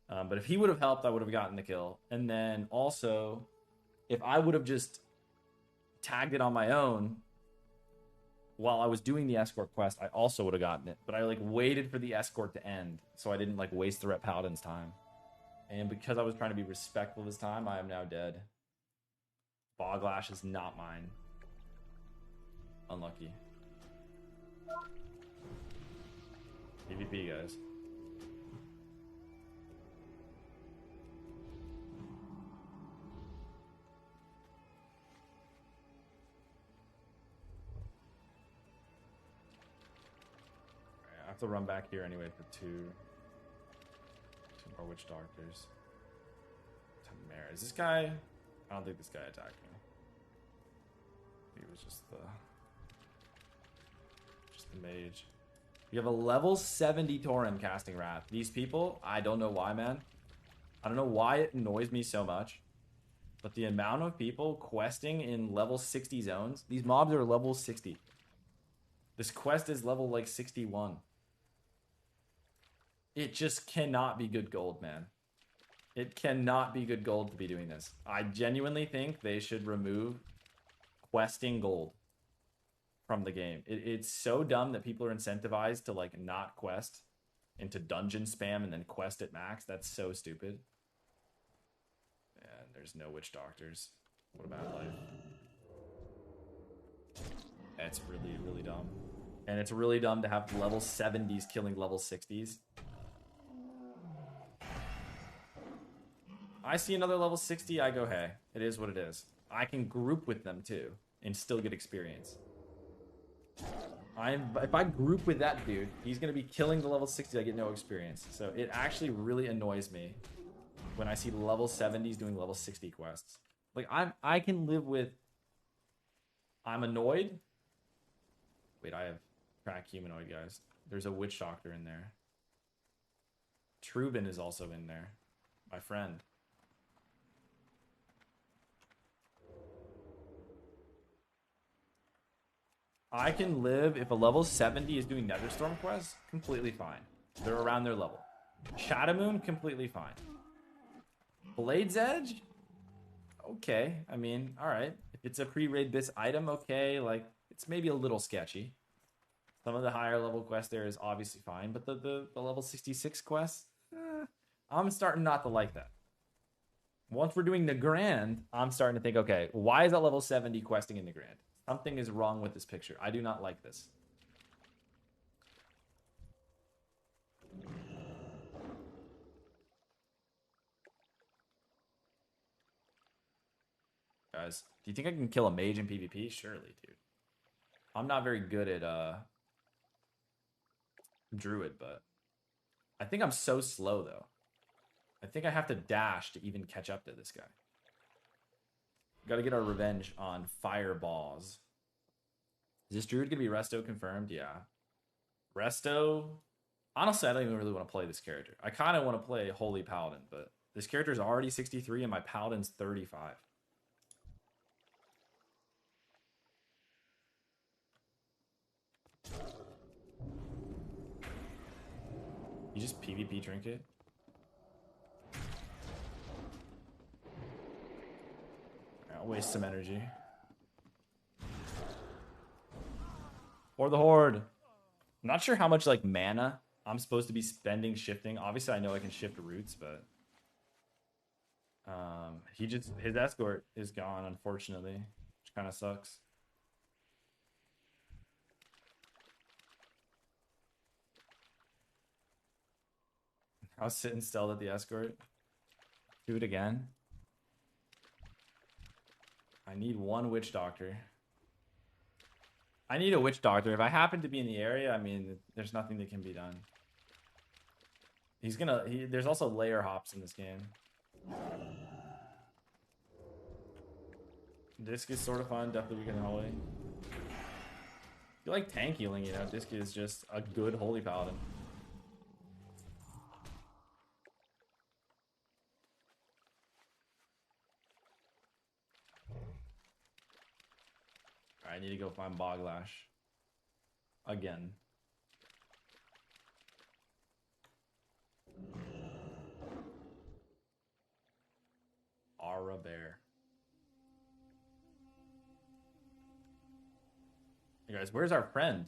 But if he would have helped, I would have gotten the kill. And then also, if I would have just tagged it on my own while I was doing the escort quest, I also would have gotten it. But I waited for the escort to end, so I didn't waste the rep paladin's time. And because I was trying to be respectful this time, I am now dead. Boglash is not mine. Unlucky. PvP, guys. I have to run back here anyway for two more witch doctors. Tamara. Is this guy? I don't think this guy attacked me. I think it was just the mage. You have a level 70 Tauren casting Wrath. These people, I don't know why, man. I don't know why it annoys me so much. But the amount of people questing in level 60 zones, these mobs are level 60. This quest is level like 61. It just cannot be good gold, man. It cannot be good gold to be doing this. I genuinely think they should remove questing gold from the game. It's so dumb that people are incentivized to like not quest into dungeon spam and then quest at max. That's so stupid. And there's no witch doctors. What about life? It's really, really dumb. And it's really dumb to have level 70s killing level 60s. I see another level 60, I go, hey, it is what it is. I can group with them too and still get experience. If I group with that dude, he's gonna be killing the level 60, I get no experience. So it actually really annoys me when I see level 70s doing level 60 quests. Like I can live with I'm annoyed. Wait, I have crack humanoid, guys. There's a witch doctor in there. Trubin is also in there. My friend. I can live if a level 70 is doing Netherstorm quests, completely fine. They're around their level. Shadow Moon, completely fine. Blade's Edge? Okay. I mean, alright. If it's a pre-raid bis item, okay. Like, it's maybe a little sketchy. Some of the higher level quests there is obviously fine, but the level 66 quests, I'm starting not to like that. Once we're doing the Grand, I'm starting to think, okay, why is that level 70 questing in the Grand? Something is wrong with this picture. I do not like this. Guys, do you think I can kill a mage in PvP? Surely, dude. I'm not very good at Druid, but I think I'm so slow, though. I think I have to dash to even catch up to this guy. Gotta get our revenge on Fireballs. Is this Druid gonna be Resto confirmed? Yeah. Resto... Honestly, I don't even really want to play this character. I kind of want to play Holy Paladin, but this character is already 63 and my Paladin's 35. You just PvP trinket? I'll waste some energy. Or the Horde. I'm not sure how much like mana I'm supposed to be spending shifting. Obviously, I know I can shift roots, but his escort is gone, unfortunately, which kind of sucks. I'll sit and stealth at the escort. Do it again. I need one witch doctor. I need a witch doctor. If I happen to be in the area, I mean, there's nothing that can be done. There's also layer hops in this game. Disc is sort of fun, definitely weak in holy. You like tank healing, you know, Disc is just a good holy paladin. I need to go find Boglash. Again. Ara Bear. Hey guys, where's our friend?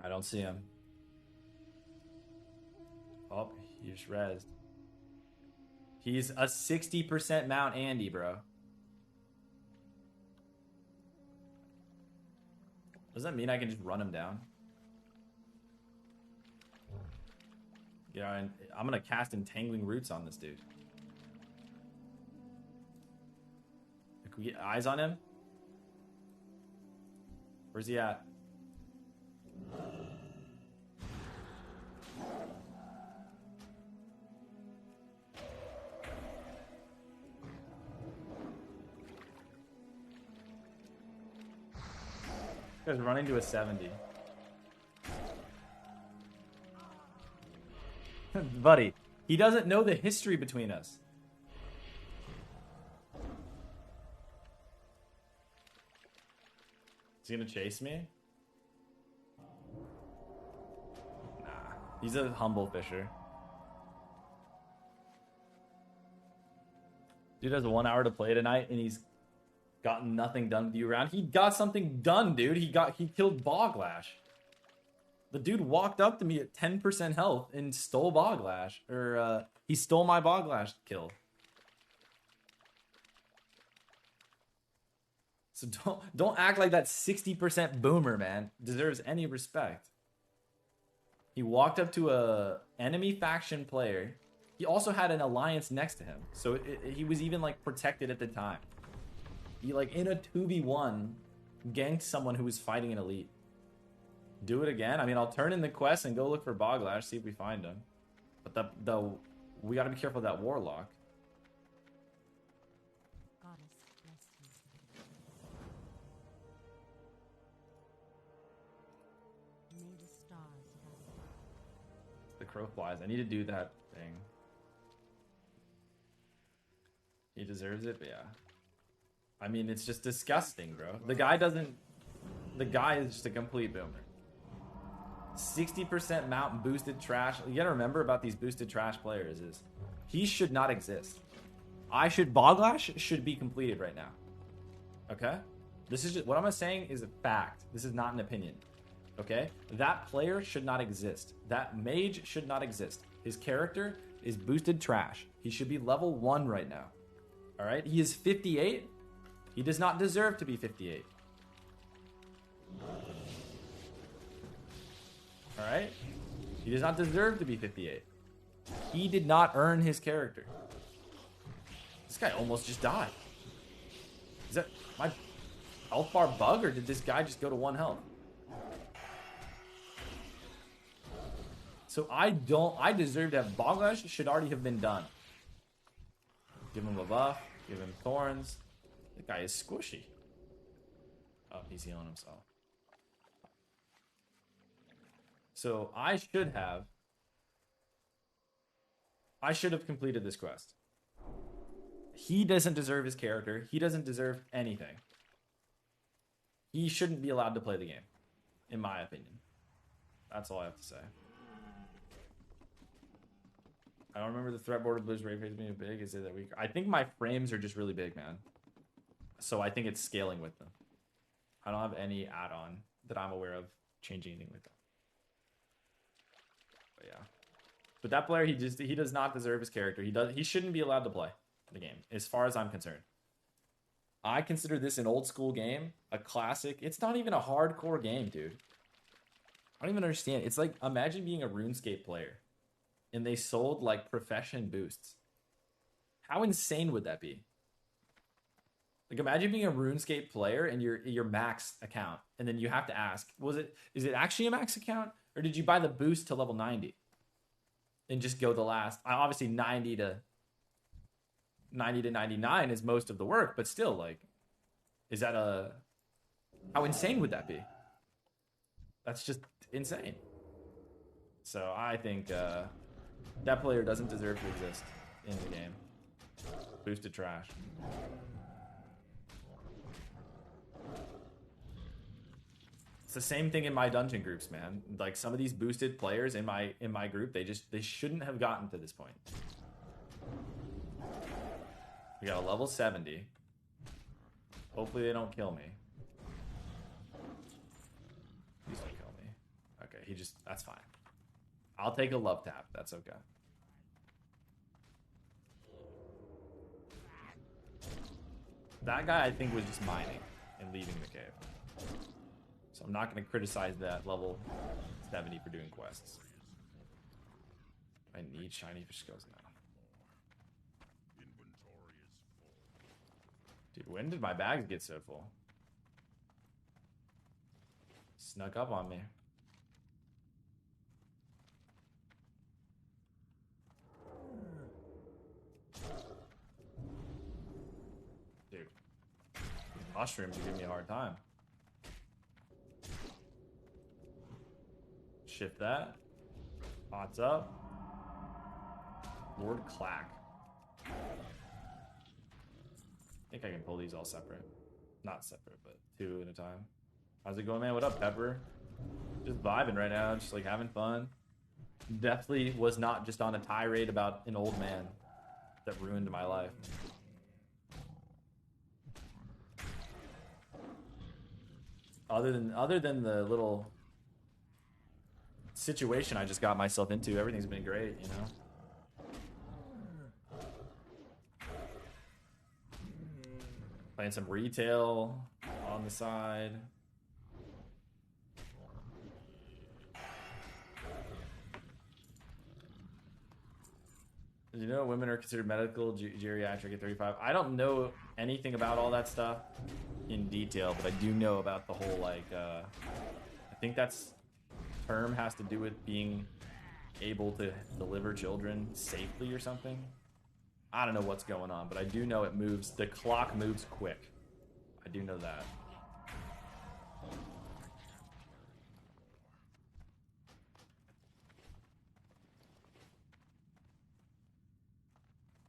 I don't see him. Oh, he just rezzed. He's a 60% Mount Andy, bro. Does that mean I can just run him down? Yeah, and I'm gonna cast Entangling Roots on this dude. Can we get eyes on him? Where's he at? This guy's running to a 70. Buddy, he doesn't know the history between us. Is he gonna chase me? Nah, he's a humble fisher. Dude has 1 hour to play tonight, and he's gotten nothing done with you around. He got something done, dude. He killed Boglash. The dude walked up to me at 10% health and stole Boglash. Or, he stole my Boglash kill. So don't act like that 60% boomer, man, deserves any respect. He walked up to a enemy faction player. He also had an alliance next to him. So he was even, like, protected at the time. He, like, in a 2v1, ganked someone who was fighting an elite. Do it again? I mean, I'll turn in the quest and go look for Boglash, see if we find him. But we gotta be careful of that Warlock. The crow flies. I need to do that thing. He deserves it, but yeah. I mean, it's just disgusting, bro. The guy is just a complete boomer. 60% mount boosted trash. You gotta remember about these boosted trash players is he should not exist. Boglash should be completed right now. Okay? This is just what I'm saying is a fact. This is not an opinion. Okay? That player should not exist. That mage should not exist. His character is boosted trash. He should be level 1 right now. Alright? He is 58. He does not deserve to be 58. Alright? He does not deserve to be 58. He did not earn his character. This guy almost just died. Is that my health bar bug, or did this guy just go to 1 health? So I deserve to have Boglash. Should already have been done. Give him a buff. Give him thorns. The guy is squishy. Oh, he's healing himself. So I should have completed this quest. He doesn't deserve his character. He doesn't deserve anything. He shouldn't be allowed to play the game, in my opinion. That's all I have to say. I don't remember the threat border blues rate phase being big. Is it that weak? I think my frames are just really big, man. So I think it's scaling with them. I don't have any add-on that I'm aware of changing anything with them. But yeah. But that player, he does not deserve his character. He shouldn't be allowed to play the game, as far as I'm concerned. I consider this an old school game, a classic. It's not even a hardcore game, dude. I don't even understand. It's like, imagine being a RuneScape player and they sold like profession boosts. How insane would that be? Like, imagine being a RuneScape player and your max account, and then you have to ask, is it actually a max account, or did you buy the boost to level 90 and just go the last? Obviously 90 to 99 is most of the work, but still, like, how insane would that be? That's just insane. So I think that player doesn't deserve to exist in the game. Boosted trash. It's the same thing in my dungeon groups, man. Like, some of these boosted players in my group, they shouldn't have gotten to this point. We got a level 70. Hopefully they don't kill me. Please don't kill me. Okay, that's fine. I'll take a love tap. That's okay. That guy, I think, was just mining and leaving the cave. So I'm not going to criticize that level 70 for doing quests. I need shiny fish skills now. Dude, when did my bags get so full? Snuck up on me. Dude, these mushrooms are giving me a hard time. Shift that. Pots up. Word clack. I think I can pull these all separate. Not separate, but two at a time. How's it going, man? What up, Pepper? Just vibing right now, just like having fun. Definitely was not just on a tirade about an old man that ruined my life. Other than the little situation I just got myself into, everything's been great, you know? Playing some retail on the side. Did you know women are considered medical geriatric at 35? I don't know anything about all that stuff in detail, but I do know about the whole, like, I think that's term has to do with being able to deliver children safely or something. I don't know what's going on, but I do know it moves. The clock moves quick. I do know that.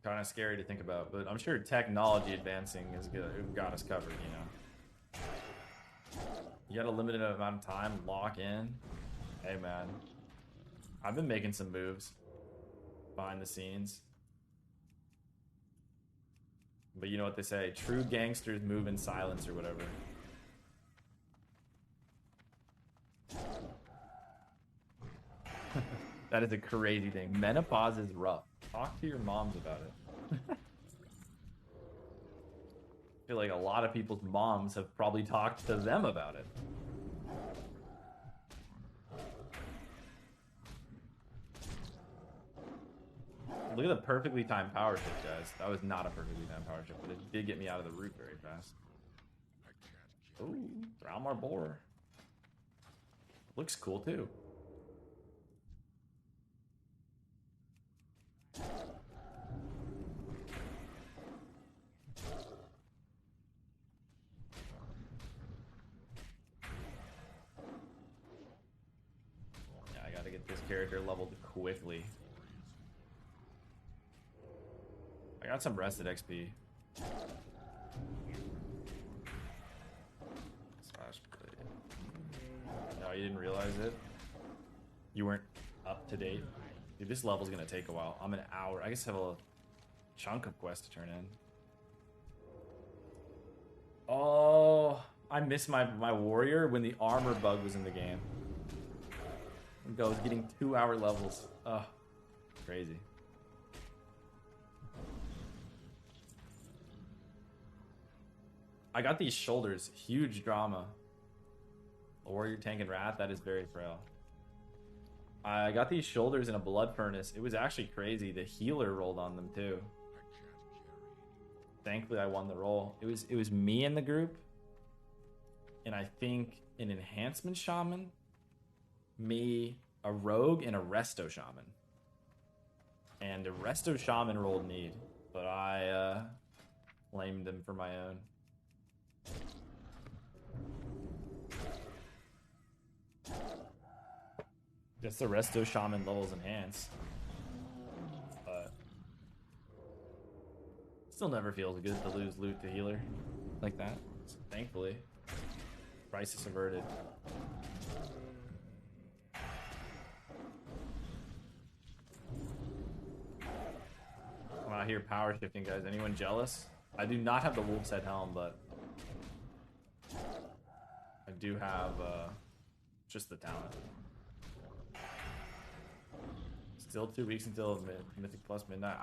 Kind of scary to think about, but I'm sure technology advancing is good. Got us covered, you know. You got a limited amount of time, lock in. Hey, man. I've been making some moves behind the scenes. But you know what they say, true gangsters move in silence or whatever. That is a crazy thing. Menopause is rough. Talk to your moms about it. I feel like a lot of people's moms have probably talked to them about it. Look at the perfectly timed power shift, guys. That was not a perfectly timed power shift, but it did get me out of the root very fast. Ooh, Thralmar Boar. Looks cool too. Yeah, I gotta get this character leveled quickly. I got some rested XP. Slash blade. No, you didn't realize it? You weren't up to date? Dude, this level's gonna take a while. I'm an hour. I guess I have a chunk of quests to turn in. Oh, I missed my warrior when the armor bug was in the game. I was getting 2-hour levels. Ugh, crazy. I got these shoulders. Huge drama. Warrior, tank, and wrath. That is very frail. I got these shoulders in a blood furnace. It was actually crazy. The healer rolled on them too. Thankfully, I won the roll. It was me in the group, and I think an enhancement shaman, me, a rogue, and a resto shaman. And the resto shaman rolled need, but I blamed him for my own. Just the resto shaman levels enhance, but still never feels good to lose loot to healer like that. So thankfully, crisis averted. I'm out here power shifting, guys. Anyone jealous? I do not have the wolf's head helm, but I do have just the talent. Still 2 weeks until Mythic Plus midnight.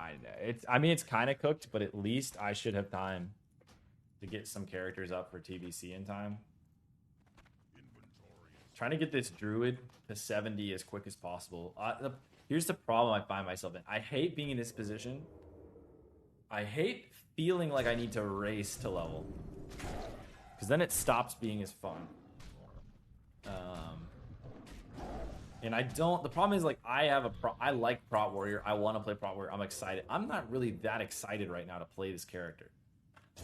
I mean, it's kind of cooked, but at least I should have time to get some characters up for TBC in time. Trying to get this druid to 70 as quick as possible. Here's the problem I find myself in. I hate being in this position. I hate feeling like I need to race to level, because then it stops being as fun. And I don't. The problem is, like, I like Prot Warrior. I want to play Prot Warrior. I'm excited. I'm not really that excited right now to play this character.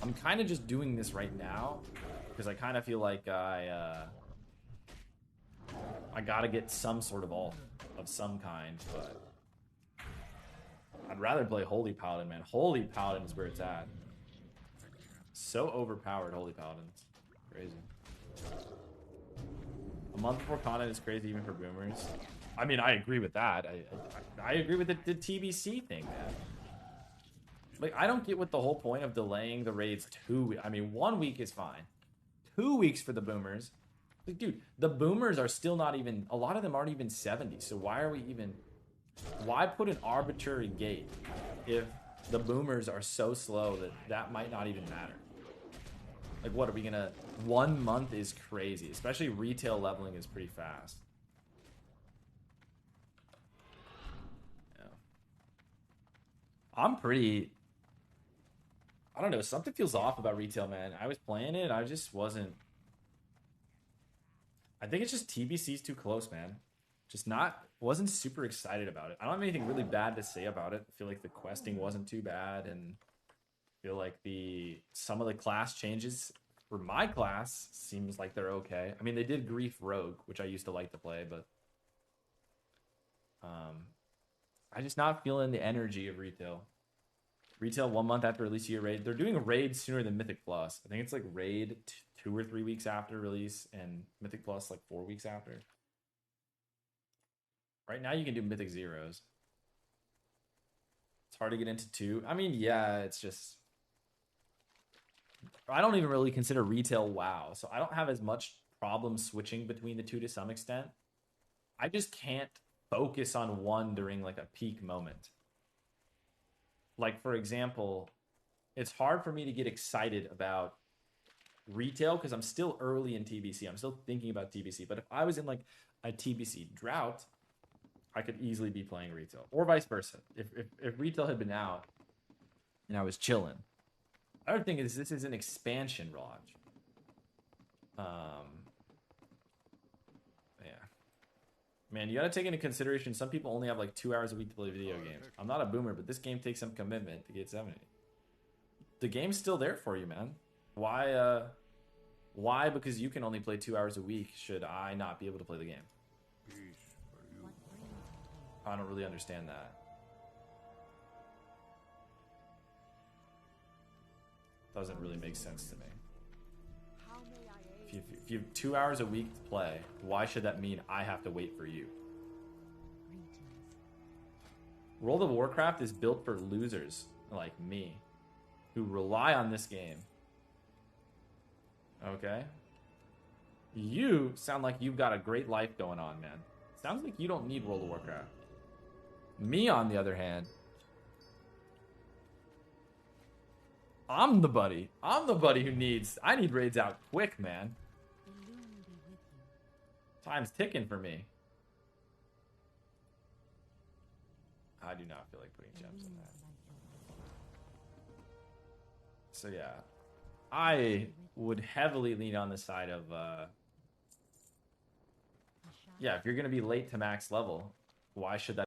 I'm kind of just doing this right now because I kind of feel like I gotta get some sort of ult of some kind, but I'd rather play Holy Paladin, man. Holy Paladin is where it's at. So overpowered, Holy Paladins. Crazy. A month before content is crazy even for boomers. I mean, I agree with that. I agree with the TBC thing, man. Like, I don't get what the whole point of delaying the raids 2 weeks. I mean, 1 week is fine. 2 weeks for the boomers. Like, dude, the boomers are still not even, a lot of them aren't even 70. So why are we even, why put an arbitrary gate if the boomers are so slow that that might not even matter? Like, what are we gonna, 1 month is crazy. Especially retail leveling is pretty fast. Yeah. I'm pretty, I don't know, something feels off about retail, man. I was playing it, I just wasn't. I think it's just TBC's too close, man. Just wasn't super excited about it. I don't have anything really bad to say about it. I feel like the questing wasn't too bad, and I feel like some of the class changes for my class seems like they're okay. I mean, they did Grief Rogue, which I used to like to play, but I just not feeling the energy of retail. Retail 1 month after release year raid. They're doing a raid sooner than Mythic Plus. I think it's like raid 2 or 3 weeks after release, and Mythic Plus like 4 weeks after. Right now you can do Mythic Zeros. It's hard to get into 2. I mean, yeah, it's just, I don't even really consider retail WoW, so I don't have as much problem switching between the two to some extent. I just can't focus on one during like a peak moment. Like, for example, it's hard for me to get excited about retail because I'm still early in TBC. I'm still thinking about TBC. But if I was in like a TBC drought, I could easily be playing retail, or vice versa. If retail had been out and I was chilling. Other thing is, this is an expansion, Raj. Yeah. Man, you gotta take into consideration some people only have like 2 hours a week to play video games. I'm not a boomer, but this game takes some commitment to get 70. The game's still there for you, man. Why, because you can only play 2 hours a week, should I not be able to play the game? I don't really understand that. Doesn't really make sense to me. If you have 2 hours a week to play, why should that mean I have to wait for you? World of Warcraft is built for losers like me, who rely on this game. Okay? You sound like you've got a great life going on, man. Sounds like you don't need World of Warcraft. Me, on the other hand, I'm the buddy. I'm the buddy who needs, I need raids out quick, man. Time's ticking for me. I do not feel like putting gems in that. So yeah, I would heavily lean on the side of, yeah, if you're going to be late to max level, why should that